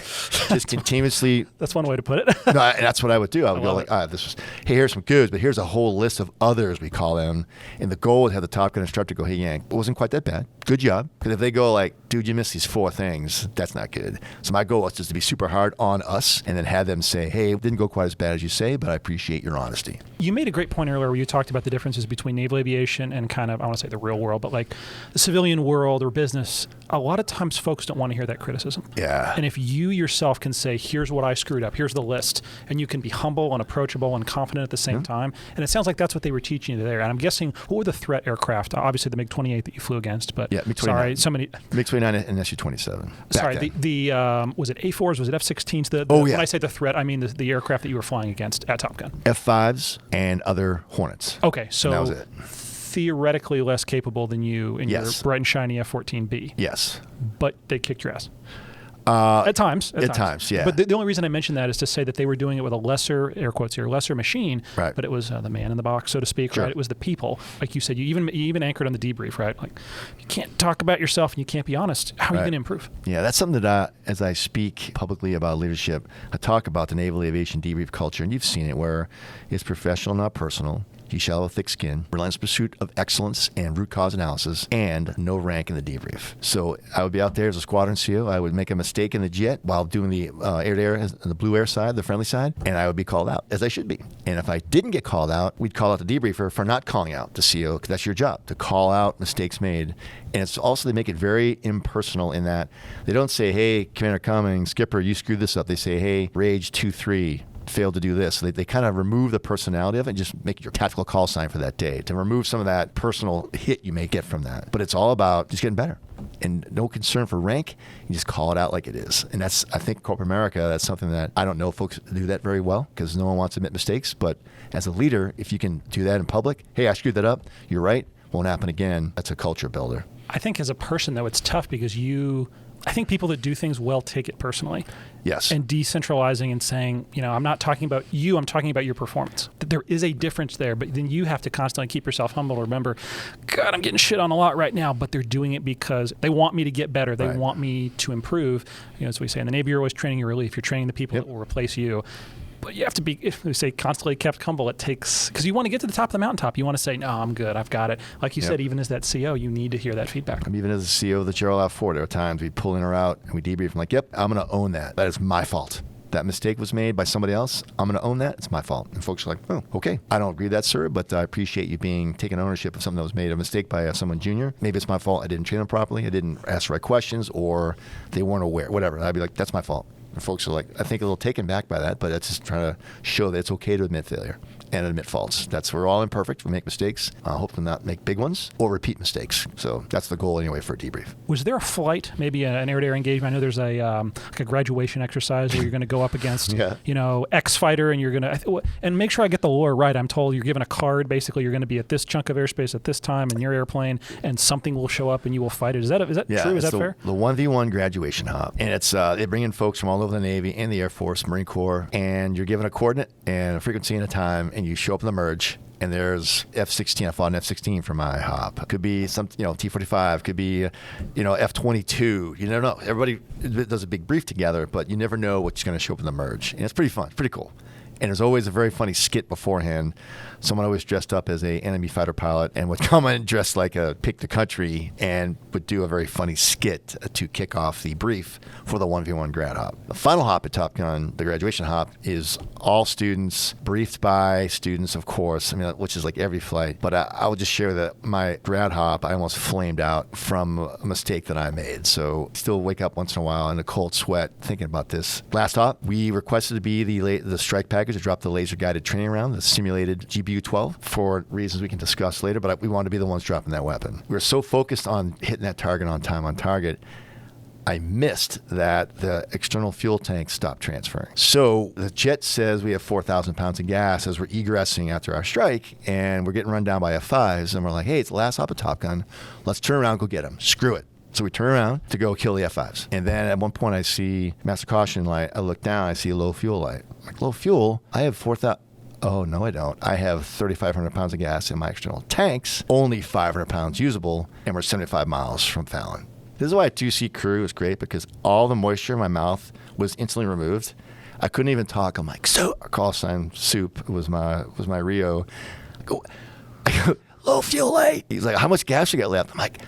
continuously... That's one way to put it. No, that's what I would do. I would go like, hey, here's some goods, but here's a whole list of others, we call them. And the goal would have the Top Gun instructor go, hey, Yank, it wasn't quite that bad. Good job. Because if they go like, dude, you missed these 4 things. That's not good. So my goal was just to be super hard on us and then have them say, hey, it didn't go quite as bad as you say, but I appreciate your honesty. You made a great point earlier where you talked about the differences between naval aviation and kind of, I want to say the real world, but like the civilian world or business. A lot of times folks don't want to hear that criticism. Yeah. And if you yourself can say, here's what I screwed up, here's the list, and you can be humble and approachable and confident at the same time, and it sounds like that's what they were teaching you there. And I'm guessing, what were the threat aircraft? Obviously the MiG-28 that you flew against, but yeah, MiG-29. sorry, so many. MiG-29 and Su-27. Sorry, the was it A4s, was it F-16s? When I say the threat, I mean the aircraft that you were flying against at Top Gun. F-5s and other Hornets. Okay, so that was it. Theoretically less capable than you in your bright and shiny F-14B. Yes. But they kicked your ass. At times, yeah. But the only reason I mention that is to say that they were doing it with a lesser, air quotes here, lesser machine. Right. But it was the man in the box, so to speak. Sure. Right. It was the people, like you said. You even anchored on the debrief, right? Like, you can't talk about yourself and you can't be honest. How are you going to improve? Yeah, that's something that as I speak publicly about leadership, I talk about the Naval Aviation debrief culture, and you've seen it, where it's professional, not personal. You shall have a thick skin, relentless pursuit of excellence and root cause analysis, and no rank in the debrief. So I would be out there as a squadron CO. I would make a mistake in the jet while doing the air-to-air, the blue air side, the friendly side, and I would be called out, as I should be. And if I didn't get called out, we'd call out the debriefer for not calling out the CO, because that's your job, to call out mistakes made. And it's also, they make it very impersonal in that they don't say, hey, Commander Cummings, Skipper, you screwed this up. They say, hey, Rage 2-3. Failed to do this. So they kind of remove the personality of it and just make it your tactical call sign for that day, to remove some of that personal hit you may get from that. But it's all about just getting better and no concern for rank. You just call it out like it is. And that's, I think, corporate America, that's something that I don't know if folks do that very well, because no one wants to admit mistakes. But as a leader, if you can do that in public, hey, I screwed that up, you're right, won't happen again. That's a culture builder. I think as a person, though, it's tough because I think people that do things well take it personally. Yes. And decentralizing and saying, I'm not talking about you, I'm talking about your performance. There is a difference there, but then you have to constantly keep yourself humble. Remember, God, I'm getting shit on a lot right now, but they're doing it because they want me to get better. They want me to improve. As we say in the Navy, you're always training your relief. You're training the people that will replace you. But you have to be, if we say, constantly kept humble. It takes, because you want to get to the top of the mountaintop. You want to say, no, I'm good, I've got it. Like you said, even as that CO, you need to hear that feedback. Even as a CO of the Gerald R, there are times we pull in or out and we debrief. I'm like, yep, I'm going to own that. That is my fault. That mistake was made by somebody else. I'm going to own that. It's my fault. And folks are like, oh, okay. I don't agree with that, sir, but I appreciate you taking ownership of something that was made a mistake by someone junior. Maybe it's my fault. I didn't train them properly. I didn't ask the right questions, or they weren't aware, whatever. I'd be like, that's my fault. And folks are like, I think a little taken back by that, but that's just trying to show that it's okay to admit failure and admit faults. We're all imperfect. We make mistakes. Hope to not make big ones or repeat mistakes. So that's the goal anyway for a debrief. Was there a flight, maybe an air-to-air engagement? I know there's like a graduation exercise where you're going to go up against, X fighter, and you're going to, and make sure I get the lore right. I'm told you're given a card. Basically, you're going to be at this chunk of airspace at this time in your airplane, and something will show up and you will fight it. Is that true? Is that fair? The 1v1 graduation hop, and it's they bring in folks from all over the Navy and the Air Force, Marine Corps, and you're given a coordinate and a frequency and a time, and you show up in the merge. And there's F-16. I fought an F-16 for my hop. Could be some, T-45. Could be, F-22. You never know. Everybody does a big brief together, but you never know what's going to show up in the merge. And it's pretty fun. It's pretty cool. And there's always a very funny skit beforehand. Someone always dressed up as a enemy fighter pilot and would come in dressed like a pick the country and would do a very funny skit to kick off the brief for the 1v1 grad hop. The final hop at Top Gun, the graduation hop, is all students, briefed by students, of course, which is like every flight. But I will just share that my grad hop, I almost flamed out from a mistake that I made. So still wake up once in a while in a cold sweat thinking about this. Last hop, we requested to be the strike package to drop the laser-guided training round, the simulated GBU-12, for reasons we can discuss later, but we wanted to be the ones dropping that weapon. We were so focused on hitting that target on time, on target, I missed that the external fuel tank stopped transferring. So the jet says we have 4,000 pounds of gas as we're egressing after our strike, and we're getting run down by F-5s, and we're like, hey, it's the last hop of Top Gun. Let's turn around and go get them. Screw it. So we turn around to go kill the F-5s. And then at one point I see master caution light. I look down, I see a low fuel light. I'm like, low fuel? I have 4,000. Oh, no, I don't. I have 3,500 pounds of gas in my external tanks, only 500 pounds usable, and we're 75 miles from Fallon. This is why a 2-seat crew is great, because all the moisture in my mouth was instantly removed. I couldn't even talk. I'm like, so, our call sign Soup was my Rio. I go, low fuel light. He's like, how much gas you got left? I'm like,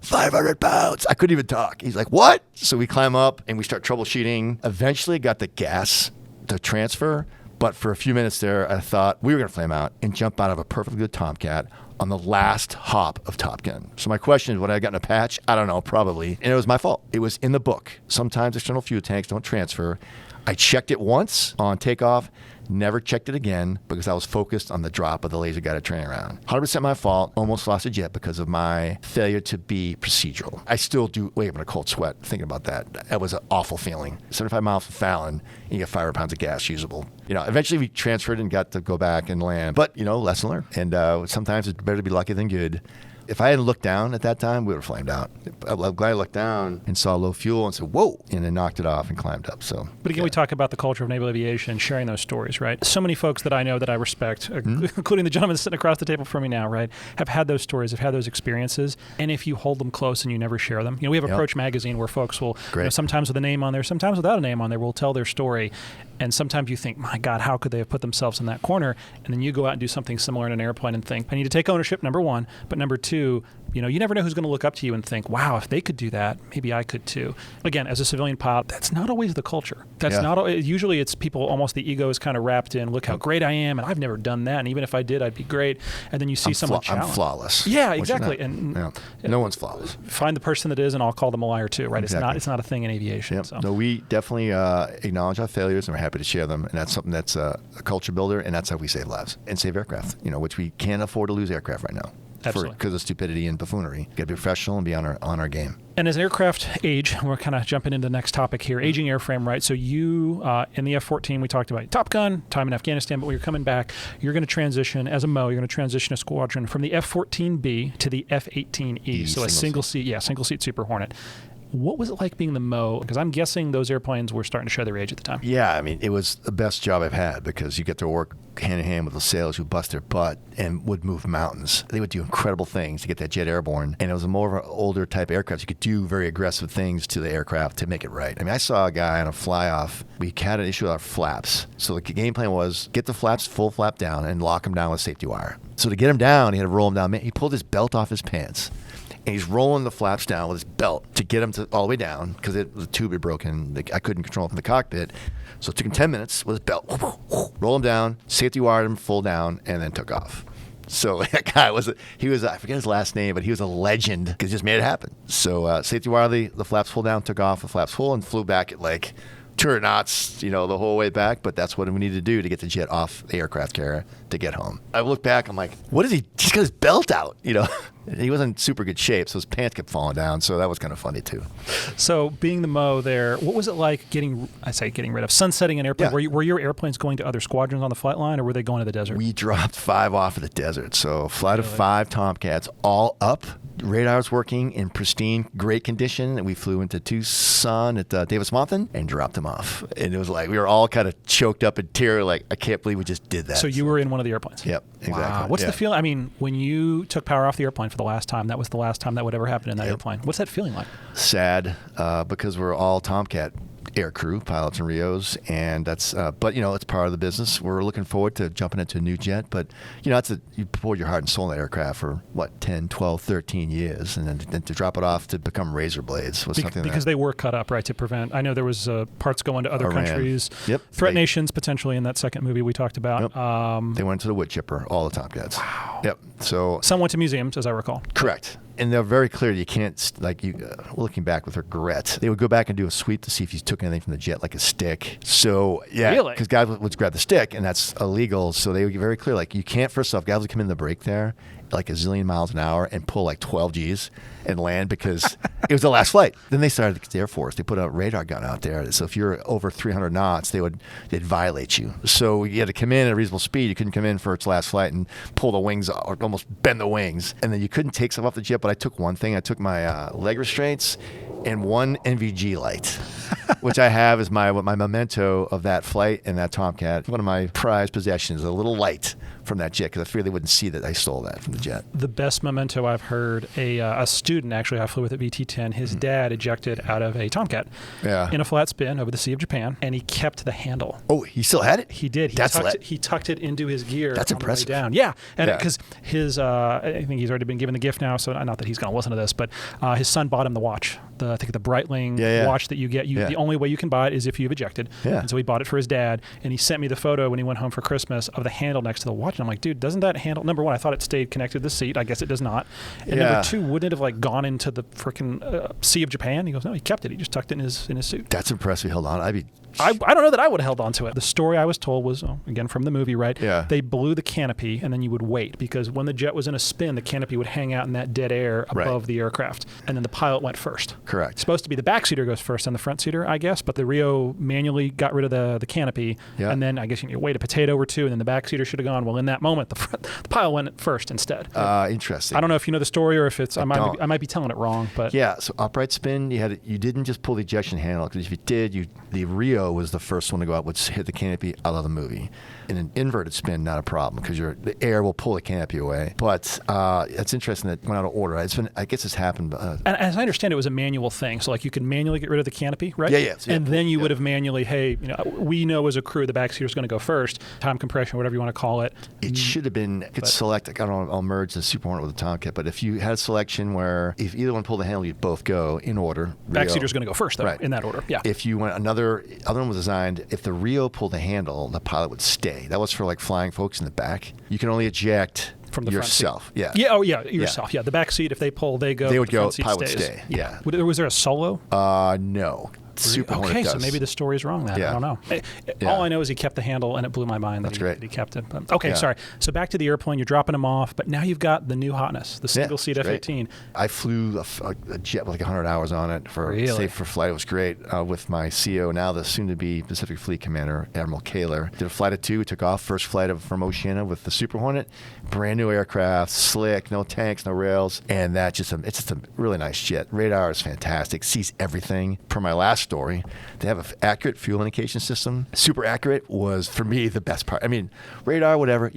500 pounds. I couldn't even talk. He's like, what? So we climb up and we start troubleshooting. Eventually got the gas to transfer. But for a few minutes there, I thought we were going to flame out and jump out of a perfectly good Tomcat on the last hop of Top Gun. So my question is, would I have gotten a patch? I don't know, probably. And it was my fault. It was in the book. Sometimes external fuel tanks don't transfer. I checked it once on takeoff, never checked it again because I was focused on the drop of the laser guided training round. 100% my fault. Almost lost a jet because of my failure to be procedural. I still do wake up in a cold sweat thinking about that. That was an awful feeling. 75 miles from Fallon, and you get 500 pounds of gas usable. Eventually we transferred and got to go back and land. But, lesson learned. And sometimes it's better to be lucky than good. If I hadn't looked down at that time, we would have flamed out. I'm glad I looked down and saw low fuel and said, whoa, and then knocked it off and climbed up. So, but again, we talk about the culture of naval aviation, sharing those stories, right? So many folks that I know that I respect, including the gentleman sitting across the table from me now, right, have had those stories, have had those experiences. And if you hold them close and you never share them, we have Approach Magazine where folks will, sometimes with a name on there, sometimes without a name on there, will tell their story. And sometimes you think, my God, how could they have put themselves in that corner? And then you go out and do something similar in an airplane and think, I need to take ownership, number one. But number two, you never know who's going to look up to you and think, wow, if they could do that, maybe I could too. Again, as a civilian pilot, that's not always the culture. That's not usually it's people, almost the ego is kind of wrapped in, look how great I am, and I've never done that, and even if I did, I'd be great. And then you see someone challenge. I'm flawless. Yeah, exactly. And no one's flawless. Find the person that is, and I'll call them a liar too, right? Exactly. It's not a thing in aviation. Yep. So. No, we definitely acknowledge our failures, and we're happy to share them. And that's something that's a culture builder, and that's how we save lives and save aircraft, which we can't afford to lose aircraft right now. Because of stupidity and buffoonery. Got to be professional and be on our game. And as aircraft age, we're kind of jumping into the next topic here, aging airframe, right? So you, in the F-14, we talked about Top Gun, time in Afghanistan, but when you're coming back, you're going to transition, as a MO, you're going to transition a squadron from the F-14B to the F-18E, so a single seat Super Hornet. What was it like being the MO? Because I'm guessing those airplanes were starting to show their age at the time. Yeah, it was the best job I've had because you get to work hand in hand with the sailors who bust their butt and would move mountains. They would do incredible things to get that jet airborne. And it was a more of an older type aircraft. You could do very aggressive things to the aircraft to make it right. I saw a guy on a fly-off. We had an issue with our flaps. So the game plan was get the flaps full flap down and lock them down with safety wire. So to get him down, he had to roll him down. He pulled his belt off his pants. And he's rolling the flaps down with his belt to get him all the way down because the tube had broken. I couldn't control it from the cockpit. So it took him 10 minutes with his belt. Roll him down, safety wired him full down, and then took off. So that guy I forget his last name, but he was a legend because he just made it happen. So safety wired the flaps full down, took off the flaps full, and flew back at 200 knots, the whole way back. But that's what we needed to do to get the jet off the aircraft carrier to get home. I look back, I'm like, what is he? He's got his belt out, He wasn't in super good shape, so his pants kept falling down. So that was kind of funny too. So being the MO there, what was it like getting rid of sunsetting an airplane? Yeah. Were your airplanes going to other squadrons on the flight line, or were they going to the desert? We dropped 5 off of the desert. So flight of 5 Tomcats, all up. Radars working in pristine, great condition. And we flew into Tucson at Davis-Monthan and dropped them off. And it was like we were all kind of choked up in tear, like, I can't believe we just did that. So you were in one of the airplanes? Yep, exactly. Wow. What's the feeling? When you took power off the airplane for the last time, that was the last time that would ever happen in that airplane. What's that feeling like? Sad, because we're all Tomcat air crew, pilots and Rios, and that's. But it's part of the business. We're looking forward to jumping into a new jet, but you poured your heart and soul in that aircraft for 10, 12, 13 years, and then to drop it off to become razor blades was something because they were cut up, right, to prevent. I know there was parts going to other countries, threat nations potentially in that second movie we talked about. They went to the wood chipper, all the Tomcats. Wow. Yep. So some went to museums, as I recall. Correct. And they're very clear. You can't, looking back with regret, they would go back and do a sweep to see if you took anything from the jet, like a stick. So, really? Because guys would grab the stick, and that's illegal. So they would get very clear, you can't, first off, guys would come in the break there, a zillion miles an hour and pull 12 Gs and land because it was the last flight. Then they started the Air Force. They put a radar gun out there. So if you're over 300 knots, they'd violate you. So you had to come in at a reasonable speed. You couldn't come in for its last flight and pull the wings or almost bend the wings. And then you couldn't take stuff off the jet. But I took one thing. I took my leg restraints and one NVG light. which I have as my memento of that flight and that Tomcat. One of my prized possessions, a little light from that jet, because I fear they wouldn't see that I stole that from the jet. The best memento I've heard, a student actually I flew with at VT-10, his dad ejected out of a Tomcat in a flat spin over the Sea of Japan, and he kept the handle. Oh, he still had it? He did. He tucked it into his gear. That's impressive. On the way down. Yeah, and because his, I think he's already been given the gift now, so not that he's going to listen to this, but his son bought him the watch. I think the Breitling watch that you get. The only way you can buy it is if you've ejected. Yeah. And so he bought it for his dad, and he sent me the photo when he went home for Christmas of the handle next to the watch. And I'm like, dude, doesn't that handle? Number one, I thought it stayed connected to the seat. I guess it does not. And number two, wouldn't it have gone into the freaking Sea of Japan? He goes, no, he kept it. He just tucked it in his suit. That's impressive. Hold on. I don't know that I would have held on to it. The story I was told was, again, from the movie, right? Yeah. They blew the canopy, and then you would wait, because when the jet was in a spin, the canopy would hang out in that dead air above the aircraft, and then the pilot went first. Correct. It's supposed to be the backseater goes first and the front seater, I guess, but the Rio manually got rid of the canopy, and then I guess you wait a potato or two, and then the backseater should have gone. Well, in that moment, the pilot went first instead. Interesting. I don't know if you know the story or if it's I might be telling it wrong, but so upright spin, you didn't just pull the ejection handle, because if you did, the Rio was the first one to go out, would hit the canopy out of the movie. In an inverted spin, not a problem, because the air will pull the canopy away. But it's interesting that it went out of order. I guess it's happened. And as I understand, it was a manual thing, so you could manually get rid of the canopy, right? Yeah. And then you would have manually, we know as a crew the backseater is going to go first, time compression, whatever you want to call it. It should have been. Could select. I don't know. I'll merge the Super Hornet with the Tomcat, but if you had a selection where if either one pulled the handle, you'd both go in order. Backseater is going to go first, though, in that order. Yeah. If you went other one was designed. If the Rio pulled the handle, the pilot would stay. That was for flying folks in the back. You can only eject from the yourself. Front seat. Yeah. Oh, yeah. Yourself. Yeah. The back seat, if they pull, they go. They would go. The Pilot would stays. stay. Yeah. Was there a solo? No. Super Hornet okay, does. so maybe the story's wrong then. I don't know. All I know is he kept the handle, and it blew my mind that he kept it. But, okay, sorry. So back to the airplane. You're dropping him off, but now you've got the new hotness, the single-seat F-18. I flew a jet with 100 hours on it safe for flight. It was great with my CO, now the soon-to-be Pacific Fleet Commander, Admiral Kaler. Did a flight of 2, took off, first flight from Oceana with the Super Hornet. Brand new aircraft, slick, no tanks, no rails, and it's just a really nice jet. Radar is fantastic, sees everything. Per my last story, they have an accurate fuel indication system. Super accurate was, for me, the best part. I mean, radar, whatever.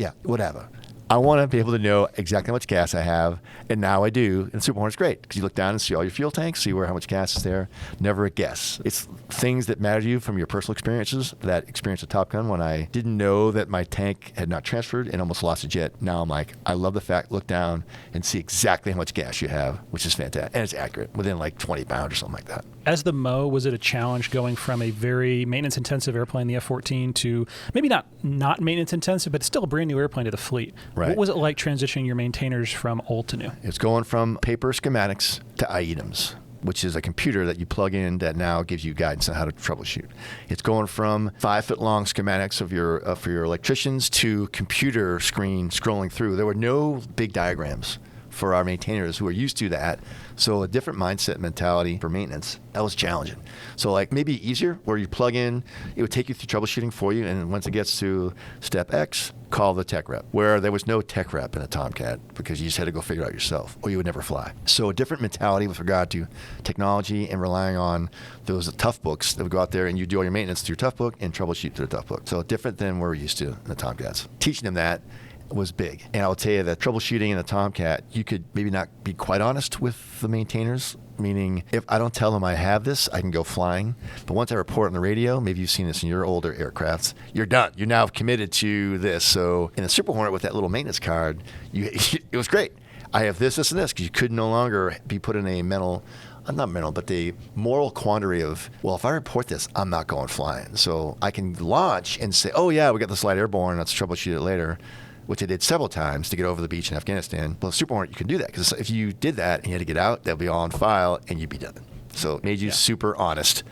I want to be able to know exactly how much gas I have, and now I do. And Super Hornet's great, because you look down and see all your fuel tanks, see how much gas is there. Never a guess. It's things that matter to you from your personal experiences. That experience at Top Gun, when I didn't know that my tank had not transferred and almost lost a jet. Now I'm like, I love the fact, look down and see exactly how much gas you have, which is fantastic. And it's accurate, within 20 pounds or something like that. As the Mo, was it a challenge going from a very maintenance-intensive airplane, the F-14, to maybe not maintenance-intensive, but still a brand new airplane to the fleet? Right. What was it like transitioning your maintainers from old to new? It's going from paper schematics to IEDMs, which is a computer that you plug in that now gives you guidance on how to troubleshoot. It's going from 5-foot-long schematics for your electricians to computer screen scrolling through. There were no big diagrams for our maintainers who are used to that. So a different mindset mentality for maintenance. That was challenging. So maybe easier, where you plug in, it would take you through troubleshooting for you, and once it gets to step X, call the tech rep, where there was no tech rep in a Tomcat, because you just had to go figure it out yourself, or you would never fly. So a different mentality with regard to technology and relying on those tough books that would go out there, and you do all your maintenance through your tough book and troubleshoot through the tough book. So different than we're used to in the Tomcats. Teaching them that was big. And I'll tell you that troubleshooting in the Tomcat, you could maybe not be quite honest with the maintainers, meaning if I don't tell them I have this, I can go flying. But once I report on the radio, maybe you've seen this in your older aircrafts, you're done. You're now committed to this. So in the Super Hornet with that little maintenance card, it was great. I have this, and this, because you could no longer be put in a the moral quandary of, well, if I report this, I'm not going flying. So I can launch and say, oh yeah, we got the slide airborne, let's troubleshoot it later, which I did several times to get over the beach in Afghanistan. Well, Super Hornet, you can do that, because if you did that and you had to get out, that would be all on file and you'd be done. So it made you super honest,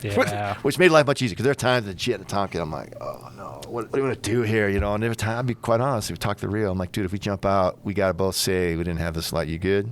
which made life much easier, because there are times in the jet and the Tomcat, I'm like, oh no, what do you want to do here? And every time, I'd be quite honest, if we talk to the real, I'm like, dude, if we jump out, we got to both say we didn't have this light. You good?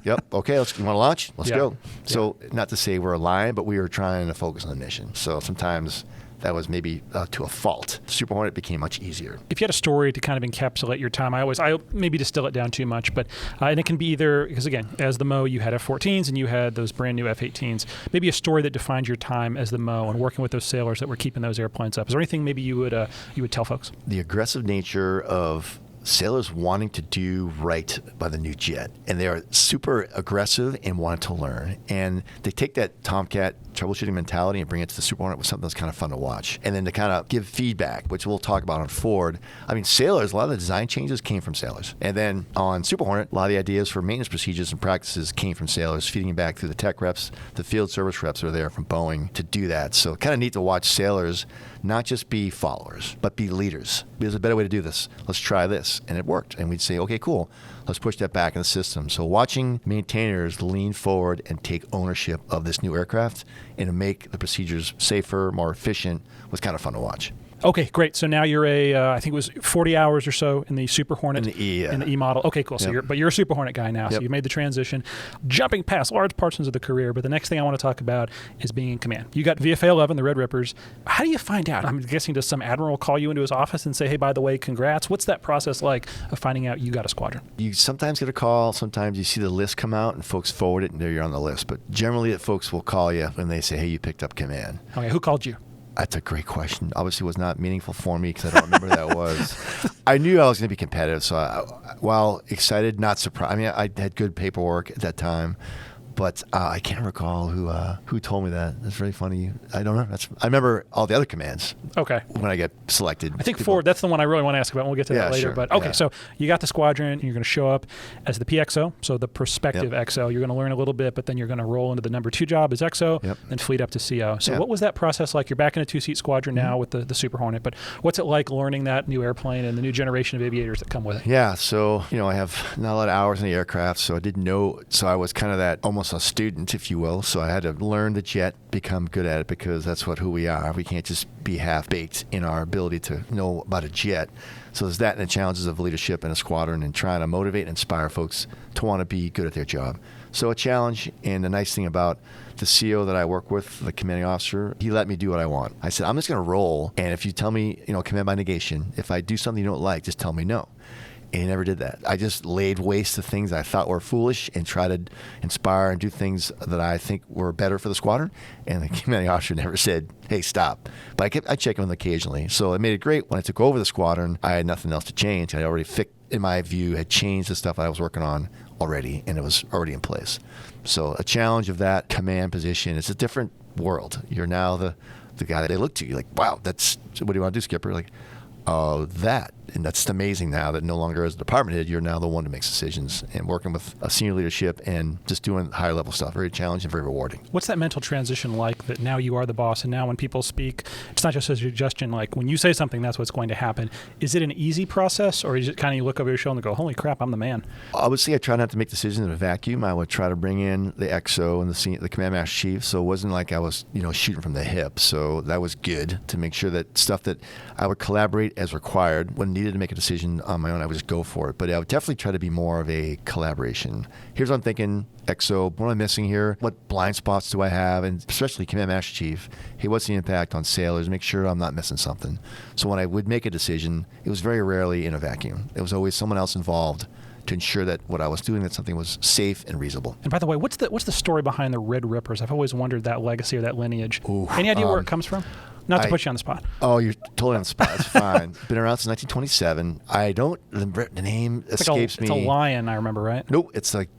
Yep. Okay. You want to launch? Let's go. So not to say we're lying, but we were trying to focus on the mission. So sometimes that was maybe to a fault. Super Hornet became much easier. If you had a story to kind of encapsulate your time, I maybe distill it down too much, but and it can be either, because again, as the Mo, you had F-14s and you had those brand new F-18s. Maybe a story that defined your time as the Mo and working with those sailors that were keeping those airplanes up. Is there anything maybe you would tell folks? The aggressive nature of sailors wanting to do right by the new jet, and they are super aggressive and want to learn, and they take that Tomcat troubleshooting mentality and bring it to the Super Hornet with something that's kind of fun to watch, and then to kind of give feedback, which we'll talk about on Ford. I mean, sailors, a lot of the design changes came from sailors, and then on Super Hornet, a lot of the ideas for maintenance procedures and practices came from sailors, feeding back through the tech reps. The field service reps are there from Boeing to do that. So kind of neat to watch sailors not just be followers, but be leaders. There's a better way to do this. Let's try this. And it worked. And we'd say, okay, cool. Let's push that back in the system. So watching maintainers lean forward and take ownership of this new aircraft and to make the procedures safer, more efficient was kind of fun to watch. Okay, great. So now you're I think it was 40 hours or so in the Super Hornet. In the E, yeah. In the E model. Okay, cool. So you're a Super Hornet guy now. Yep. So you made the transition, jumping past large portions of the career. But the next thing I want to talk about is being in command. You got VFA 11, the Red Rippers. How do you find out? I'm guessing, does some admiral call you into his office and say, hey, by the way, congrats? What's that process like of finding out you got a squadron? You sometimes get a call. Sometimes you see the list come out and folks forward it and there you're on the list. But generally, the folks will call you when they say, hey, you picked up command. Okay, who called you? That's a great question. Obviously, it was not meaningful for me because I don't remember who that was. I knew I was going to be competitive, so while excited, not surprised. I mean, I had good paperwork at that time, but I can't recall who told me that. That's really funny. I don't know. I remember all the other commands. Okay. When I get selected. I think Ford, that's the one I really want to ask about. We'll get to that later. Sure. But okay, so you got the squadron, and you're going to show up as the PXO, so the prospective XO. You're going to learn a little bit, but then you're going to roll into the number 2 job as XO, then fleet up to CO. So what was that process like? You're back in a 2-seat squadron now with the Super Hornet, but what's it like learning that new airplane and the new generation of aviators that come with it? Yeah, so I have not a lot of hours in the aircraft, so I didn't know. So I was kind of that almost a student, if you will. So I had to learn the jet, become good at it, because that's who we are. We can't just be half-baked in our ability to know about a jet. So there's that and the challenges of leadership in a squadron and trying to motivate and inspire folks to want to be good at their job. So a challenge, and the nice thing about the CO that I work with, the commanding officer, he let me do what I want. I said, I'm just going to roll, and if you tell me, command by negation, if I do something you don't like, just tell me no. And he never did that. I just laid waste to things I thought were foolish and tried to inspire and do things that I think were better for the squadron. And the commanding officer never said, hey, stop. But I check with him occasionally. So it made it great. When I took over the squadron, I had nothing else to change. I already in my view, had changed the stuff I was working on already, and it was already in place. So a challenge of that command position, it's a different world. You're now the guy that they look to. You're like, wow, what do you want to do, Skipper? Like, that. And that's amazing now that no longer as a department head, you're now the one who makes decisions and working with a senior leadership and just doing higher level stuff. Very challenging, very rewarding. What's that mental transition like that now you are the boss and now when people speak, it's not just a suggestion, like when you say something, that's what's going to happen. Is it an easy process or is it kind of you look over your shoulder and go, holy crap, I'm the man? I would say I try not to make decisions in a vacuum. I would try to bring in the XO and the command master chief. So it wasn't like I was, shooting from the hip. So that was good to make sure that stuff that I would collaborate as required when needed to make a decision on my own, I would just go for it. But I would definitely try to be more of a collaboration. Here's what I'm thinking, XO, what am I missing here? What blind spots do I have? And especially Command Master Chief, hey, what's the impact on sailors? Make sure I'm not missing something. So when I would make a decision, it was very rarely in a vacuum. It was always someone else involved to ensure that what I was doing, that something was safe and reasonable. And by the way, what's the story behind the Red Rippers? I've always wondered that legacy or that lineage. Ooh, any idea where it comes from? Not to put you on the spot. Oh, you're totally on the spot. It's fine. Been around since 1927. The name escapes me. It's a lion, I remember, right? Nope. It's like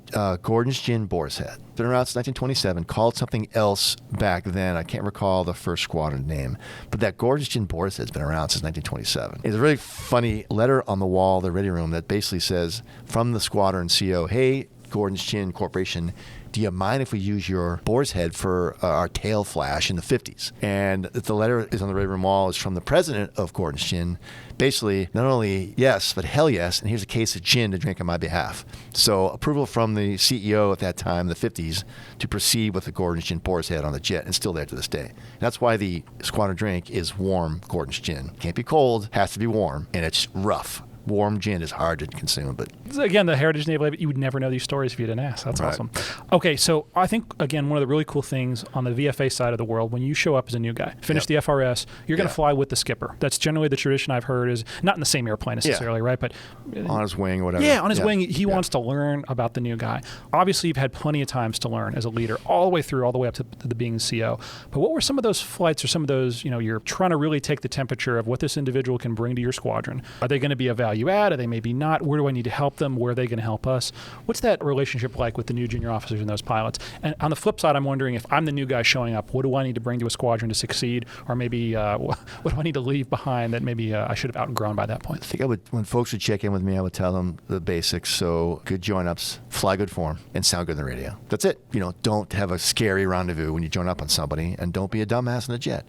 Gordon's Gin Boar's Head. Been around since 1927. Called something else back then. I can't recall the first squadron name. But that Gordon's Gin Boar's Head's been around since 1927. It's a really funny letter on the wall of the ready room that basically says, from the squadron CO, hey, Gordon's Gin Corporation, do you mind if we use your boar's head for our tail flash in the 50s? And the letter is on the ready room wall. Is from the president of Gordon's Gin. Basically, not only yes, but hell yes, and here's a case of gin to drink on my behalf. So approval from the CEO at that time, the 50s, to proceed with the Gordon's Gin Boar's Head on the jet, and still there to this day. And that's why the squadron drink is warm Gordon's Gin. Can't be cold, has to be warm, and it's rough. warm gin is hard to consume, but again, the Heritage Naval, you would never know these stories if you didn't ask. That's awesome. Okay, so I think, again, one of the really cool things on the VFA side of the world, when you show up as a new guy, finish the FRS, you're going to fly with the skipper. That's generally the tradition I've heard, is not in the same airplane necessarily, right? But on his wing or whatever. Yeah, on his wing, he wants to learn about the new guy. Obviously, you've had plenty of times to learn as a leader, all the way through, all the way up to the being CO. But what were some of those flights or some of those, you're trying to really take the temperature of what this individual can bring to your squadron? Are they going to be a value add? Are they maybe not? Where do I need to help them? Where are they going to help us? What's that relationship like with the new junior officers and those pilots? And on the flip side, I'm wondering, if I'm the new guy showing up, what do I need to bring to a squadron to succeed? Or maybe what do I need to leave behind that maybe I should have outgrown by that point? I think when folks would check in with me, I would tell them the basics. So good join-ups, fly good form, and sound good on the radio. That's it. Don't have a scary rendezvous when you join up on somebody, and don't be a dumbass in a jet.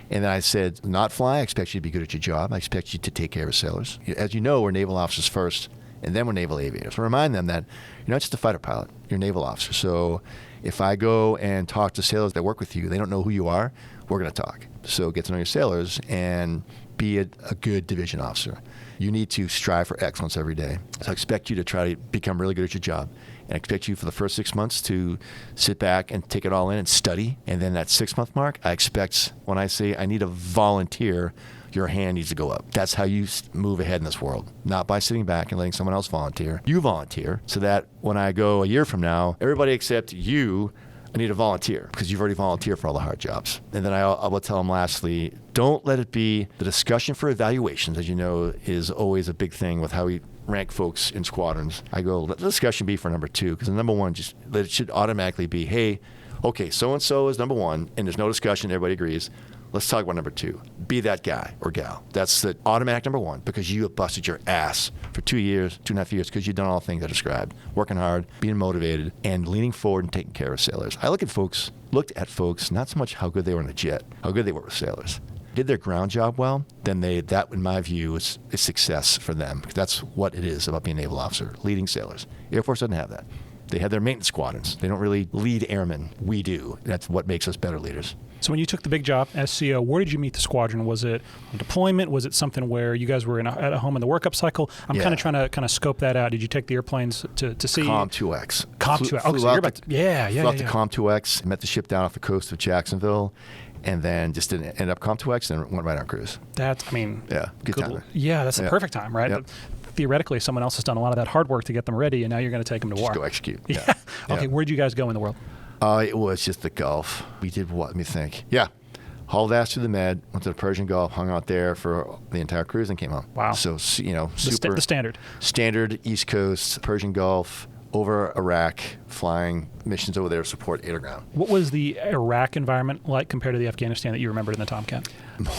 And then I said, not fly, I expect you to be good at your job. I expect you to take care of sailors. As you know, we're naval officers first, and then we're naval aviators. So remind them that you're not just a fighter pilot, you're a naval officer. So if I go and talk to sailors that work with you, they don't know who you are, we're going to talk. So get to know your sailors and be a good division officer. You need to strive for excellence every day. So I expect you to try to become really good at your job. And I expect you for the first 6 months to sit back and take it all in and study. And then that 6-month mark, I expect, when I say I need a volunteer, your hand needs to go up. That's how you move ahead in this world. Not by sitting back and letting someone else volunteer. You volunteer so that when I go a year from now, everybody except you, I need a volunteer, because you've already volunteered for all the hard jobs. And then I will tell them lastly, don't let it be the discussion for evaluations, as you know, is always a big thing with how we rank folks in squadrons. I go, let the discussion be for number 2, because the number 1, just let it should automatically be, hey, okay, so-and-so is number 1, and there's no discussion, everybody agrees. Let's talk about number 2. Be that guy or gal. That's the automatic number 1, because you have busted your ass for 2 years, 2.5 years, because you've done all the things I described. Working hard, being motivated, and leaning forward and taking care of sailors. I looked at folks not so much how good they were in the jet, how good they were with sailors. Did their ground job well, then that, in my view, is success for them. That's what it is about being a naval officer, leading sailors. Air Force doesn't have that. They have their maintenance squadrons. They don't really lead airmen. We do. That's what makes us better leaders. So when you took the big job as CO, where did you meet the squadron? Was it on deployment? Was it something where you guys were at a home in the workup cycle? I'm kind of trying to scope that out. Did you take the airplanes to see? COM 2X. COM 2X. Oh, so you're about to, flew out to COM 2X, met the ship down off the coast of Jacksonville, and then just didn't end up COM 2X and went right on cruise. That's, good time. Yeah, that's the perfect time, right? Yep. Theoretically, someone else has done a lot of that hard work to get them ready, and now you're going to take them to war. Just go execute. Yeah. Okay, where did you guys go in the world? It was just the Gulf. We did what? Let me think. Yeah. Hauled ass through the Med, went to the Persian Gulf, hung out there for the entire cruise, and came home. Wow. So, super. The standard. Standard East Coast, Persian Gulf, over Iraq, flying missions over there to support air to ground. What was the Iraq environment like compared to the Afghanistan that you remembered in the Tomcat?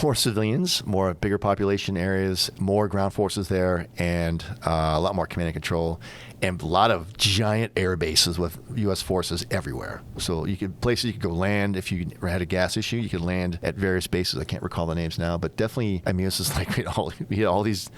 More civilians, bigger population areas, more ground forces there, and a lot more command and control, and a lot of giant air bases with U.S. forces everywhere. So places you could go land if you had a gas issue. You could land at various bases. I can't recall the names now, but definitely, this is like we had all these,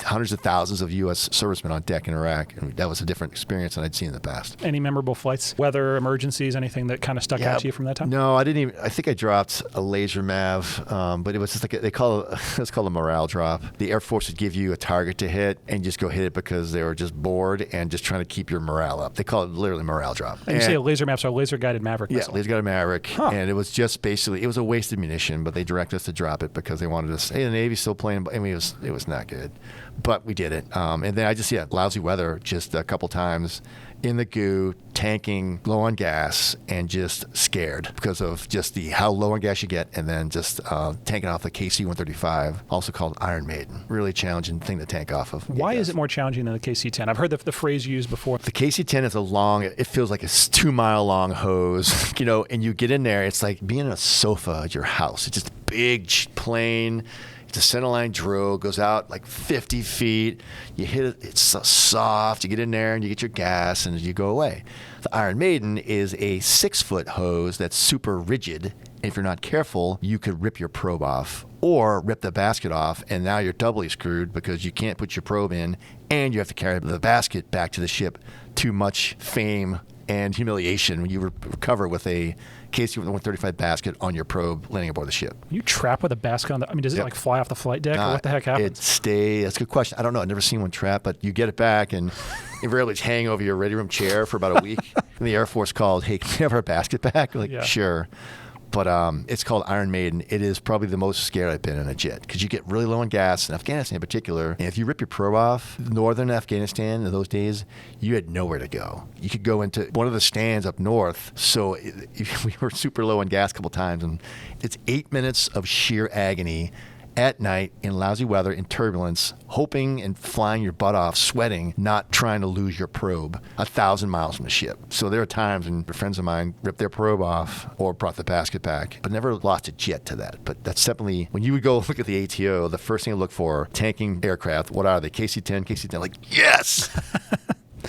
hundreds of thousands of U.S. servicemen on deck in Iraq, and that was a different experience than I'd seen in the past. Any memorable flights, weather, emergencies, anything that kind of stuck out to you from that time? No, I didn't even. I think I dropped a laser MAV, but it was just like it's called a morale drop. The Air Force would give you a target to hit and just go hit it because they were just bored and just trying to keep your morale up. They call it literally morale drop. And you say a laser MAV, so a laser guided Maverick missile. Yeah, laser guided Maverick, and it was just basically, it was a waste of munition, but they directed us to drop it because they wanted us. Hey, the Navy's still playing. It was not good, but we did it. And then I just lousy weather just a couple times. In the goo, tanking, low on gas, and just scared because of just how low on gas you get, and then just tanking off the KC-135, also called Iron Maiden. Really challenging thing to tank off of. Why is it more challenging than the KC-10? I've heard the phrase used before. The KC-10 is it feels like a 2-mile long hose, and you get in there, it's like being in a sofa at your house. It's just a big plane. It's a centerline drill, goes out like 50 feet. You hit it, it's so soft. You get in there and you get your gas and you go away. The Iron Maiden is a 6-foot hose that's super rigid. If you're not careful, you could rip your probe off or rip the basket off, and now you're doubly screwed because you can't put your probe in and you have to carry the basket back to the ship. Too much fame and humiliation when you recover with a KC-135 basket on your probe landing aboard the ship. You trap with a basket on the... I mean, does it like fly off the flight deck, or what the heck happens? That's a good question. I don't know. I've never seen one trap, but you get it back, and invariably it's hanging over your ready room chair for about a week. And the Air Force called, hey, can we have our basket back? Like, sure. But it's called Iron Maiden. It is probably the most scared I've been in a jet because you get really low on gas in Afghanistan in particular. And if you rip your probe off, northern Afghanistan in those days, you had nowhere to go. You could go into one of the stands up north. So we were super low on gas a couple times. And it's 8 minutes of sheer agony at night in lousy weather, in turbulence, hoping and flying your butt off, sweating, not trying to lose your probe 1,000 miles from the ship. So there are times when friends of mine ripped their probe off or brought the basket back, but never lost a jet to that. But that's definitely, when you would go look at the ATO, the first thing to look for, tanking aircraft, what are they? KC-10, KC-10, like, yes!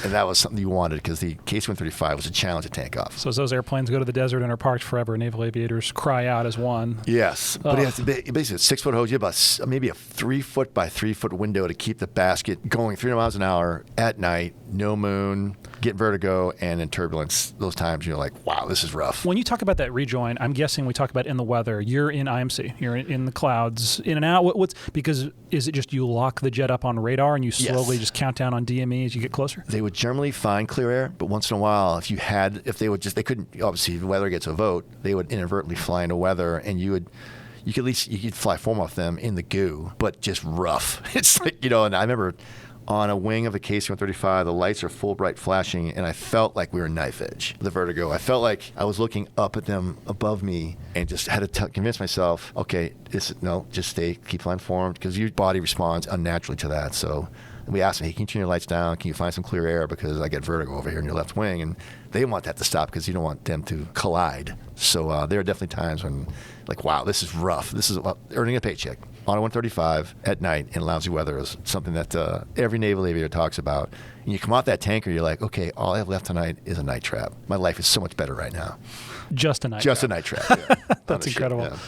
And that was something you wanted because the KC-135 was a challenge to tank off. So as those airplanes go to the desert and are parked forever, Naval Aviators cry out as one. Yes. But it has to be, basically, a 6-foot hose. You have about maybe a 3-foot by 3-foot window to keep the basket going 300 miles an hour at night, no moon, get vertigo, and in turbulence. Those times you're like, wow, this is rough. When you talk about that rejoin, I'm guessing we talk about in the weather. You're in IMC. You're in the clouds, in and out. Because is it just you lock the jet up on radar and you slowly just count down on DME as you get closer? They would generally find clear air, but once in a while, they couldn't, obviously, if the weather gets a vote, they would inadvertently fly into weather, and you could fly foam off them in the goo, but just rough. It's like, and I remember on a wing of the KC-135, the lights are full bright flashing, and I felt like we were knife edge, the vertigo. I felt like I was looking up at them above me and just had to convince myself, okay, just stay, keep flying forward, because your body responds unnaturally to that. So we asked them, hey, can you turn your lights down? Can you find some clear air? Because I get vertigo over here in your left wing. And they want that to stop because you don't want them to collide. So there are definitely times when, like, wow, this is rough. This is earning a paycheck on a 135 at night in lousy weather is something that every naval aviator talks about. And you come off that tanker, you're like, okay, all I have left tonight is a night trap. My life is so much better right now. Just a night trap. Yeah. That's incredible. Ship, yeah.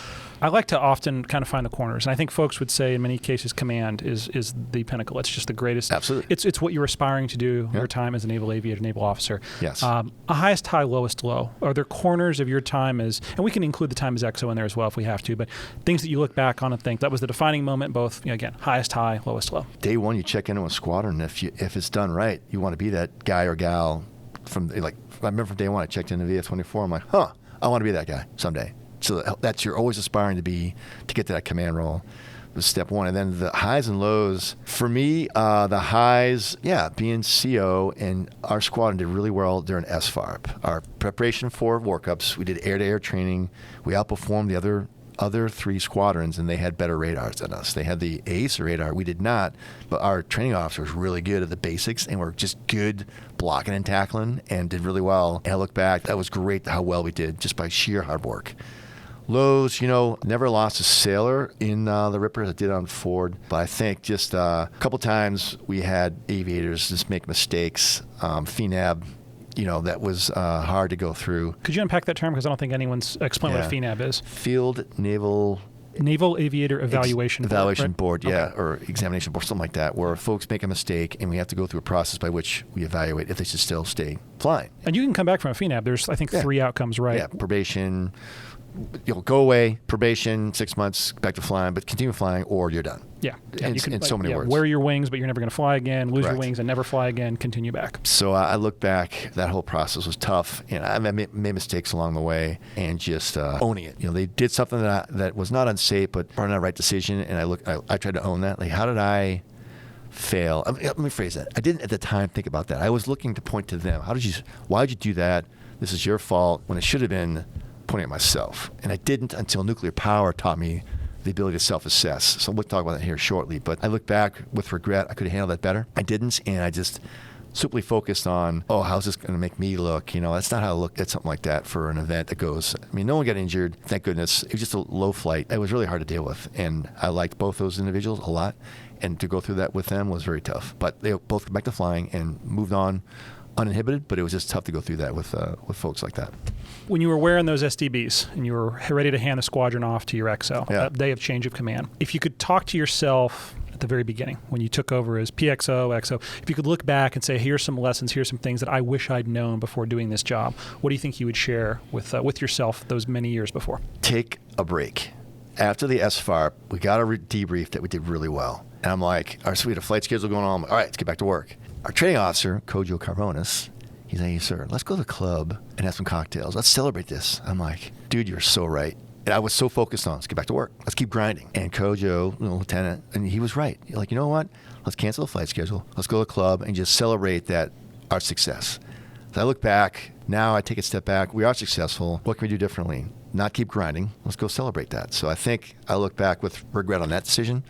I like to often kind of find the corners, and I think folks would say in many cases command is the pinnacle. It's just the greatest. Absolutely. It's what you're aspiring to do your time as a naval aviator, naval officer. Yes. A highest high, lowest low. Are there corners of your time and we can include the time as XO in there as well if we have to, but things that you look back on and think that was the defining moment, both, again, highest high, lowest low. Day one, you check into a squadron. If it's done right, you want to be that guy or gal I remember from day one, I checked into VF-24. I'm like, I want to be that guy someday. So you're always aspiring to get to that command role. Was step one. And then the highs and lows. For me, the highs, being CO, and our squadron did really well during SFARP. Our preparation for workups, we did air-to-air training. We outperformed the other three squadrons, and they had better radars than us. They had the ACE radar. We did not, but our training officer was really good at the basics, and were just good blocking and tackling, and did really well. And I look back, that was great how well we did just by sheer hard work. Lows, never lost a sailor in the Rippers. I did on Ford, but I think just a couple times we had aviators just make mistakes. FNAB, that was hard to go through. Could you unpack that term? Because I don't think anyone's explained what a FNAB is. Field Naval Aviator Evaluation Board, or examination board, something like that, where folks make a mistake and we have to go through a process by which we evaluate if they should still stay flying. And you can come back from a FNAB. There's, I think, 3 outcomes, right? Yeah, probation. Go away, probation, 6 months, back to flying, but continue flying, or you're done. Yeah. In so many words. Wear your wings, but you're never going to fly again. Lose your wings and never fly again. Continue back. So I look back, that whole process was tough, and I made mistakes along the way, and just owning it. They did something that was not unsafe, but probably not the right decision, and I tried to own that. Like, how did I fail? Let me phrase that. I didn't at the time think about that. I was looking to point to them. Why did you do that? This is your fault, when it should have been pointing at myself. And I didn't until nuclear power taught me the ability to self-assess. So we'll talk about that here shortly. But I look back with regret. I could have handled that better. I didn't, and I just simply focused on, how's this going to make me look? That's not how I look at something like that for an event that goes. No one got injured, thank goodness. It was just a low flight. It was really hard to deal with. And I liked both those individuals a lot. And to go through that with them was very tough. But they both got back to flying and moved on uninhibited, but it was just tough to go through that with folks like that. When you were wearing those SDBs and you were ready to hand the squadron off to your XO, that day of change of command, if you could talk to yourself at the very beginning when you took over as PXO, XO. If you could look back and say, here's some lessons, here's some things that I wish I'd known before doing this job, what do you think you would share with yourself those many years before? Take a break. After the SFAR, we got a debrief that we did really well. And I'm like, all right, so we had a flight schedule going on. All right, let's get back to work. Our training officer, Kojo Carbonis, he's like, hey, sir, let's go to the club and have some cocktails. Let's celebrate this. I'm like, dude, you're so right. And I was so focused on, let's get back to work. Let's keep grinding. And Kojo, lieutenant, and he was right. Like, you know what? Let's cancel the flight schedule. Let's go to the club and just celebrate that our success. So I look back. Now I take a step back. We are successful. What can we do differently? Not keep grinding. Let's go celebrate that. So I think I look back with regret on that decision,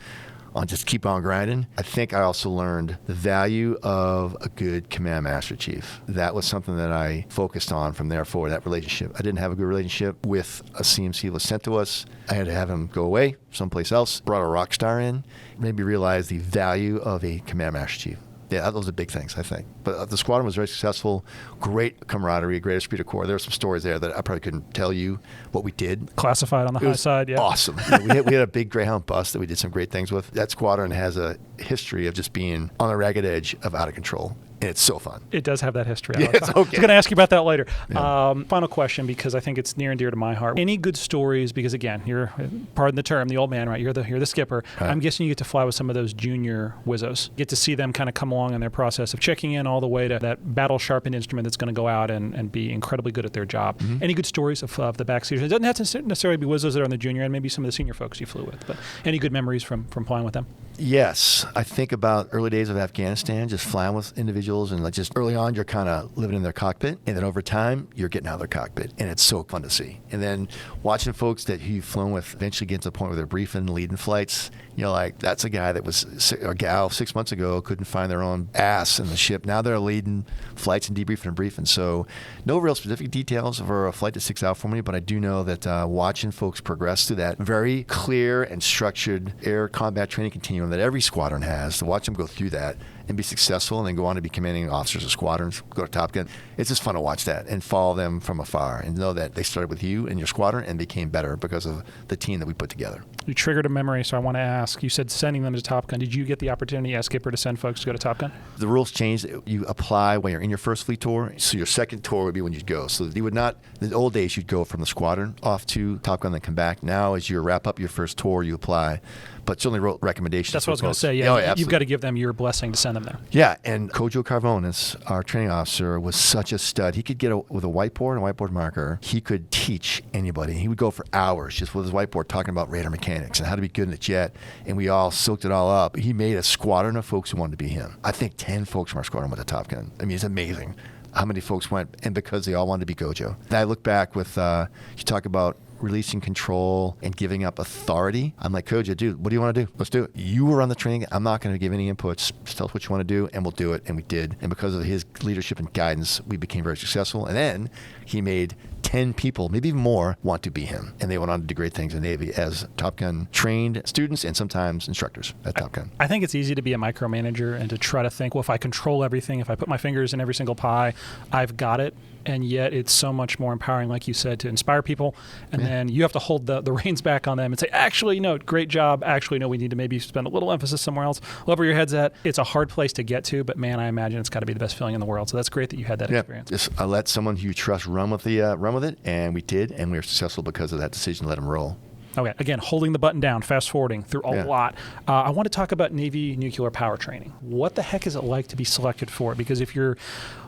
on just keep on grinding. I think I also learned the value of a good command master chief. That was something that I focused on from there forward, that relationship. I didn't have a good relationship with a CMC that was sent to us. I had to have him go away someplace else, brought a rock star in, made me realize the value of a command master chief. Yeah, those are big things, I think. But the squadron was very successful, great camaraderie, great esprit de corps. There were some stories there that I probably couldn't tell you what we did. Classified on the high side, yeah. Awesome. We had a big Greyhound bus that we did some great things with. That squadron has a history of just being on the ragged edge of out of control. And it's so fun. It does have that history. Yeah, it's okay. I was going to ask you about that later. Yeah. Final question, because I think it's near and dear to my heart. Any good stories? Because again, you're, pardon the term, the old man, right? You're the skipper. Right. I'm guessing you get to fly with some of those junior Wizzos. Get to see them kind of come along in their process of checking in all the way to that battle sharpened instrument that's going to go out and be incredibly good at their job. Mm-hmm. Any good stories of the backseaters? It doesn't have to necessarily be Wizzos that are on the junior end, maybe some of the senior folks you flew with. But any good memories from flying with them? Yes. I think about early days of Afghanistan, just flying with individuals, and like just early on, you're kind of living in their cockpit, and then over time, you're getting out of their cockpit, and it's so fun to see. And then watching folks that you've flown with eventually get to the point where they're briefing, leading flights, you're like, that's a guy that was, a gal 6 months ago couldn't find their own ass in the ship. Now they're leading flights and debriefing and briefing. So no real specific details for a flight that sticks out for me, but I do know that watching folks progress through that very clear and structured air combat training continuum that every squadron has, to watch them go through that and be successful and then go on to be commanding officers of squadrons, go to Top Gun. It's just fun to watch that and follow them from afar and know that they started with you and your squadron and became better because of the team that we put together. You triggered a memory, so I want to ask. You said sending them to Top Gun. Did you get the opportunity as skipper to send folks to go to Top Gun? The rules changed. You apply when you're in your first fleet tour, so your second tour would be when you'd go. So you would not, in the old days, you'd go from the squadron off to Top Gun, then come back. Now, as you wrap up your first tour, you apply. But certainly wrote recommendations. That's what I was going to say. Yeah, you've got to give them your blessing to send them there. Yeah, and Kojo Carbonis, our training officer, was such a stud. He could get with a whiteboard and a whiteboard marker. He could teach anybody. He would go for hours just with his whiteboard talking about radar mechanics and how to be good in a jet. And we all soaked it all up. He made a squadron of folks who wanted to be him. I think 10 folks from our squadron went to Top Gun. I mean, it's amazing how many folks went, and because they all wanted to be Kojo. And I look back with, you talk about releasing control and giving up authority. I'm like, Kojo, dude, what do you want to do? Let's do it. You were on the training. I'm not going to give any inputs. Just tell us what you want to do, and we'll do it. And we did. And because of his leadership and guidance, we became very successful. And then he made 10 people, maybe even more, want to be him. And they went on to do great things in the Navy as Top Gun trained students and sometimes instructors at Top Gun. I think it's easy to be a micromanager and to try to think, well, if I control everything, if I put my fingers in every single pie, I've got it. And yet it's so much more empowering, like you said, to inspire people. And then you have to hold the reins back on them and say, actually, no, great job. Actually, no, we need to maybe spend a little emphasis somewhere else. Love where your head's at. It's a hard place to get to, but man, I imagine it's got to be the best feeling in the world. So that's great that you had that experience. Just I let someone who you trust run with it, and we did, and we were successful because of that decision to let them roll. Okay, again, holding the button down, fast forwarding through a lot. I want to talk about Navy nuclear power training. What the heck is it like to be selected for it? Because if you're,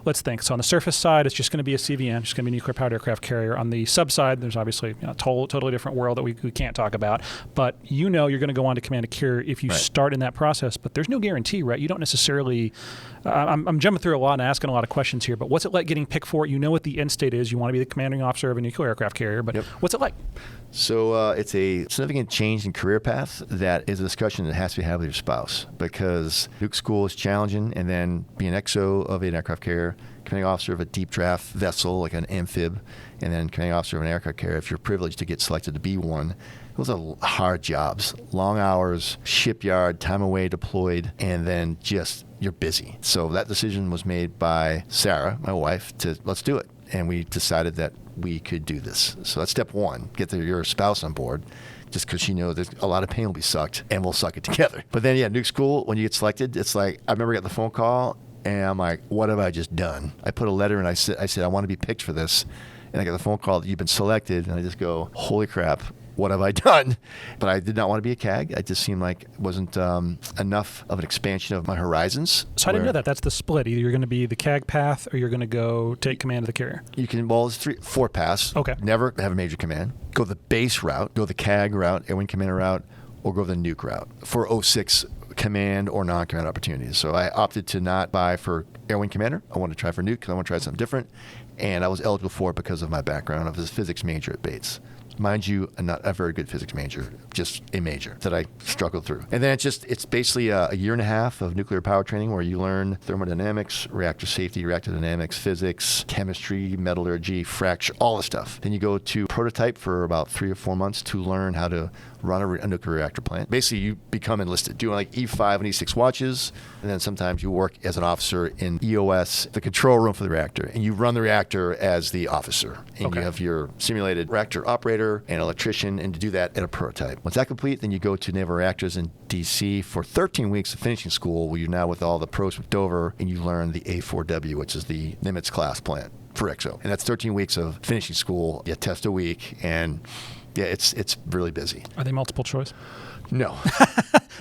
let's think, so on the surface side, it's just going to be a CVN, just going to be a nuclear powered aircraft carrier. On the sub side, there's obviously a totally different world that we can't talk about. But you're going to go on to command a carrier if you start in that process. But there's no guarantee, right? You don't necessarily. I'm jumping through a lot and asking a lot of questions here, but what's it like getting picked for it? You know what the end state is. You want to be the commanding officer of a nuclear aircraft carrier, but what's it like? So it's a significant change in career path that is a discussion that has to be had with your spouse, because nuke school is challenging, and then being XO of an aircraft carrier, commanding officer of a deep draft vessel like an amphib, and then commanding officer of an aircraft carrier, if you're privileged to get selected to be one, those are hard jobs, long hours, shipyard, time away deployed, and then just you're busy. So that decision was made by Sarah, my wife, to let's do it. And we decided that we could do this. So that's step one, get your spouse on board. just because she knows there's a lot of pain will be sucked, and we'll suck it together. But then, yeah, nuke school, when you get selected, it's like, I remember getting the phone call, and I'm like, what have I just done? I put a letter, and I said, I want to be picked for this. And I got the phone call that you've been selected, and I just go, holy crap. What have I done? But I did not want to be a CAG. It just seemed like it wasn't enough of an expansion of my horizons. So I didn't know that. That's the split. Either you're going to be the CAG path or you're going to go take command of the carrier. You can, it's 4 paths. Okay. Never have a major command. Go the base route, go the CAG route, Air Wing Commander route, or go the nuke route for 06 command or non-command opportunities. So I opted to not buy for Air Wing Commander. I wanted to try for nuke because I want to try something different. And I was eligible for it because of my background. I was a physics major at Bates. Mind you, I'm not a very good physics major, just a major that I struggled through. And then it's basically a year and a half of nuclear power training where you learn thermodynamics, reactor safety, reactor dynamics, physics, chemistry, metallurgy, fracture, all the stuff. Then you go to prototype for about 3 or 4 months to learn how to run a nuclear reactor plant. Basically, you become enlisted, doing like E5 and E6 watches, and then sometimes you work as an officer in EOS, the control room for the reactor, and you run the reactor as the officer. And you have your simulated reactor operator and electrician, and to do that at a prototype. Once that complete, then you go to Naval Reactors in D.C. for 13 weeks of finishing school, where you're now with all the pros from Dover, and you learn the A4W, which is the Nimitz class plant for XO. And that's 13 weeks of finishing school. You test a week, and yeah, it's really busy. Are they multiple choice? No.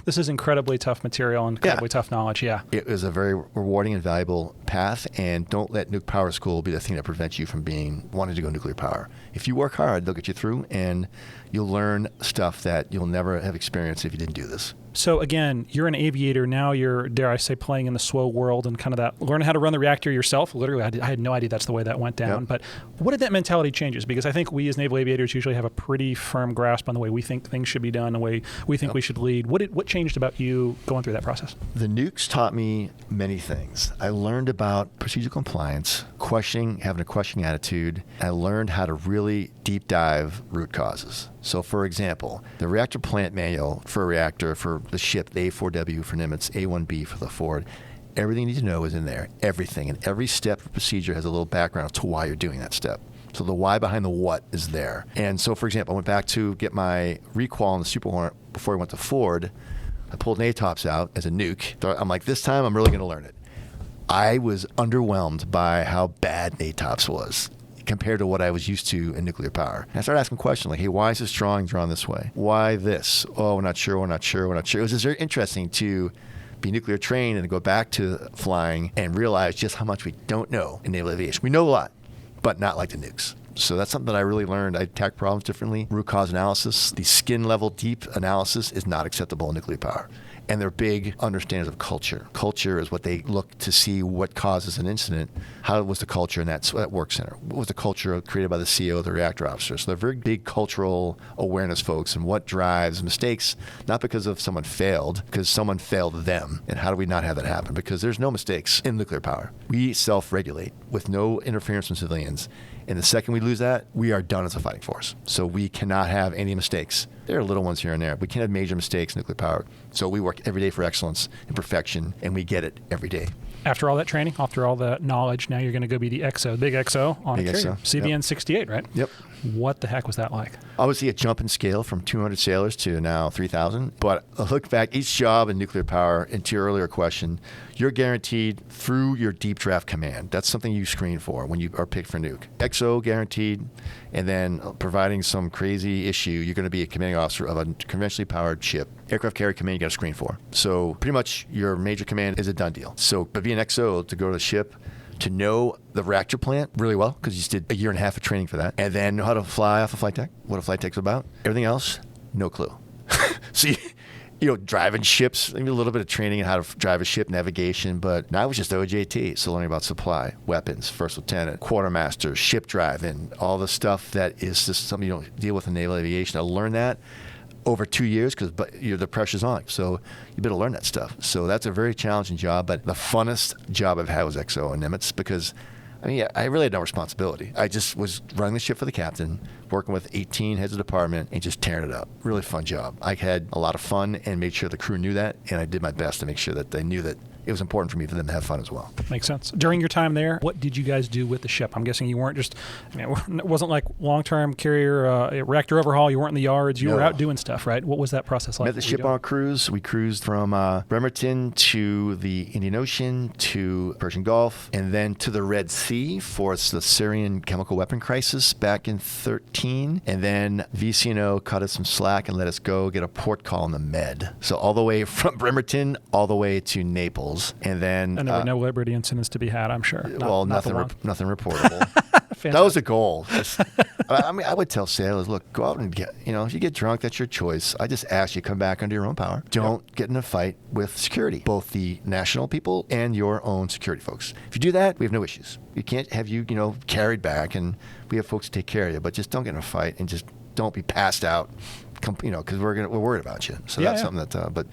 This is incredibly tough material and incredibly tough knowledge, yeah. It was a very rewarding and valuable path, and don't let nuke power school be the thing that prevents you from wanting to go nuclear power. If you work hard, they'll get you through, and you'll learn stuff that you'll never have experienced if you didn't do this. So again, you're an aviator. Now you're, dare I say, playing in the SWO world and kind of that, learning how to run the reactor yourself. Literally, I had no idea that's the way that went down. Yep. But what did that mentality change? Because I think we as naval aviators usually have a pretty firm grasp on the way we think things should be done, the way we think we should lead. What changed about you going through that process? The nukes taught me many things. I learned about procedural compliance, having a questioning attitude. I learned how to really deep dive root causes. So, for example, the reactor plant manual for a reactor for the ship, the A4W for Nimitz, A1B for the Ford, everything you need to know is in there. Everything. And every step of procedure has a little background to why you're doing that step. So the why behind the what is there. And so, for example, I went back to get my requal on the Super Hornet before I went to Ford. I pulled NATOPS out as a nuke. I'm like, this time I'm really going to learn it. I was underwhelmed by how bad NATOPS was compared to what I was used to in nuclear power. And I started asking questions like, hey, why is this drawing drawn this way? Why this? Oh, we're not sure. It was just very interesting to be nuclear trained and to go back to flying and realize just how much we don't know in naval aviation. We know a lot, but not like the nukes. So that's something that I really learned. I attack problems differently. Root cause analysis, the skin level deep analysis is not acceptable in nuclear power. And they're big understanders of culture. Culture is what they look to see what causes an incident. How was the culture in that work center? What was the culture created by the CEO, the reactor officer? So they're very big cultural awareness folks and what drives mistakes, not because of someone failed, because someone failed them. And how do we not have that happen? Because there's no mistakes in nuclear power. We self-regulate with no interference from civilians. And the second we lose that, we are done as a fighting force. So we cannot have any mistakes. There are little ones here and there. We can't have major mistakes in nuclear power. So we work every day for excellence and perfection, and we get it every day. After all that training, after all that knowledge, now you're going to go be the XO, big XO on a carrier. CVN 68, right? Yep. What the heck was that like? Obviously a jump in scale from 200 sailors to now 3,000. But I look back, each job in nuclear power, and to your earlier question, you're guaranteed through your deep draft command. That's something you screen for when you are picked for nuke. XO guaranteed, and then providing some crazy issue, you're going to be a commanding officer of a conventionally powered ship. Aircraft Carrier Command, you got to screen for. So pretty much your major command is a done deal. So but being XO to go to the ship, to know the reactor plant really well, because you just did a year and a half of training for that, and then know how to fly off a flight deck, what a flight deck's about. Everything else, no clue. So driving ships, maybe a little bit of training in how to drive a ship, navigation, but now it was just OJT. So learning about supply, weapons, first lieutenant, quartermaster, ship driving, all the stuff that is just something you don't deal with in naval aviation. I learned that over 2 years because the pressure's on. So you better learn that stuff. So that's a very challenging job, but the funnest job I've had was XO and Nimitz because I really had no responsibility. I just was running the ship for the captain. working with 18 heads of department and just tearing it up. Really fun job. I had a lot of fun and made sure the crew knew that, and I did my best to make sure that they knew that it was important for me for them to have fun as well. Makes sense. During your time there, what did you guys do with the ship? I'm guessing you weren't just, it wasn't like long-term carrier reactor overhaul. You weren't in the yards. You were out doing stuff, right? What was that process like? Met the ship on a cruise. We cruised from Bremerton to the Indian Ocean to Persian Gulf and then to the Red Sea for the Syrian chemical weapon crisis back in 2013. And then VCNO cut us some slack and let us go get a port call in the Med. So all the way from Bremerton all the way to Naples. And then there were no Liberty incidents to be had, I'm sure. Nothing reportable. That was the goal. I would tell sailors, look, go out and get, if you get drunk, that's your choice. I just ask you come back under your own power. Don't get in a fight with security, both the national people and your own security folks. If you do that, we have no issues. We can't have you, carried back, and we have folks to take care of you. But just don't get in a fight and just don't be passed out, because we're worried about you. So that's something that. But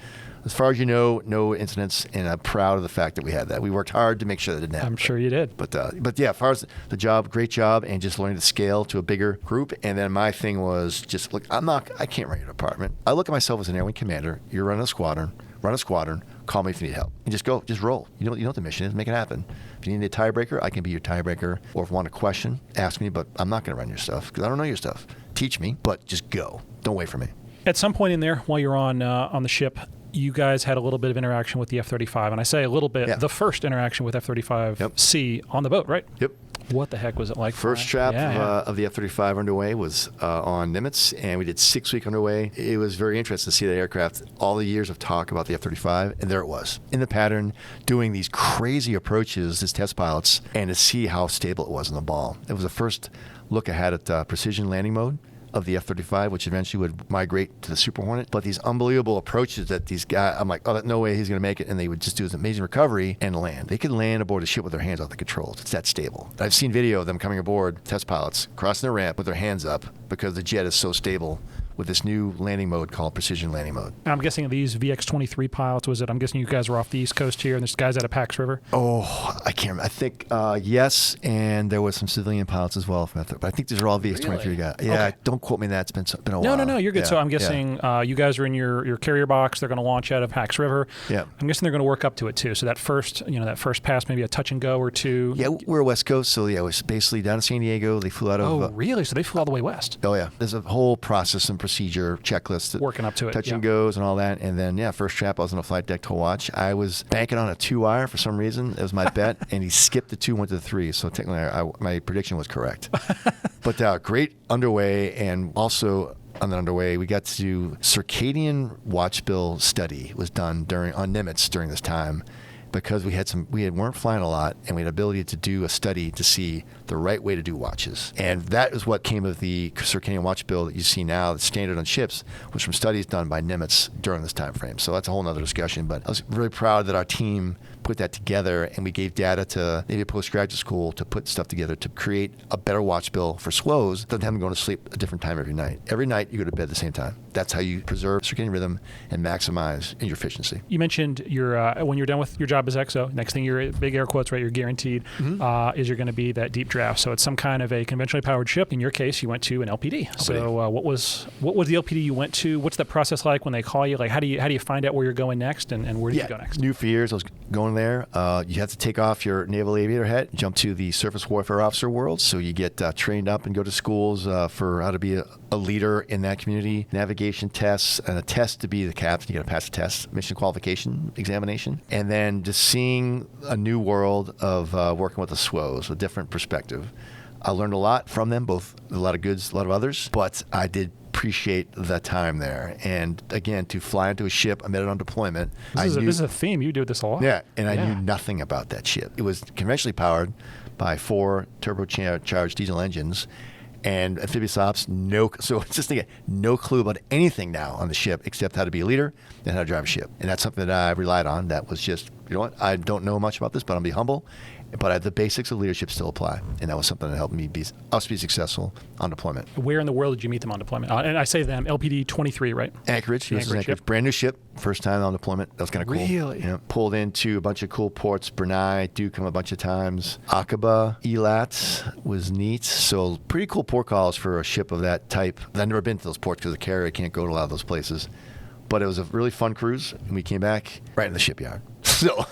as far as no incidents, and I'm proud of the fact that we had that. We worked hard to make sure that didn't happen. I'm sure you did. But yeah, as far as the job, great job, and just learning to scale to a bigger group. And then my thing was just, look, I can't run your department. I look at myself as an Air Wing commander. You're running a squadron. Run a squadron. Call me if you need help. And just go. Just roll. You know what the mission is. Make it happen. If you need a tiebreaker, I can be your tiebreaker. Or if you want a question, ask me. But I'm not going to run your stuff because I don't know your stuff. Teach me, but just go. Don't wait for me. At some point in there, while you're on the ship, you guys had a little bit of interaction with the F-35. And I say a little bit, the first interaction with F-35C on the boat, right? Yep. What the heck was it like? First trap of the F-35 underway was on Nimitz, and we did 6 weeks underway. It was very interesting to see that aircraft, all the years of talk about the F-35, and there it was, in the pattern, doing these crazy approaches as test pilots, and to see how stable it was in the ball. It was the first look ahead at precision landing mode of the F-35, which eventually would migrate to the Super Hornet. But these unbelievable approaches that these guys, I'm like, no way he's going to make it. And they would just do this amazing recovery and land. They could land aboard a ship with their hands off the controls. It's that stable. I've seen video of them coming aboard, test pilots, crossing the ramp with their hands up because the jet is so stable with this new landing mode called precision landing mode. I'm guessing these VX-23 pilots, I'm guessing you guys were off the East Coast here, and there's guys out of Pax River? Oh, I can't remember. I think, yes, and there was some civilian pilots as well. But I think these are all VX-23 guys. Yeah, okay. Don't quote me on that. It's been a while. No, you're good. So I'm guessing you guys are in your carrier box. They're going to launch out of Pax River. Yeah. I'm guessing they're going to work up to it, too. So that first pass, maybe a touch and go or two. Yeah, we're West Coast, so it was basically down to San Diego. They flew out of... Oh, really? So they flew all the way west? Oh, yeah. There's a whole process and procedure checklist. Working up to it. Touch and goes and all that. And then, first trap, I was on a flight deck to watch. I was banking on a 2-wire for some reason. It was my bet. And he skipped the 2, went to the 3. So technically, my prediction was correct. But great underway. And also on that underway, we got to do circadian watch bill study was done on Nimitz during this time. Because we weren't flying a lot, and we had ability to do a study to see the right way to do watches. And that is what came of the circadian watch bill that you see now, that's standard on ships, was from studies done by Nimitz during this time frame. So that's a whole other discussion. But I was really proud that our team put that together, and we gave data to maybe a postgraduate school to put stuff together to create a better watch bill for SWOs. Doesn't have them going to sleep a different time every night. Every night you go to bed at the same time. That's how you preserve circadian rhythm and maximize your efficiency. You mentioned when you're done with your job as XO, next thing you're big air quotes, right? You're guaranteed is you're going to be that deep draft. So it's some kind of a conventionally powered ship. In your case, you went to an LPD. So what was the LPD you went to? What's that process like when they call you? Like how do you find out where you're going next, and where do you go next? New for years. I was going there. You have to take off your Naval Aviator hat, jump to the surface warfare officer world. So you get trained up and go to schools for how to be a leader in that community, navigation tests, and a test to be the captain. You got to pass the test, mission qualification examination, and then just seeing a new world of working with the SWOs, a different perspective. I learned a lot from them, both a lot of goods, a lot of others, but I did appreciate the time there. And again, to fly into a ship, I met it on deployment. This is a theme. You do this a lot. Yeah, and I knew nothing about that ship. It was conventionally powered by 4 turbocharged diesel engines, and amphibious ops, so just thinking, no clue about anything now on the ship except how to be a leader and how to drive a ship. And that's something that I relied on. That was just, I don't know much about this, but I'll be humble But the basics of leadership still apply, and that was something that helped us be successful on deployment. Where in the world did you meet them on deployment? And I say them, LPD 23, right? Anchorage, USS Anchorage. Yep. Brand new ship, first time on deployment. That was kind of cool. Really? You know, pulled into a bunch of cool ports. Brunei, Duqm a bunch of times. Aqaba, Eilat was neat. So pretty cool port calls for a ship of that type. I've never been to those ports because the carrier can't go to a lot of those places. But it was a really fun cruise, and we came back right in the shipyard. So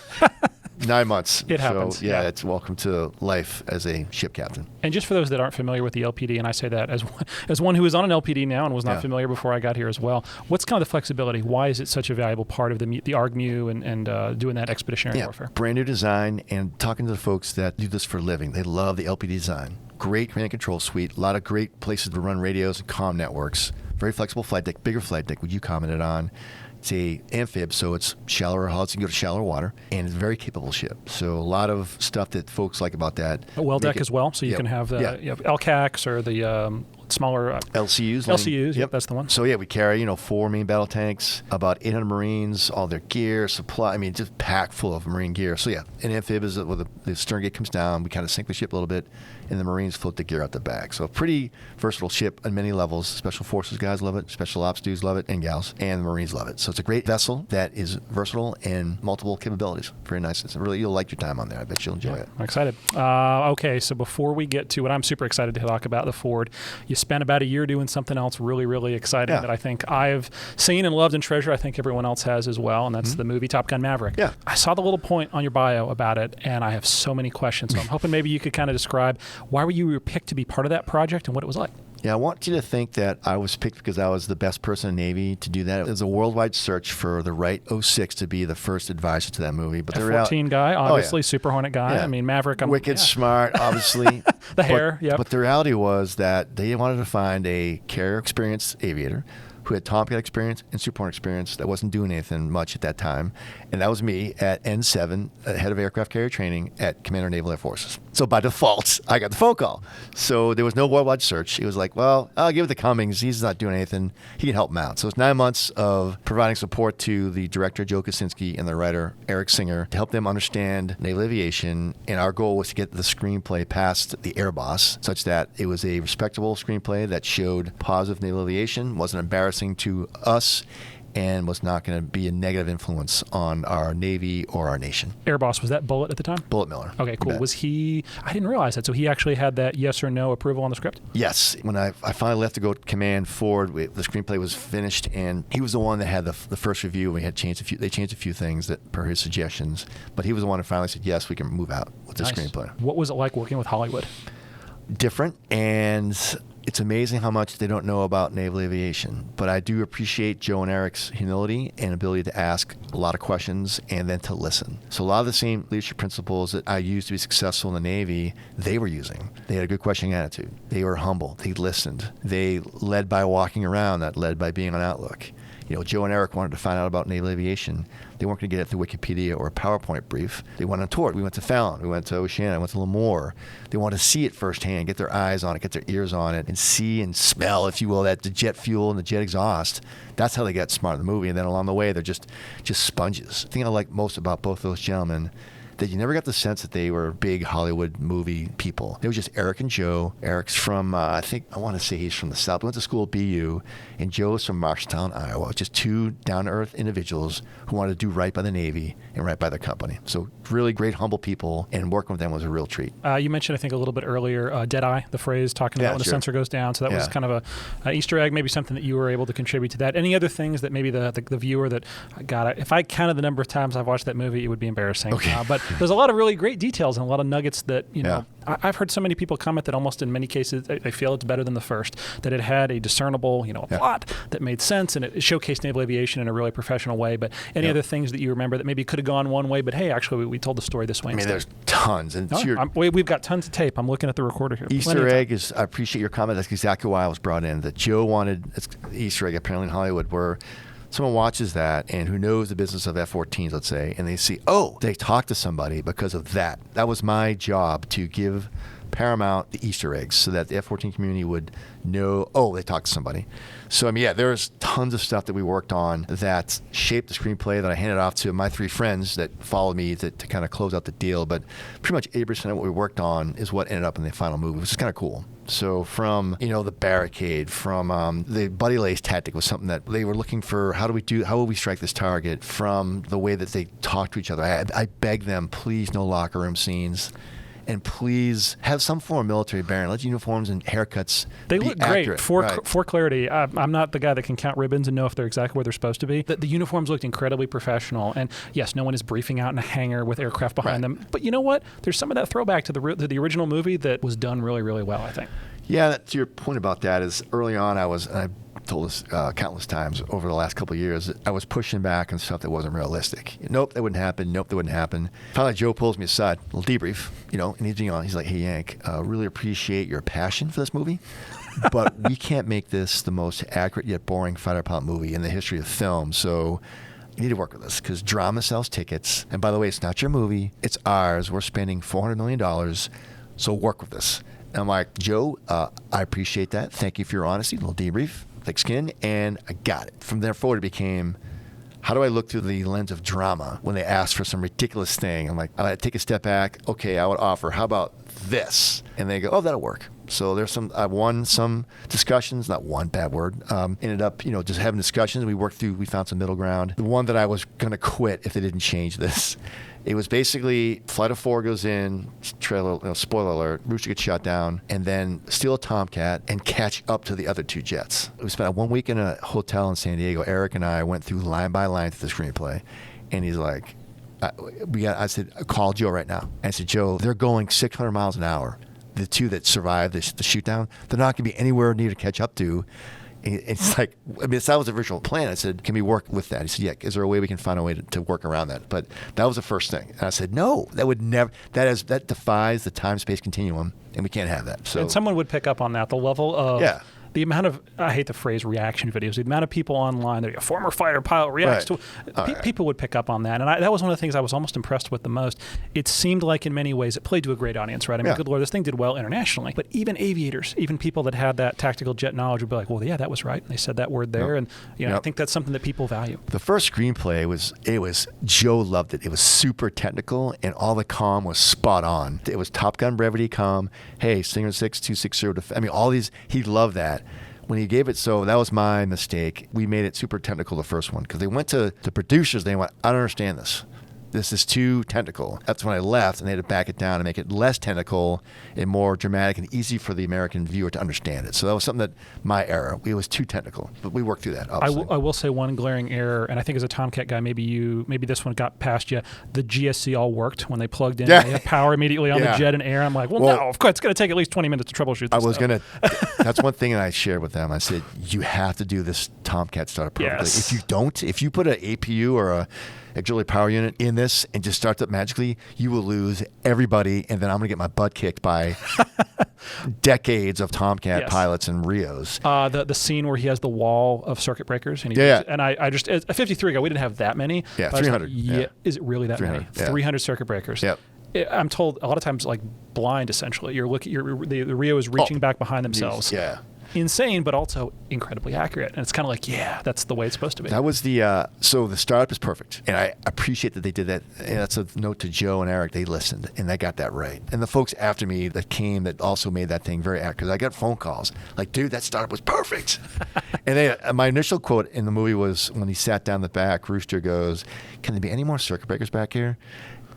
9 months. It happens. So, yeah, it's welcome to life as a ship captain. And just for those that aren't familiar with the LPD, and I say that as one who is on an LPD now and was not familiar before I got here as well, what's kind of the flexibility? Why is it such a valuable part of the ARGMU and doing that expeditionary warfare? Brand new design, and talking to the folks that do this for a living, they love the LPD design. Great command and control suite, a lot of great places to run radios and comm networks. Very flexible flight deck, bigger flight deck, which you commented on. It's a amphib, so it's shallower hulls. You can go to shallower water, and it's a very capable ship. So a lot of stuff that folks like about that. A well deck as well, so you can have the LCACs or the smaller LCUs. LCUs, yep, that's the one. So yeah, we carry 4 main battle tanks, about 800 Marines, all their gear, supply. I mean, just packed full of Marine gear. So yeah, an amphib is where the stern gate comes down. We kind of sink the ship a little bit, and the Marines float the gear out the back. So a pretty versatile ship on many levels. Special Forces guys love it, Special Ops dudes love it, and gals, and the Marines love it. So it's a great vessel that is versatile and multiple capabilities. Very nice. It's really, you'll like your time on there. I bet you'll enjoy it. I'm excited. Okay, so before we get to what I'm super excited to talk about, the Ford, you spent about a year doing something else really, really exciting that I think I've seen and loved and treasured. I think everyone else has as well, and that's the movie Top Gun Maverick. Yeah. I saw the little point on your bio about it, and I have so many questions. So I'm hoping maybe you could kind of describe why were you picked to be part of that project and what it was like. Yeah, I want you to think that I was picked because I was the best person in the Navy to do that. It was a worldwide search for the right 06 to be the first advisor to that movie. But F-14 guy, obviously, Super Hornet guy. Yeah. I mean, Maverick. Wicked, smart, obviously. The hair, But the reality was that they wanted to find a carrier experienced aviator who had Tomcat experience and Super Hornet experience that wasn't doing anything much at that time. And that was me at N7, head of aircraft carrier training at Commander Naval Air Forces. So by default, I got the phone call. So there was no worldwide search. It was like, well, I'll give it to Cummings. He's not doing anything. He can help him out. So it's 9 months of providing support to the director, Joe Kosinski, and the writer, Eric Singer, to help them understand naval aviation. And our goal was to get the screenplay past the air boss, such that it was a respectable screenplay that showed positive naval aviation, wasn't embarrassing to us, and was not going to be a negative influence on our Navy or our nation. Air boss, was that Bullitt at the time? Bullitt Miller. Okay, cool. Was he, I didn't realize that, so he actually had that yes or no approval on the script? Yes. When I finally left to go command forward, the screenplay was finished, and he was the one that had the first review. They changed a few things that per his suggestions, but he was the one who finally said, yes, we can move out with the screenplay. What was it like working with Hollywood? Different, and it's amazing how much they don't know about naval aviation. But I do appreciate Joe and Eric's humility and ability to ask a lot of questions and then to listen. So a lot of the same leadership principles that I used to be successful in the Navy, they were using. They had a good questioning attitude. They were humble. They listened. They led by walking around, not led by being on Outlook. Joe and Eric wanted to find out about naval aviation. They weren't going to get it through Wikipedia or a PowerPoint brief. They went on tour. We went to Fallon. We went to Oceana. We went to Lemoore. They wanted to see it firsthand, get their eyes on it, get their ears on it, and see and smell, if you will, the jet fuel and the jet exhaust. That's how they got smart in the movie. And then along the way, they're just sponges. The thing I like most about both those gentlemen, that you never got the sense that they were big Hollywood movie people. They were just Eric and Joe. Eric's from, I want to say he's from the South. We went to school at BU, and Joe's from Marshalltown, Iowa. Just two down-to-earth individuals who wanted to do right by the Navy and right by their company. So really great, humble people, and working with them was a real treat. You mentioned, I think, a little bit earlier, Deadeye, the phrase, talking about when the sensor goes down. So that was kind of a Easter egg, maybe something that you were able to contribute to that. Any other things that maybe the viewer that, God, if I counted the number of times I've watched that movie, it would be embarrassing. Okay. But there's a lot of really great details and a lot of nuggets that, I've heard so many people comment that almost in many cases they feel it's better than the first, that it had a discernible, plot that made sense and it showcased naval aviation in a really professional way. But any other things that you remember that maybe could have gone one way, but hey, actually we told the story this way. There's tons. And we've got tons of tape. I'm looking at the recorder here. Easter egg is, I appreciate your comment. That's exactly why I was brought in. That Joe wanted Easter egg apparently in Hollywood where someone watches that and who knows the business of F-14s, let's say, and they see, they talked to somebody because of that. That was my job, to give Paramount the Easter eggs so that the F-14 community would know, oh, they talked to somebody. So, I mean, yeah, there's tons of stuff that we worked on that shaped the screenplay that I handed off to my 3 friends that followed me to kind of close out the deal. But pretty much 80% of what we worked on is what ended up in the final movie, which is kind of cool. So from, the barricade, from the buddy lace tactic was something that they were looking for. How will we strike this target? From the way that they talk to each other. I begged them, please no locker room scenes. And please have some form of military bearing. Let uniforms and haircuts They be look great. accurate. For clarity, I'm not the guy that can count ribbons and know if they're exactly where they're supposed to be. The uniforms looked incredibly professional. And yes, no one is briefing out in a hangar with aircraft behind them. But you know what? There's some of that throwback to the original movie that was done really, really well, I think. Yeah, to your point about that is early on I told this countless times over the last couple of years, I was pushing back on stuff that wasn't realistic. Nope, that wouldn't happen. Nope, that wouldn't happen. Finally, Joe pulls me aside, a little debrief, and he's like, hey, Yank, really appreciate your passion for this movie, but we can't make this the most accurate yet boring fighter pilot movie in the history of film, so you need to work with us because drama sells tickets. And by the way, it's not your movie. It's ours. We're spending $400 million, so work with us. And I'm like, Joe, I appreciate that. Thank you for your honesty, a little debrief. Thick skin, and I got it. From there forward, it became, how do I look through the lens of drama when they ask for some ridiculous thing? I'm like, I take a step back. Okay, I would offer, how about this? And they go, oh, that'll work. So there's I won some discussions, not one bad word. Ended up, just having discussions. We found some middle ground. The one that I was going to quit if they didn't change this. It was basically Flight of 4 goes in, trailer, spoiler alert, Rooster gets shot down, and then steal a Tomcat and catch up to the other 2 jets. We spent 1 week in a hotel in San Diego. Eric and I went through line by line through the screenplay, and he's like, I said, call Joe right now. And I said, Joe, they're going 600 miles an hour. The 2 that survived the shoot down, they're not going to be anywhere near to catch up to. It's like, that was the original plan. I said, can we work with that? He said, yeah, is there a way we can find a way to work around that? But that was the first thing. And I said, no, that would never, that defies the time-space continuum, and we can't have that. So, and someone would pick up on that, the level of... Yeah. The amount of, I hate the phrase reaction videos, the amount of people online that a former fighter pilot reacts to, people would pick up on that. And that was one of the things I was almost impressed with the most. It seemed like in many ways it played to a great audience, right? I mean, good Lord, this thing did well internationally. But even aviators, even people that had that tactical jet knowledge would be like, well, yeah, that was right. And they said that word there. And I think that's something that people value. The first screenplay was Joe loved it. It was super technical, and all the comm was spot on. It was Top Gun brevity comm. Hey, Stinger 6260. I mean, all these, he loved that. When he gave it, so that was my mistake. We made it super technical the first one because they went to the producers. They went, I don't understand this. This is too technical. That's when I left, and they had to back it down and make it less technical and more dramatic and easy for the American viewer to understand it. So that was something that my error. It was too technical, but we worked through that. I will say one glaring error, and I think as a Tomcat guy, maybe this one got past you. The GSC all worked when they plugged in. Yeah. They had power immediately on the jet and air. I'm like, well, no, of course, it's going to take at least 20 minutes to troubleshoot this. That's one thing that I shared with them. I said, you have to do this Tomcat startup perfectly. Yes. If you don't, if you put an APU or a auxiliary power unit in this and just starts up magically, you will lose everybody, and then I'm going to get my butt kicked by decades of Tomcat pilots and Rios. The scene where he has the wall of circuit breakers, and I just a 53 ago, we didn't have that many. Yeah, 300. Is it really that many? 300 circuit breakers. Yep. I'm told a lot of times like blind essentially. You're looking, the Rio is reaching back behind themselves. Yeah. Insane, but also incredibly accurate. And it's kind of like, that's the way it's supposed to be. That was so the startup is perfect. And I appreciate that they did that. And that's a note to Joe and Eric. They listened, and they got that right. And the folks after me that came that also made that thing very accurate. Because I got phone calls like, dude, that startup was perfect. And my initial quote in the movie was when he sat down the back, Rooster goes, can there be any more circuit breakers back here?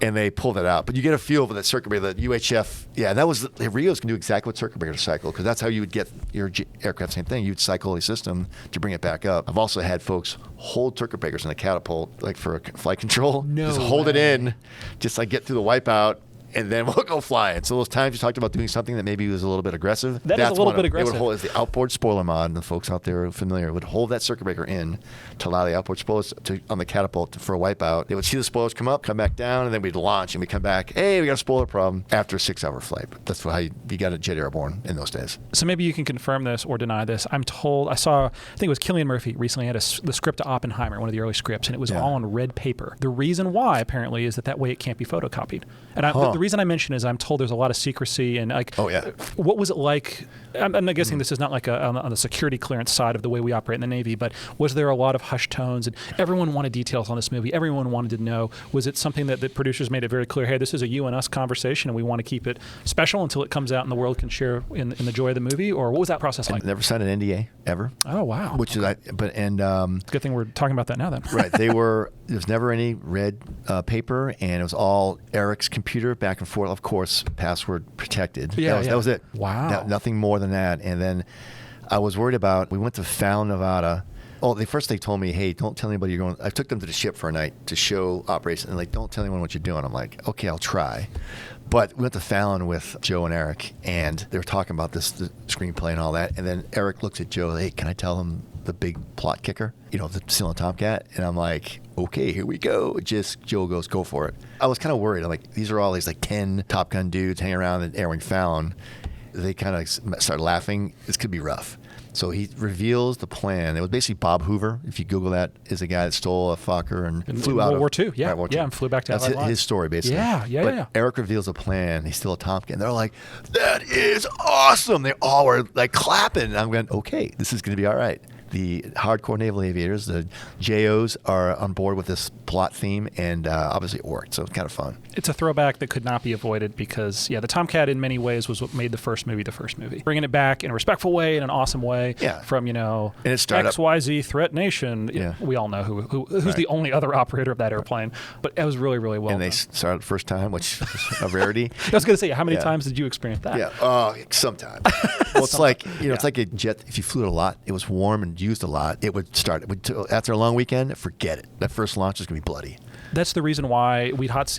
And they pulled it out. But you get a feel for that circuit breaker, the UHF. Yeah, that was, Rios can do exactly what circuit breakers cycle, because that's how you would get your aircraft, same thing. You'd cycle a system to bring it back up. I've also had folks hold circuit breakers in a catapult, like for flight control. Just hold it in, just like get through the wipeout, and then we'll go flying. So those times you talked about doing something that maybe was a little bit aggressive. That's a little bit aggressive. It would hold, the outboard spoiler mod, and the folks out there familiar would hold that circuit breaker in to allow the outboard spoilers on the catapult for a wipeout. They would see the spoilers come up, come back down, and then we'd launch, and we'd come back. Hey, we got a spoiler problem after a 6-hour flight. But that's how you got a jet airborne in those days. So maybe you can confirm this or deny this. I'm told, I think it was Cillian Murphy recently had the script to Oppenheimer, one of the early scripts, and it was all on red paper. The reason why, apparently, is that way it can't be photocopied. And the reason I mention is I'm told there's a lot of secrecy and like. Oh yeah. What was it like? I'm not guessing this is not like on the security clearance side of the way we operate in the Navy, but was there a lot of hushed tones and everyone wanted details on this movie? Everyone wanted to know. Was it something that the producers made it very clear? Hey, this is a you and us conversation, and we want to keep it special until it comes out and the world can share in the joy of the movie. Or what was that process like? I never signed an NDA ever. Oh wow. Which is Good thing we're talking about that now then. Right. There's never any red paper, and it was all Eric's computer back and forth. Of course, password protected. Yeah, that was it. Wow. Nothing more than that. And then I was worried about. We went to Fallon, Nevada. Oh, they told me, hey, don't tell anybody you're going. I took them to the ship for a night to show operation, and like, don't tell anyone what you're doing. I'm like, okay, I'll try. But we went to Fallon with Joe and Eric, and they were talking about the screenplay and all that. And then Eric looks at Joe, hey, can I tell him the big plot kicker? The seal on Tomcat? And I'm like, okay, here we go. Joe goes, go for it. I was kind of worried. I'm like, these are all these like 10 Top Gun dudes hanging around at Air Wing Fallon. They kind of started laughing. This could be rough. So he reveals the plan. It was basically Bob Hoover. If you Google that, is a guy that stole a Fokker and flew out World War II. Yeah, World War II. And flew back to That's his story, basically. Yeah. Eric reveals a plan. He's still a Tomcat. And they're like, that is awesome. They all were like clapping. And I'm going, okay, this is going to be all right. The hardcore naval aviators, the JOs, are on board with this plot theme, and obviously it worked, so it's kind of fun. It's a throwback that could not be avoided because, the Tomcat in many ways was what made the first movie. Bringing it back in a respectful way, in an awesome way, from, and it started XYZ threat nation. Yeah. We all know who's the only other operator of that airplane, but it was really, really well done. And they started the first time, which is a rarity. I was going to say, how many times did you experience that? Yeah, sometimes. Well, it's like, it's like a jet. If you flew it a lot, it was warm and used a lot, it would start. After a long weekend, forget it. That first launch is going to be bloody. That's the reason why we'd hot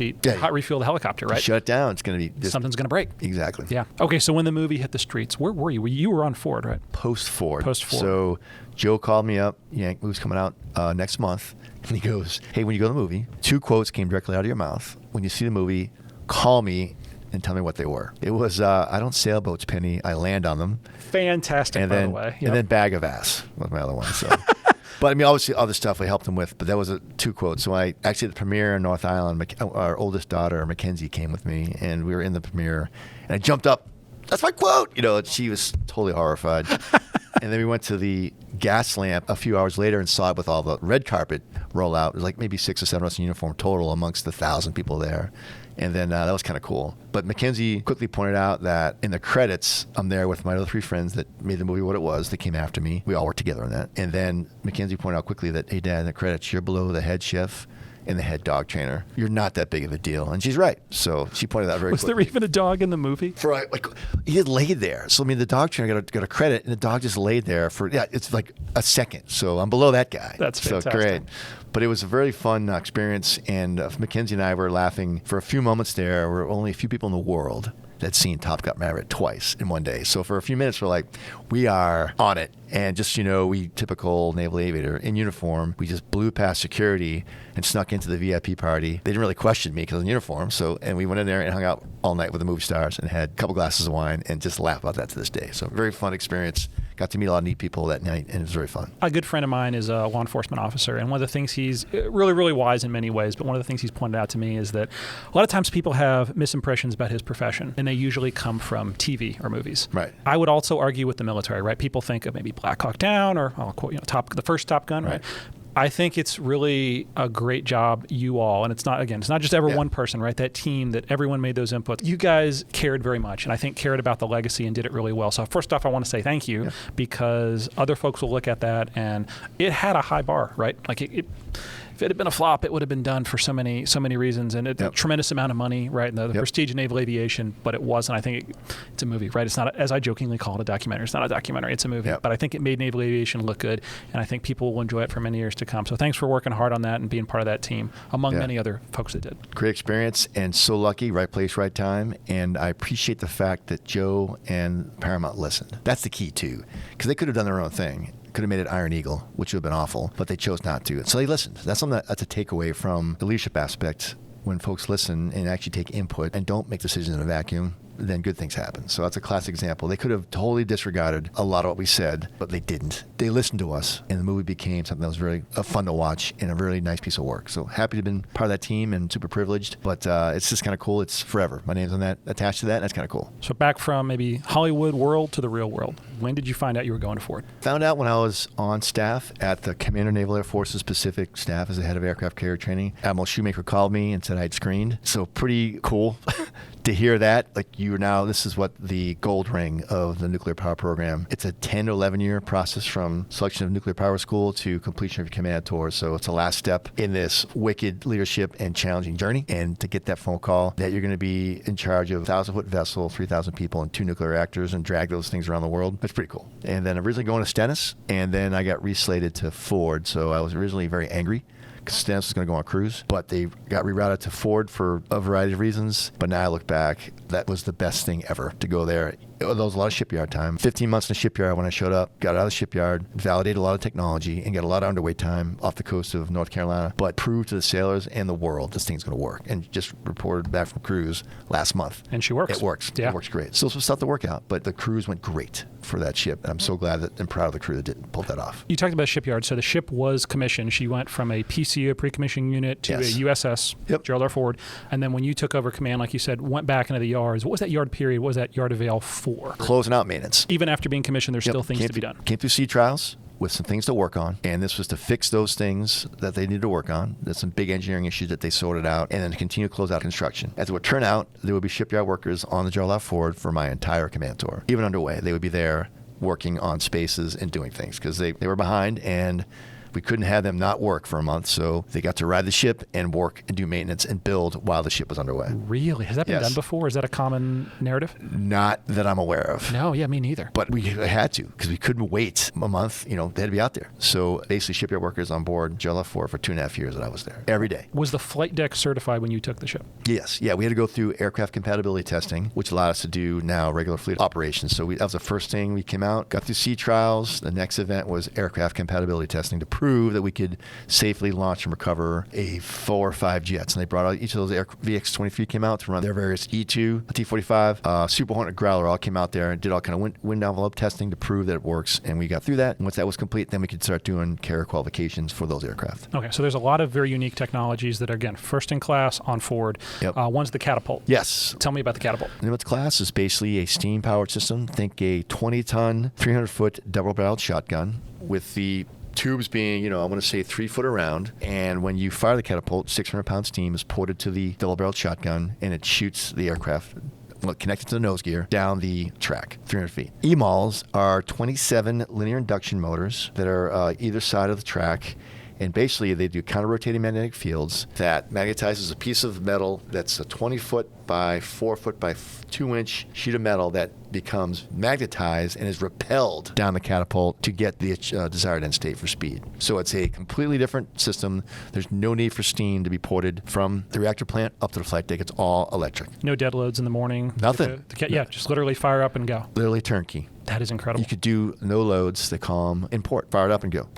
refuel the helicopter, right? Shut it down. It's going to be... Something's going to break. Exactly. Yeah. Okay, so when the movie hit the streets, where were you? You were on Ford, right? Post-Ford. Post-Ford. So Joe called me up. Yank movie's coming out next month. And he goes, hey, when you go to the movie, 2 quotes came directly out of your mouth. When you see the movie, call me and tell me what they were. It was, I don't sail boats, Penny. I land on them. Fantastic, by the way. Yep. And then Bag of Ass was my other one. So. But I mean, obviously, other stuff I helped him with, but that was 2 quotes. So I actually, at the premiere in North Island, our oldest daughter, Mackenzie, came with me, and we were in the premiere, and I jumped up. That's my quote! And she was totally horrified. And then we went to the gas lamp a few hours later and saw it with all the red carpet roll out. It was like maybe 6 or 7 of us in uniform total amongst the 1,000 people there. And then that was kind of cool. But Mackenzie quickly pointed out that in the credits, I'm there with my other 3 friends that made the movie what it was. They came after me. We all worked together on that. And then Mackenzie pointed out quickly that, hey, Dad, in the credits, you're below the head chef and the head dog trainer. You're not that big of a deal. And she's right. So she pointed out very quickly. Was there even a dog in the movie? He had laid there. So, I mean, the dog trainer got a credit, and the dog just laid there for, it's like a second. So I'm below that guy. That's fantastic. So great. But it was a very fun experience, and Mackenzie and I were laughing for a few moments there. We're only a few people in the world that's seen Top Gun Maverick twice in one day. So for a few minutes, we're like, we are on it. And just, we typical naval aviator in uniform, we just blew past security and snuck into the VIP party. They didn't really question me because I was in uniform. And we went in there and hung out all night with the movie stars and had a couple glasses of wine and just laugh about that to this day. So very fun experience. Got to meet a lot of neat people that night, and it was very fun. A good friend of mine is a law enforcement officer, and one of the things he's really, really wise in many ways, but one of the things he's pointed out to me is that a lot of times people have misimpressions about his profession, and they usually come from TV or movies. Right. I would also argue with the military, right? People think of maybe Black Hawk Down or I'll quote, the first Top Gun, right? I think it's really a great job, you all, and it's not just ever one person, right? That team that everyone made those inputs. You guys cared very much, and I think cared about the legacy and did it really well. So first off, I want to say thank you because other folks will look at that, and it had a high bar, right? Like if it had been a flop, it would have been done for so many reasons, and a tremendous amount of money, right? And the prestige of naval aviation, but it wasn't. I think it's a movie, right? It's not, as I jokingly call it, a documentary. It's not a documentary. It's a movie. But I think it made naval aviation look good, and I think people will enjoy it for many years to come. So thanks for working hard on that and being part of that team, among many other folks that did. Great experience, and so lucky, right place, right time. And I appreciate the fact that Joe and Paramount listened. That's the key, too, because they could have done their own thing. Could have made it Iron Eagle, which would have been awful, but they chose not to. So they listened. That's something that's a takeaway from the leadership aspect. When folks listen and actually take input and don't make decisions in a vacuum, then good things happen. So that's a classic example. They could have totally disregarded a lot of what we said, but they didn't. They listened to us, and the movie became something that was really fun to watch and a really nice piece of work. So happy to have been part of that team and super privileged, but it's just kind of cool. It's forever. My name's on that, attached to that, and that's kind of cool. So back from maybe Hollywood world to the real world. When did you find out you were going to Ford? Found out when I was on staff at the Commander Naval Air Forces Pacific staff as the head of aircraft carrier training. Admiral Shoemaker called me and said I'd screened. So pretty cool to hear that. Like, this is what the gold ring of the nuclear power program. It's a 10 to 11 year process from selection of nuclear power school to completion of your command tour. So it's the last step in this wicked leadership and challenging journey. And to get that phone call that you're going to be in charge of a 1,000-foot vessel, 3,000 people, and 2 nuclear reactors and drag those things around the world, that's pretty cool. And then originally going to Stennis, and then I got reslated to Ford. So I was originally very angry because Stennis was going to go on a cruise, but they got rerouted to Ford for a variety of reasons. But now I look back, that was the best thing ever to go there. There was a lot of shipyard time. 15 months in the shipyard when I showed up, got out of the shipyard, validated a lot of technology, and got a lot of underway time off the coast of North Carolina, but proved to the sailors and the world this thing's going to work. And just reported back from cruise last month. And she works. It works. Yeah. It works great. Still some stuff to work out, but the cruise went great for that ship. And I'm so glad that and proud of the crew that pulled that off. You talked about shipyard. So the ship was commissioned. She went from a PCU, pre-commissioning unit, to Yes. a USS Gerald R. Ford. And then when you took over command, like you said, went back into the yards. What was that yard period? What was that yard avail for? Closing out maintenance. Even after being commissioned, there's still things to be done. Came through sea trials with some things to work on, and this was to fix those things that they needed to work on. There's some big engineering issues that they sorted out, and then to continue to close out construction. As it would turn out, there would be shipyard workers on the Gerald R. Ford for my entire command tour. Even underway, they would be there working on spaces and doing things because they were behind, and we couldn't have them not work for a month, so they got to ride the ship and work and do maintenance and build while the ship was underway. Really? Has that been done before? Is that a common narrative? Not that I'm aware of. No, yeah, me neither. But we had to because we couldn't wait a month. They had to be out there. So basically, shipyard workers on board Gerald R. Ford for 2.5 years that I was there every day. Was the flight deck certified when you took the ship? Yes. Yeah, we had to go through aircraft compatibility testing, which allowed us to do now regular fleet operations. So that was the first thing we came out, got through sea trials. The next event was aircraft compatibility testing to prove that we could safely launch and recover a 4 or 5 jets. And they brought out each of those VX-23 came out to run their various E2, T-45, Super Hornet, Growler all came out there and did all kind of wind envelope testing to prove that it works. And we got through that. And once that was complete, then we could start doing carrier qualifications for those aircraft. Okay, so there's a lot of very unique technologies that are, again, first in class on Ford. Yep. One's the catapult. Yes. Tell me about the catapult. Nimitz class is basically a steam-powered system. Think a 20-ton, 300-foot double-barreled shotgun with the tubes being, I want to say 3 foot around. And when you fire the catapult, 600-pound steam is ported to the double-barreled shotgun, and it shoots the aircraft connected to the nose gear down the track, 300 feet. EMALs are 27 linear induction motors that are either side of the track. And basically, they do counter-rotating magnetic fields that magnetizes a piece of metal that's a 20-foot by 4-foot by 2-inch sheet of metal that becomes magnetized and is repelled down the catapult to get the desired end state for speed. So it's a completely different system. There's no need for steam to be ported from the reactor plant up to the flight deck. It's all electric. No dead loads in the morning. Nothing. Just literally fire up and go. Literally turnkey. That is incredible. You could do no loads, they call them, in port, fire it up and go.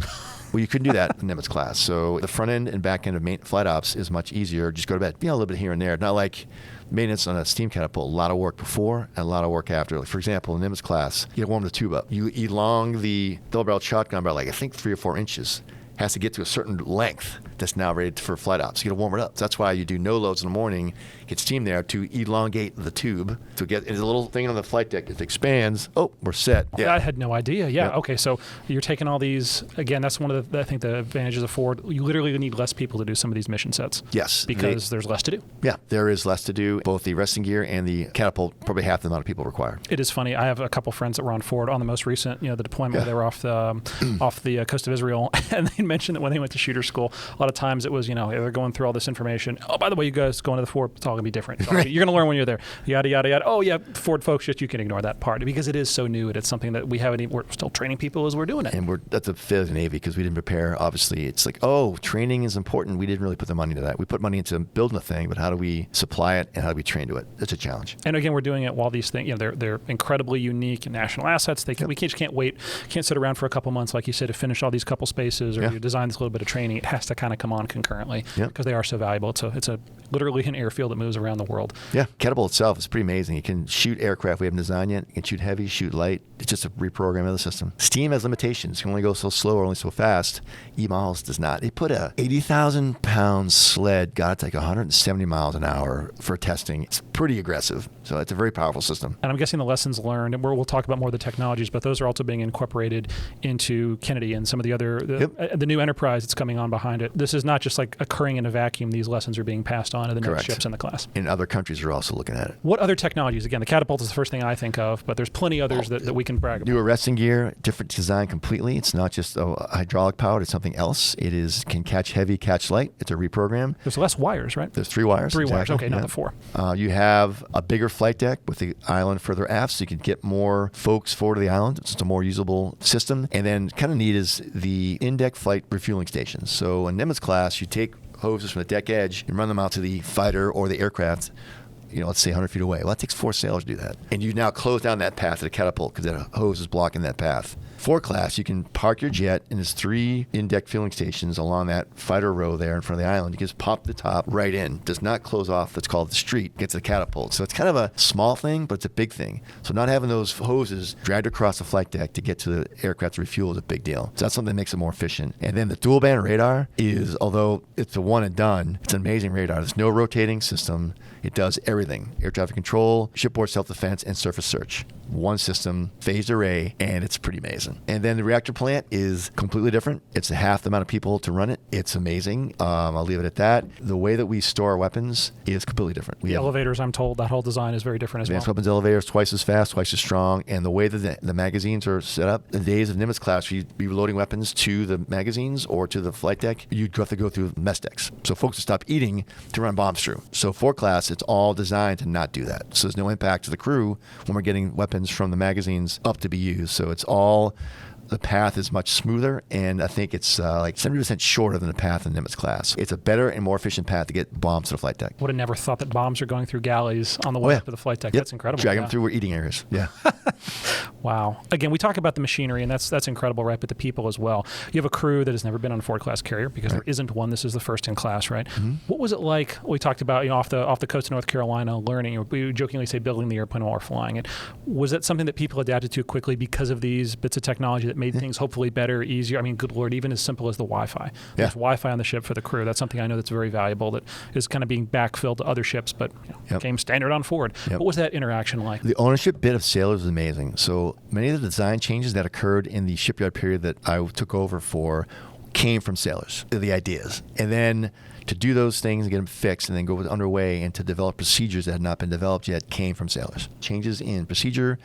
Well, you couldn't do that in Nimitz class. So the front end and back end of flight ops is much easier. Just go to bed. A little bit here and there. Not like maintenance on a steam catapult. A lot of work before and a lot of work after. Like, for example, in Nimitz class, you warm the tube up. You elong the double-barreled shotgun by I think 3 or 4 inches. Has to get to a certain length that's now ready for flight ops. You got to warm it up. So that's why you do no loads in the morning, get steam there to elongate the tube to get it's a little thing on the flight deck. It expands. Oh, we're set. Yeah. I had no idea. Yeah. Yep. Okay. So you're taking all these, again, that's one of the, I think the advantages of Ford. You literally need less people to do some of these mission sets. Yes. Because there's less to do. Yeah, there is less to do. Both the resting gear and the catapult, probably half the amount of people required. It is funny. I have a couple friends that were on Ford on the most recent, the deployment where they were off the coast of Israel. And they mentioned that when they went to shooter school, a lot of times it was, they're going through all this information. Oh, by the way, you guys going to the Ford, it's all going to be different. You're going to learn when you're there. Yada, yada, yada. Oh, yeah, Ford folks, you can ignore that part because it is so new and it's something that we're still training people as we're doing it. And that's a failure of the Navy because we didn't prepare. Obviously, it's like, training is important. We didn't really put the money into that. We put money into building the thing, but how do we supply it and how do we train to it? It's a challenge. And again, we're doing it while these things, they're incredibly unique national assets. We just can't wait, can't sit around for a couple months, like you said, to finish all these couple spaces or you design this little bit of training. It has to kind of come on concurrently Yep. because they are so valuable. It's a literally an airfield that moves around the world. Yeah, catapult itself is pretty amazing. It can shoot aircraft we haven't designed yet. It can shoot heavy, shoot light. It's just a reprogram of the system. Steam has limitations. It can only go so slow or only so fast. E-Miles does not. They put a 80,000-pound sled, got it to like 170 miles an hour for testing. It's pretty aggressive. So it's a very powerful system. And I'm guessing the lessons learned, and we'll talk about more of the technologies, but those are also being incorporated into Kennedy and some of the other, the new Enterprise that's coming on behind it. This is not just like occurring in a vacuum. These lessons are being passed on to the next ships in the class. And other countries are also looking at it. What other technologies? Again, the catapult is the first thing I think of, but there's plenty others that we can brag about. New arresting gear, different design completely. It's not just hydraulic powered, it's something else. It can catch heavy, catch light. It's a reprogram. There's less wires, right? There's 3 wires. Three wires, exactly. okay, not the 4. You have a bigger flight deck with the island further aft, so you can get more folks forward to the island. It's a more usable system. And then kind of neat is the in-deck flight refueling stations. So in Nimitz class, you take hoses from the deck edge and run them out to the fighter or the aircraft, let's say 100 feet away. Well, that takes 4 sailors to do that. And you now close down that path to the catapult because that hose is blocking that path. 4 class, you can park your jet, and there's 3 in-deck fueling stations along that fighter row there in front of the island. You can just pop the top right in. Does not close off. That's called the street. Gets the catapult. So it's kind of a small thing, but it's a big thing. So not having those hoses dragged across the flight deck to get to the aircraft to refuel is a big deal. So that's something that makes it more efficient. And then the dual band radar is, although it's a one and done, it's an amazing radar. There's no rotating system. It does everything. Air traffic control, shipboard self-defense, and surface search. One system, phased array, and it's pretty amazing. And then the reactor plant is completely different. It's half the amount of people to run it. It's amazing. I'll leave it at that. The way that we store our weapons is completely different. The elevators, I'm told, that whole design is very different as well. Advanced weapons elevators, twice as fast, twice as strong. And the way that the magazines are set up, the days of Nimitz class, you'd be loading weapons to the magazines or to the flight deck, you'd have to go through mess decks. So folks would stop eating to run bombs through. So 4 class, it's all designed to not do that. So there's no impact to the crew when we're getting weapons from the magazines up to be used. So it's all, the path is much smoother, and I think it's like 70% shorter than the path in Nimitz class. It's a better and more efficient path to get bombs to the flight deck. Would have never thought that bombs are going through galleys on the way up to the flight deck. Yep. That's incredible. Drag them through eating areas. Yeah. Wow. Again, we talk about the machinery, and that's incredible, right? But the people as well. You have a crew that has never been on a 4-class carrier because there isn't one. This is the first in class, right? Mm-hmm. What was it like? We talked about off the coast of North Carolina, learning. We jokingly say building the airplane while we're flying it. Was that something that people adapted to quickly because of these bits of technology that made things hopefully better, easier? I mean, good Lord, even as simple as the Wi-Fi. There's Wi-Fi on the ship for the crew. That's something I know that's very valuable that is kind of being backfilled to other ships, but became standard on Ford. What was that interaction like? The ownership bit of sailors is amazing. So many of the design changes that occurred in the shipyard period that I took over for came from sailors, the ideas. And then to do those things and get them fixed and then go underway and to develop procedures that had not been developed yet came from sailors. Changes in procedure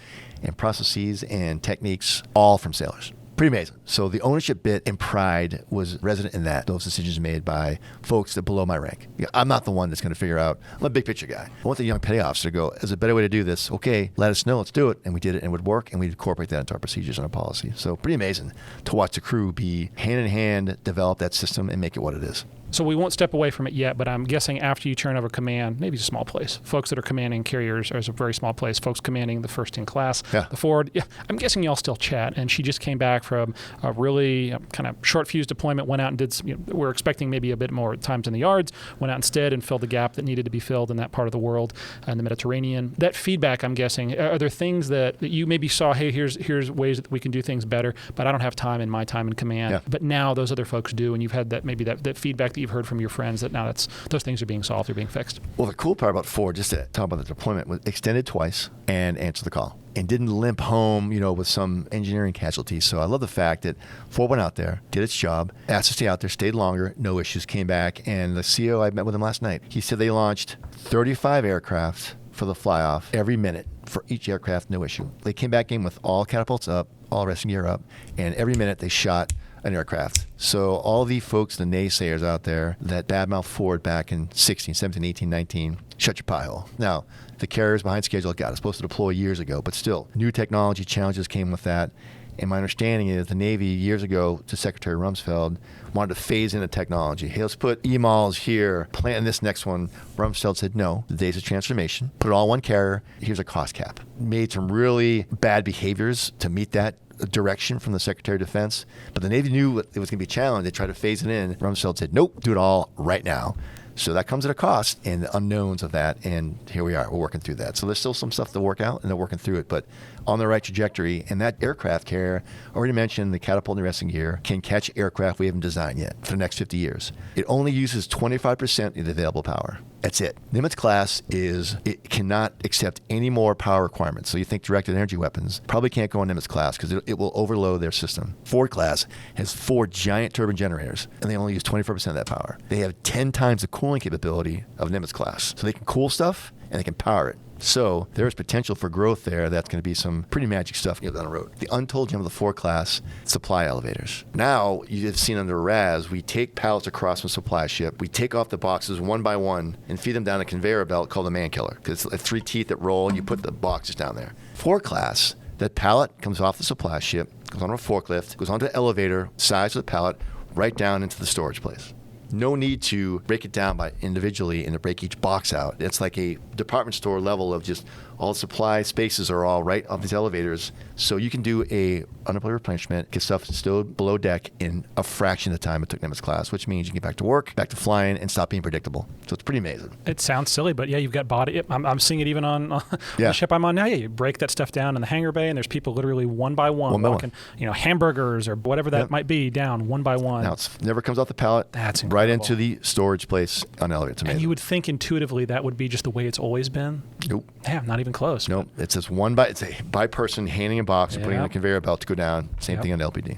and processes and techniques, all from sailors. Pretty amazing. So the ownership bit and pride was resident in that. Those decisions made by folks that below my rank. I'm not the one that's going to figure out. I'm a big picture guy. I want the young petty officer to go, there's a better way to do this. Okay, let us know. Let's do it. And we did it, and it would work, and we'd incorporate that into our procedures and our policy. So pretty amazing to watch the crew be hand in hand, develop that system, and make it what it is. So we won't step away from it yet, but I'm guessing after you turn over command, maybe it's a small place. Folks that are commanding carriers is a very small place. Folks commanding the first in class, the Ford. Yeah, I'm guessing y'all still chat. And she just came back from a really kind of short fuse deployment, went out and did some, we're expecting maybe a bit more times in the yards, went out instead and filled the gap that needed to be filled in that part of the world, in the Mediterranean. That feedback, I'm guessing, are there things that you maybe saw, hey, here's ways that we can do things better, but I don't have time in my time in command. Yeah. But now those other folks do, and you've had that maybe that feedback that you've heard from your friends that now those things are being solved, they're being fixed. Well, the cool part about Ford, just to talk about the deployment, was extended twice and answered the call. And didn't limp home, with some engineering casualties. So I love the fact that Ford went out there, did its job, asked to stay out there, stayed longer, no issues, came back. And the CEO, I met with him last night, he said they launched 35 aircraft for the fly-off every minute for each aircraft, no issue. They came back in with all catapults up, all resting gear up, and every minute they shot an aircraft. So all the folks, the naysayers out there that badmouth Ford back in 16, 17, 18, 19, shut your pie hole. Now, the carriers behind schedule got it supposed to deploy years ago, but still, new technology challenges came with that. And my understanding is the Navy years ago to Secretary Rumsfeld wanted to phase in the technology. Hey, let's put EMALs here, plan this next one. Rumsfeld said, no, the days of transformation. Put it all on one carrier. Here's a cost cap. Made some really bad behaviors to meet that direction from the Secretary of Defense, but the Navy knew it was going to be a challenge. They tried to phase it in. Rumsfeld said, nope, do it all right now. So that comes at a cost and the unknowns of that. And here we are. We're working through that. So there's still some stuff to work out, and they're working through it, but on the right trajectory. And that aircraft carrier, already mentioned, the catapult and arresting gear, can catch aircraft we haven't designed yet for the next 50 years. It only uses 25% of the available power. That's it. Nimitz class it cannot accept any more power requirements. So you think directed energy weapons probably can't go on Nimitz class because it will overload their system. Ford class has 4 giant turbine generators, and they only use 24% of that power. They have 10 times the cooling capability of Nimitz class. So they can cool stuff, and they can power it. So there's potential for growth there. That's going to be some pretty magic stuff down the road. The untold gem of the Ford class, supply elevators. Now, you've seen under RAS, we take pallets across from a supply ship. We take off the boxes one by one and feed them down a conveyor belt called a man killer. Because it's like 3 teeth that roll, and you put the boxes down there. Ford class, that pallet comes off the supply ship, goes onto a forklift, goes onto the elevator, size of the pallet, right down into the storage place. No need to break it down by individually and to break each box out. It's like a department store level of just all the supply spaces are all right off these elevators. So you can do a unemployed replenishment, get stuff stowed below deck in a fraction of the time it took Nimitz class, which means you can get back to work, back to flying, and stop being predictable. So it's pretty amazing. It sounds silly, but yeah, you've got body. I'm seeing it even on the ship I'm on now. Yeah, you break that stuff down in the hangar bay, and there's people literally one by one walking, hamburgers or whatever that might be down one by one. Now it never comes off the pallet. That's incredible. Right into the storage place on the elevator. It's amazing. And you would think intuitively that would be just the way it's always been. Nope. Yeah, not even close. Nope. It's just it's a by person handing a box and putting it on a conveyor belt to go down. Same thing on LPD.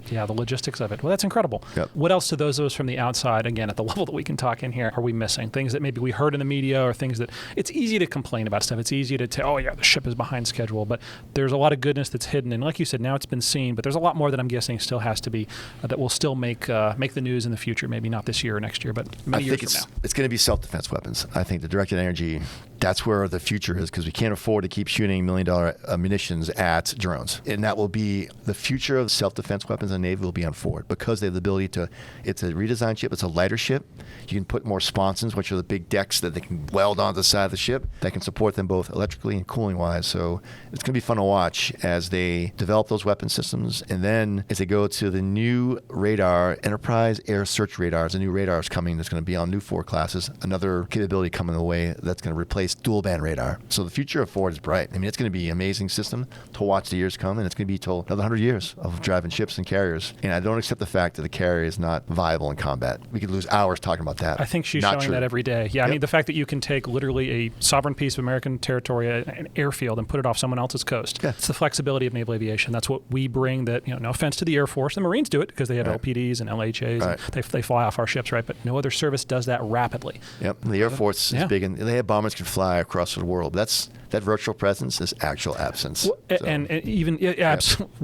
Yeah, the logistics of it. Well, that's incredible. Yep. What else do those of us from the outside, again, at the level that we can talk in here, are we missing? Things that maybe we heard in the media or things that it's easy to complain about stuff. It's easy to tell, the ship is behind schedule. But there's a lot of goodness that's hidden. And like you said, now it's been seen. But there's a lot more that I'm guessing still has to be, that will still make the news in the future. Maybe not this year or next year, but many years from now. It's going to be self-defense weapons. I think the directed energy, that's where the future is, because we can't afford to keep shooting $1 million munitions at drones. And that will be the future of self-defense weapons in the Navy will be on Ford, because they have the ability to, it's a redesigned ship, it's a lighter ship. You can put more sponsons, which are the big decks that they can weld onto the side of the ship that can support them both electrically and cooling-wise. So it's going to be fun to watch as they develop those weapon systems. And then as they go to the new radar, Enterprise Air Search Radars, a new radar is coming that's going to be on new Ford classes, another capability coming the way that's going to replace dual band radar. So the future of Ford is bright. I mean, it's going to be an amazing system to watch the years come, and it's going to be till another 100 years of driving ships and carriers. And I don't accept the fact that the carrier is not viable in combat. We could lose hours talking about that. I think she's showing that every day. Yeah, I mean, the fact that you can take literally a sovereign piece of American territory, an airfield, and put it off someone else's coast. Yeah. It's the flexibility of naval aviation. That's what we bring that, no offense to the Air Force. The Marines do it because they have LPDs and LHAs. And they fly off our ships, right? But no other service does that rapidly. Yep. And the Air Force is big, and they have bombers can fly across the world. That virtual presence is actual absence. Well, and even,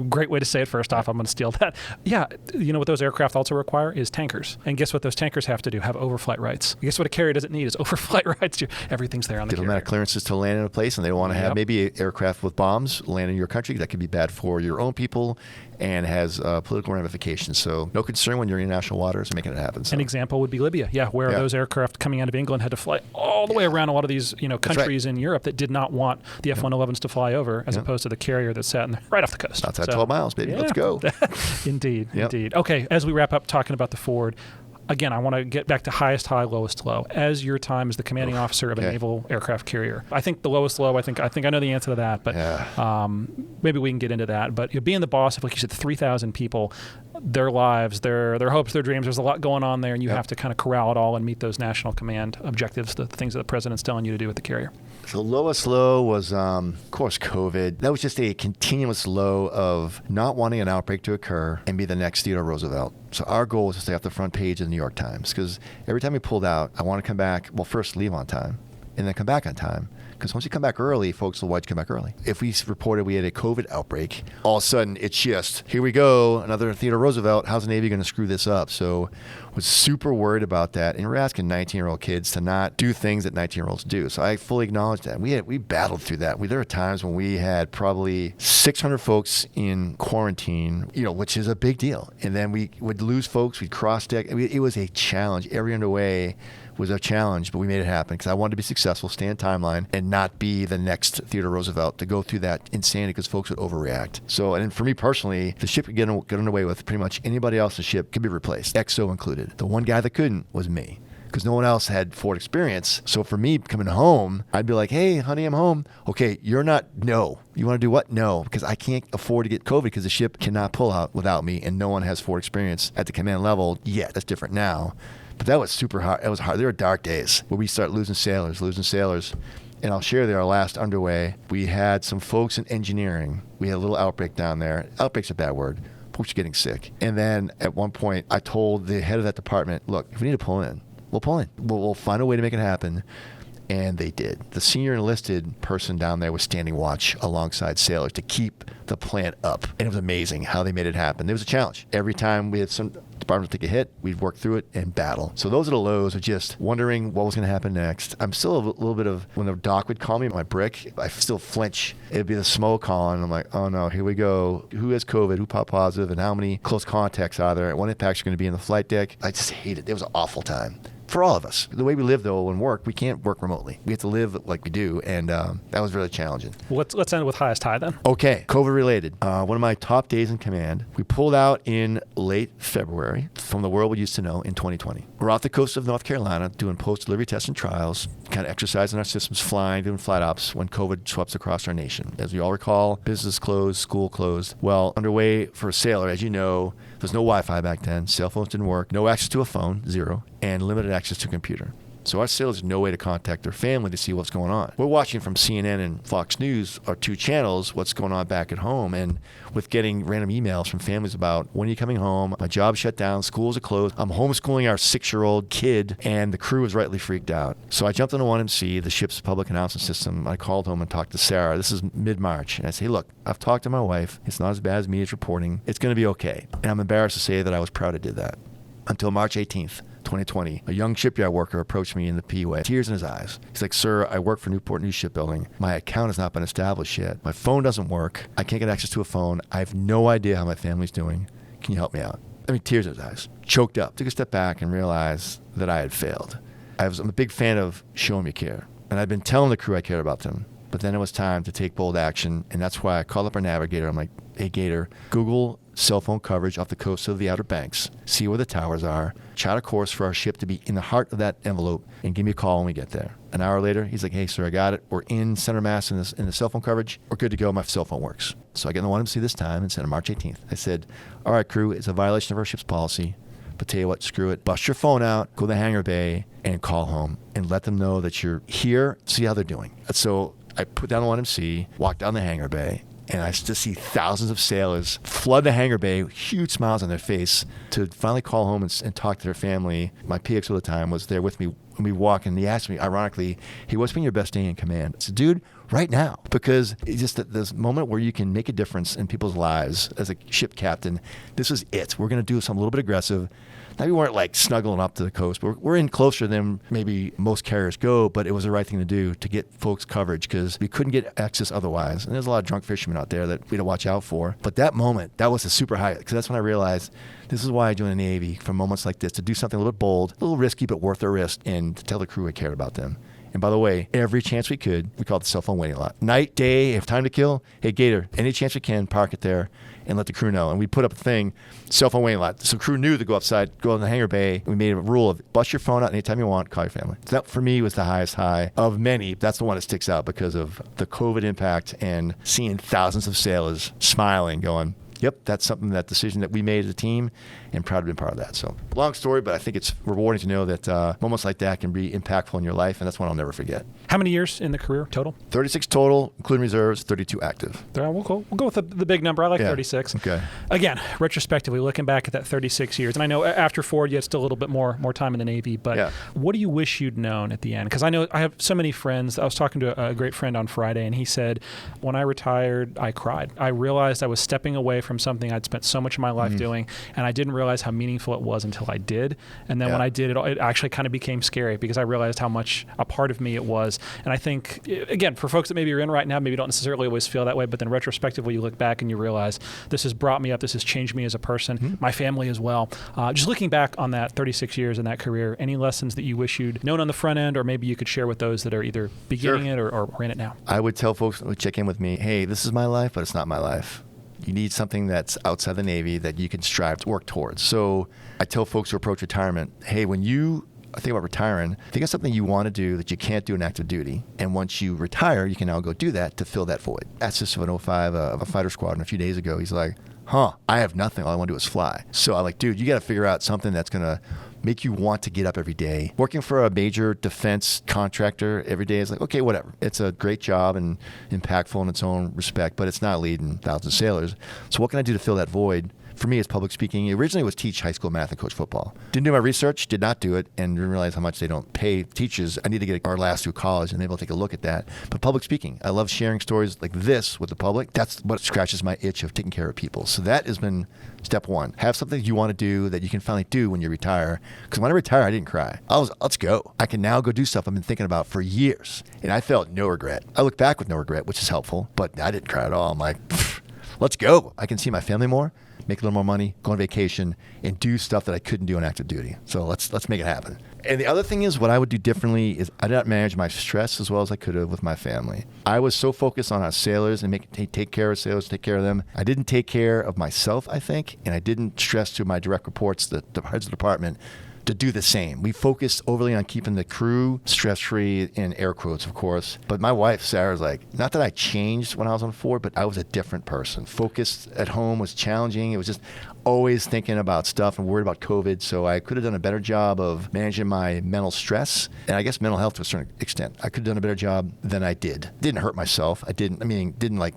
great way to say it first off. I'm going to steal that. Yeah, you know what those aircraft also require is tankers. And guess what those tankers have to do? Have overflight rights. Guess what a carrier doesn't need is overflight rights. Everything's there on the carrier. Diplomatic clearances to land in a place, and they want to have maybe an aircraft with bombs land in your country. That could be bad for your own people and has political ramifications. So no concern when you're in international waters making it happen. So. An example would be Libya, where those aircraft coming out of England had to fly all the way around a lot of these countries in Europe that did not want the F-111s to fly over, as opposed to the carrier that sat right off the coast. Outside 12 miles, baby. Let's go. Indeed. Okay, as we wrap up talking about the Ford, again, I want to get back to highest high, lowest low. As your time as the commanding officer of a naval aircraft carrier, I think the lowest low, I think I know the answer to that, but maybe we can get into that. But being the boss of, like you said, 3,000 people, their lives, their hopes, their dreams, there's a lot going on there, and you have to kind of corral it all and meet those national command objectives, the things that the president's telling you to do with the carrier. So lowest low was, of course, COVID. That was just a continuous low of not wanting an outbreak to occur and be the next Theodore Roosevelt. So our goal was to stay off the front page of the New York Times, because every time we pulled out, I want to come back, first leave on time, and then come back on time. Because once you come back early, folks will watch you come back early. If we reported we had a COVID outbreak, all of a sudden it's just, here we go, another Theodore Roosevelt. How's the Navy going to screw this up? So was super worried about that. And we're asking 19-year-old kids to not do things that 19-year-olds do. So I fully acknowledge that. We battled through that. There were times when we had probably 600 folks in quarantine, which is a big deal. And then we would lose folks. We'd cross deck. It was a challenge every underway. was a challenge, but we made it happen because I wanted to be successful, stay in timeline, and not be the next Theodore Roosevelt to go through that insanity because folks would overreact. So, and for me personally, the ship could get away with pretty much anybody else's ship could be replaced, XO included. The one guy that couldn't was me, because no one else had Ford experience. So for me coming home, I'd be like, hey, honey, I'm home. Okay, you're not, no. You want to do what? No, because I can't afford to get COVID because the ship cannot pull out without me, and no one has Ford experience at the command level yet. That's different now. But that was super hard. It was hard. There were dark days where we start losing sailors. And I'll share that our last underway, we had some folks in engineering. We had a little outbreak down there. Outbreak's a bad word. Folks are getting sick. And then at one point, I told the head of that department, look, if we need to pull in, we'll pull in. We'll find a way to make it happen. And they did. The senior enlisted person down there was standing watch alongside sailors to keep the plant up. And it was amazing how they made it happen. It was a challenge. Every time we had some department take a hit, we'd work through it and battle. So those are the lows of just wondering what was going to happen next. I'm still a little bit of, when the doc would call me my brick, I still flinch. It'd be the smoke calling. I'm like, oh no, here we go. Who has COVID? Who popped positive? And how many close contacts are there? What impacts are going to be in the flight deck? I just hate it. It was an awful time. For all of us. The way we live, though, and work, we can't work remotely. We have to live like we do, and that was really challenging. Well, let's end with highest high then. Okay, COVID-related. One of my top days in command. We pulled out in late February from the world we used to know in 2020. We're off the coast of North Carolina doing post-delivery tests and trials, kind of exercising our systems, flying, doing flight ops when COVID swept across our nation. As we all recall, business closed, school closed. Well, underway for a sailor, as you know, there's no Wi-Fi back then. Cell phones didn't work. No access to a phone, zero, and limited access to a computer. So our sailors had no way to contact their family to see what's going on. We're watching from CNN and Fox News, our two channels, what's going on back at home, and with getting random emails from families about, when are you coming home? My job shut down, schools are closed. I'm homeschooling our 6-year-old kid, and the crew was rightly freaked out. So I jumped on the 1MC, the ship's public announcement system. I called home and talked to Sarah. This is mid-March. And I say, look, I've talked to my wife. It's not as bad as media's reporting. It's going to be okay. And I'm embarrassed to say that I was proud I did that. Until March 18th. 2020, a young shipyard worker approached me in the P-way, tears in his eyes. He's like, sir, I work for Newport News Shipbuilding. My account has not been established yet. My phone doesn't work. I can't get access to a phone. I have no idea how my family's doing. Can you help me out? I mean, tears in his eyes. Choked up. Took a step back and realized that I had failed. I'm a big fan of showing me care. And I'd been telling the crew I cared about them. But then it was time to take bold action. And that's why I called up our navigator. I'm like, hey, Gator, Google cell phone coverage off the coast of the Outer Banks. See where the towers are. Chart a course for our ship to be in the heart of that envelope, and give me a call when we get there. An hour later, he's like, hey, sir, I got it. We're in center mass in the cell phone coverage. We're good to go. My cell phone works. So I get in the 1MC this time and sent on March 18th. I said, all right, crew, it's a violation of our ship's policy. But tell you what, screw it. Bust your phone out, go to the hangar bay, and call home, and let them know that you're here, see how they're doing. So I put down the 1MC, walked down the hangar bay, and I just see thousands of sailors flood the hangar bay, huge smiles on their face, to finally call home and talk to their family. My PX at the time was there with me when we walked, and he asked me, ironically, hey, what's been your best day in command? I said, dude, right now. Because it's just that this moment where you can make a difference in people's lives as a ship captain, this is it. We're going to do something a little bit aggressive. Now, we weren't like snuggling up to the coast, but we're in closer than maybe most carriers go, but it was the right thing to do to get folks coverage because we couldn't get access otherwise. And there's a lot of drunk fishermen out there that we had to watch out for. But that moment, that was a super high, because that's when I realized this is why I joined the Navy, for moments like this, to do something a little bit bold, a little risky, but worth the risk, and to tell the crew I cared about them. And by the way, every chance we could, we called it the cell phone waiting lot. Night, day, if time to kill, hey, Gator, any chance we can, park it there and let the crew know. And we put up a thing, cell phone waiting lot. So crew knew to go outside, go in the hangar bay. We made a rule of bust your phone out anytime you want, call your family. So that, for me, was the highest high of many. That's the one that sticks out because of the COVID impact and seeing thousands of sailors smiling, going, yep, that's something, that decision that we made as a team, and proud to be a part of that. So long story, but I think it's rewarding to know that moments like that can be impactful in your life, and that's one I'll never forget. How many years in the career total? 36 total, including reserves, 32 active. We'll go with the big number. I like 36. Okay. Again, retrospectively, looking back at that 36 years, and I know after Ford, you had still a little bit more time in the Navy, but what do you wish you'd known at the end? Because I know I have so many friends. I was talking to a great friend on Friday, and he said, when I retired, I cried. I realized I was stepping away from something I'd spent so much of my life doing, and I didn't realize how meaningful it was until I did. And then when I did, it actually kind of became scary because I realized how much a part of me it was. And I think, again, for folks that maybe are in right now, maybe don't necessarily always feel that way, but then retrospectively you look back and you realize this has brought me up, this has changed me as a person, my family as well. Just looking back on that 36 years in that career, any lessons that you wish you'd known on the front end, or maybe you could share with those that are either beginning it or in it now? I would tell folks who check in with me, hey, this is my life, but it's not my life. You need something that's outside the Navy that you can strive to work towards. So I tell folks who approach retirement, hey, when you think about retiring, think of something you want to do that you can't do in active duty. And once you retire, you can now go do that to fill that void. Asked this of an 05 of a fighter squadron a few days ago. He's like, I have nothing. All I want to do is fly. So I'm like, dude, you got to figure out something that's going to make you want to get up every day. Working for a major defense contractor every day is like, okay, whatever. It's a great job and impactful in its own respect, but it's not leading thousands of sailors. So what can I do to fill that void? For me, it's public speaking. Originally, it was teach high school math and coach football. Didn't do my research, did not do it, and didn't realize how much they don't pay teachers. I need to get our last through college and able to take a look at that. But public speaking, I love sharing stories like this with the public. That's what scratches my itch of taking care of people. So that has been step one. Have something you want to do that you can finally do when you retire. Because when I retired, I didn't cry. Let's go. I can now go do stuff I've been thinking about for years. And I felt no regret. I look back with no regret, which is helpful, but I didn't cry at all. I'm like, let's go. I can see my family more, make a little more money, go on vacation, and do stuff that I couldn't do on active duty. So let's make it happen. And the other thing is, what I would do differently is I did not manage my stress as well as I could have with my family. I was so focused on our sailors and take care of sailors, take care of them. I didn't take care of myself, I think, and I didn't stress to my direct reports, the heads of the department, to do the same. We focused overly on keeping the crew stress-free, in air quotes, of course. But my wife, Sarah's like, not that I changed when I was on Ford, but I was a different person. Focus at home was challenging. It was just always thinking about stuff and worried about COVID. So I could have done a better job of managing my mental stress and I guess mental health to a certain extent. I could have done a better job than I did. Didn't hurt myself. Didn't like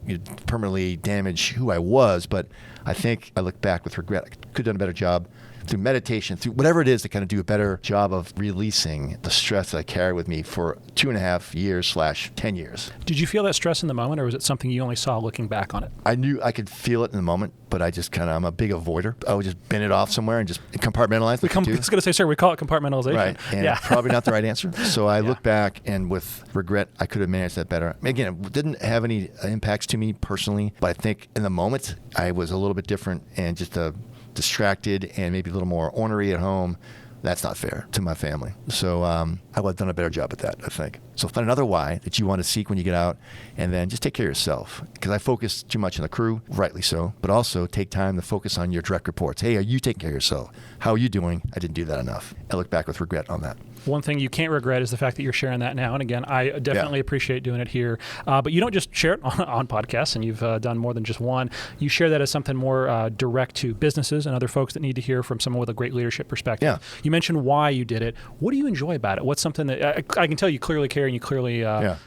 permanently damage who I was, but I think I look back with regret. I could have done a better job through meditation, through whatever it is to kind of do a better job of releasing the stress that I carried with me for 2.5 years / 10 years. Did you feel that stress in the moment, or was it something you only saw looking back on it? I knew I could feel it in the moment, but I just I'm a big avoider. I would just bend it off somewhere and just compartmentalize. I was going to say, sir, we call it compartmentalization. Right, and probably not the right answer. So I look back, and with regret, I could have managed that better. Again, it didn't have any impacts to me personally, but I think in the moment, I was a little bit different and just distracted and maybe a little more ornery at home. That's not fair to my family. So I would have done a better job at that, I think. So find another why that you want to seek when you get out, and then just take care of yourself. Because I focus too much on the crew, rightly so, but also take time to focus on your direct reports. Hey, are you taking care of yourself? How are you doing? I didn't do that enough. I look back with regret on that. One thing you can't regret is the fact that you're sharing that now. And again, I definitely appreciate doing it here. But you don't just share it on podcasts, and you've done more than just one. You share that as something more direct to businesses and other folks that need to hear from someone with a great leadership perspective. Yeah. You mentioned why you did it. What do you enjoy about it? What's something that I can tell you clearly care, and you clearly,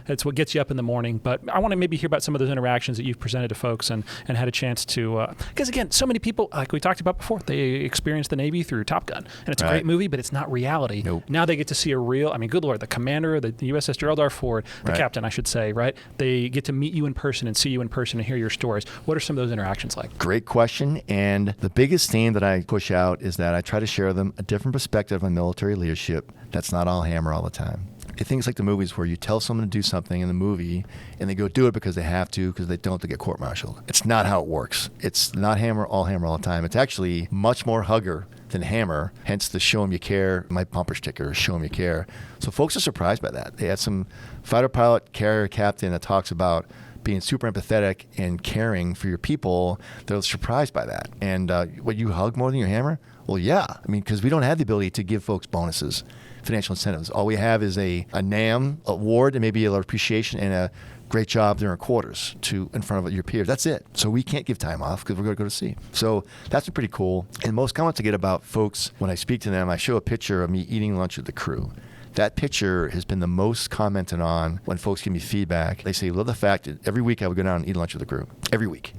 it's what gets you up in the morning. But I want to maybe hear about some of those interactions that you've presented to folks and had a chance to, because again, so many people, like we talked about before, they experience the Navy through Top Gun. And it's a great movie, but it's not reality. Nope. Now they get to see a real, good Lord, the commander, the USS Gerald R. Ford, the captain, I should say, right? They get to meet you in person and see you in person and hear your stories. What are some of those interactions like? Great question. And the biggest theme that I push out is that I try to share them a different perspective on military leadership that's not all hammer all the time. Things like the movies where you tell someone to do something in the movie and they go do it because they have to, because they don't, they get court-martialed. It's not how it works. It's not all hammer all the time. It's actually much more hugger than hammer, hence the show 'em you care, my bumper sticker, show 'em you care. So folks are surprised by that. They had some fighter pilot, carrier captain that talks about being super empathetic and caring for your people. They're surprised by that. And what, you hug more than you hammer? Well, yeah. Because we don't have the ability to give folks bonuses, financial incentives. All we have is a NAM award and maybe a appreciation and a great job during quarters in front of your peers. That's it. So we can't give time off because we're going to go to sea. So that's been pretty cool. And most comments I get about folks, when I speak to them, I show a picture of me eating lunch with the crew. That picture has been the most commented on when folks give me feedback. They say, love the fact that every week I would go down and eat lunch with the crew. Every week.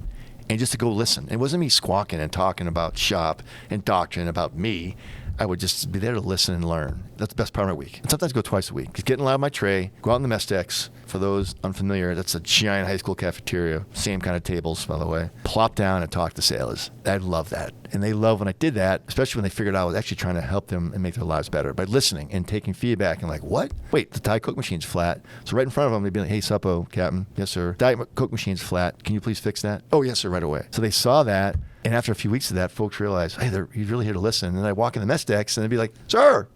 and just to go listen. It wasn't me squawking and talking about shop and doctrine about me. I would just be there to listen and learn. That's the best part of my week. And sometimes go twice a week. Just get out of my tray, go out in the mess decks. For those unfamiliar, that's a giant high school cafeteria. Same kind of tables, by the way. Plop down and talk to sailors. I love that. And they love when I did that, especially when they figured out I was actually trying to help them and make their lives better by listening and taking feedback and like, what? Wait, the Diet Coke machine's flat. So right in front of them, they'd be like, hey, suppo, Captain. Yes, sir. Diet Coke machine's flat. Can you please fix that? Oh, yes, sir, right away. So they saw that. And after a few weeks of that, folks realized, hey, he's really here to listen. And then I walk in the mess decks, and they'd be like, sir,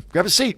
grab a seat.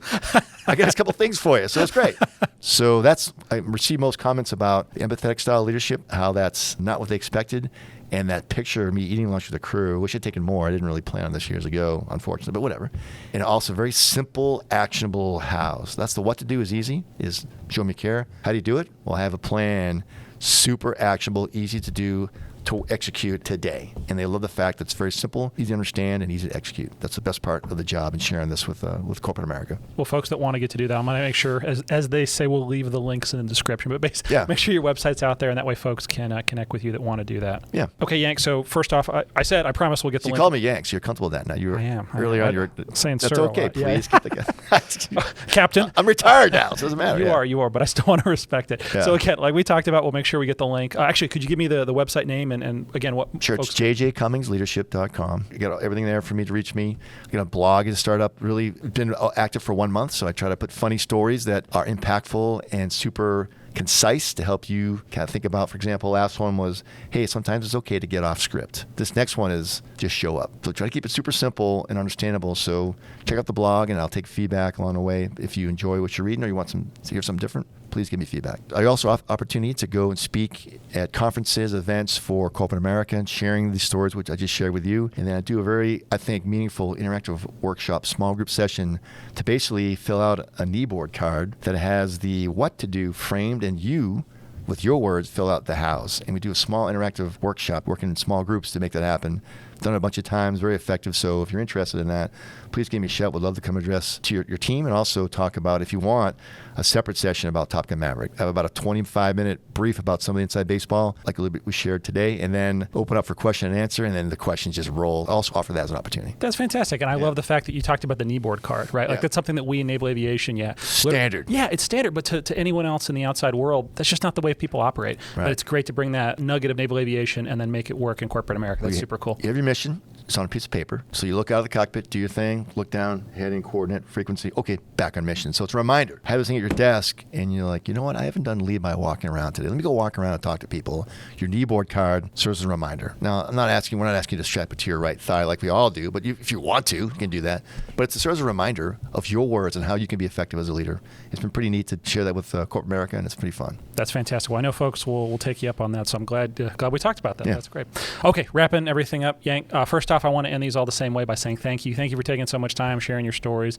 I got a couple things for you. So that's great. So I receive most comments about the empathetic style of leadership, how that's not what they expected. And that picture of me eating lunch with the crew, wish I'd taken more. I didn't really plan on this years ago, unfortunately, but whatever. And also very simple, actionable hows. That's the what to do is easy, is show me care. How do you do it? Well, I have a plan, super actionable, easy to do, to execute today. And they love the fact that it's very simple, easy to understand, and easy to execute. That's the best part of the job in sharing this with corporate America. Well, folks that want to get to do that, I'm going to make sure, as they say, we'll leave the links in the description. But basically, make sure your website's out there, and that way folks can connect with you that want to do that. Yeah. Okay, Yank, so first off, I promise we'll get the link. You call me Yank, so you're comfortable with that now. I am. Earlier on, you were saying that's sir okay, please. Yeah. Captain. I'm retired now, so it doesn't matter. You are, but I still want to respect it. Yeah. So again, like we talked about, we'll make sure we get the link. Actually, could you give me the website name and again, what Sure, it's jjcummingsleadership.com. You got everything there for me to reach me. I got a blog to start up, really been active for 1 month, so I try to put funny stories that are impactful and super concise to help you kind of think about. For example, last one was, hey, sometimes it's okay to get off script. This next one is just show up. So try to keep it super simple and understandable. So check out the blog, and I'll take feedback along the way. If you enjoy what you're reading or you want to hear something different, please give me feedback. I also have opportunity to go and speak at conferences, events for corporate America, and sharing these stories, which I just shared with you. And then I do a very, I think, meaningful interactive workshop, small group session to basically fill out a knee board card that has the what to do framed, and you, with your words, fill out the hows. And we do a small interactive workshop working in small groups to make that happen. Done it a bunch of times, very effective. So if you're interested in that, please give me a shout. Would love to come address to your team, and also talk about, if you want, a separate session about Top Gun Maverick. I have about a 25-minute brief about some of the inside baseball, like a little bit we shared today, and then open up for question and answer, and then the questions just roll. I'll also offer that as an opportunity. That's fantastic. And I love the fact that you talked about the knee board card, right? Like that's something that we in Naval Aviation, standard. Yeah, it's standard, but to anyone else in the outside world, that's just not the way people operate. Right. But it's great to bring that nugget of Naval Aviation and then make it work in corporate America. That's super cool. You have your mission. It's on a piece of paper. So you look out of the cockpit, do your thing, look down, heading, coordinate, frequency. Okay, back on mission. So it's a reminder. Have this thing at your desk, and you're like, you know what? I haven't done lead by walking around today. Let me go walk around and talk to people. Your knee board card serves as a reminder. Now, we're not asking you to strap it to your right thigh like we all do, but if you want to, you can do that. But it serves as a reminder of your words and how you can be effective as a leader. It's been pretty neat to share that with corporate America, and it's pretty fun. That's fantastic. Well, I know folks will take you up on that, so I'm glad we talked about that. Yeah. That's great. Okay, wrapping everything up, Yank. First off, I want to end these all the same way by saying thank you. Thank you for taking so much time, sharing your stories.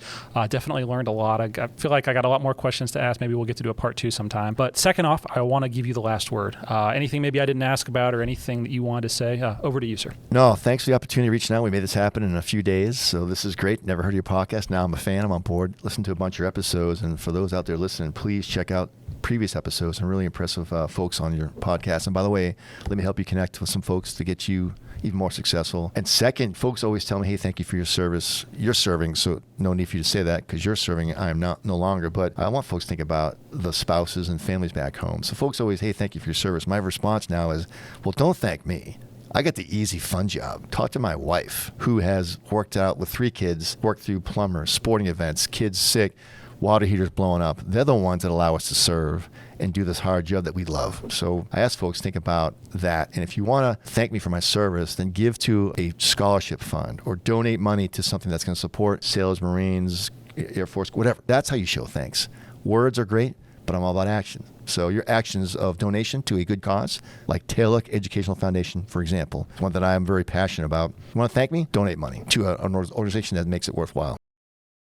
Definitely learned a lot. I feel like I got a lot more questions to ask. Maybe we'll get to do a part 2 sometime. But second off, I want to give you the last word. Anything maybe I didn't ask about or anything that you wanted to say, over to you, sir. No, thanks for the opportunity of reaching out. We made this happen in a few days, so this is great. Never heard of your podcast. Now I'm a fan. I'm on board. Listen to a bunch of your episodes, and for those out there listening, please check out previous episodes. Some really impressive folks on your podcast. And by the way, let me help you connect with some folks to get you even more successful. And second, folks always tell me, hey, thank you for your service. You're serving, so no need for you to say that because you're serving. I am not no longer. But I want folks to think about the spouses and families back home. So folks always, hey, thank you for your service. My response now is, well, don't thank me. I got the easy, fun job. Talk to my wife, who has worked out with 3 kids, worked through plumbers, sporting events, kids sick, water heaters blowing up. They're the ones that allow us to serve and do this hard job that we love. So I ask folks, think about that. And if you want to thank me for my service, then give to a scholarship fund or donate money to something that's going to support sailors, Marines, Air Force, whatever. That's how you show thanks. Words are great, but I'm all about action. So your actions of donation to a good cause, like Taylor Educational Foundation, for example, one that I am very passionate about. You want to thank me? Donate money to an organization that makes it worthwhile.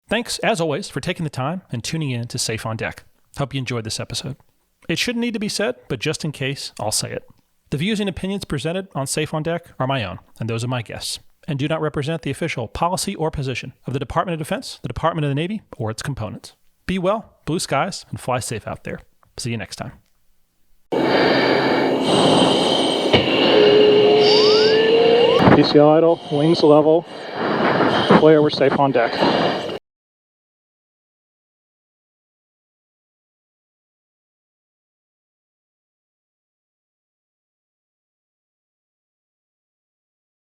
Thanks, as always, for taking the time and tuning in to Safe on Deck. Hope you enjoyed this episode. It shouldn't need to be said, but just in case, I'll say it. The views and opinions presented on Safe on Deck are my own and those of my guests, and do not represent the official policy or position of the Department of Defense, the Department of the Navy, or its components. Be well, blue skies, and fly safe out there. See you next time. PCL idle, wings level, flare, we're safe on deck.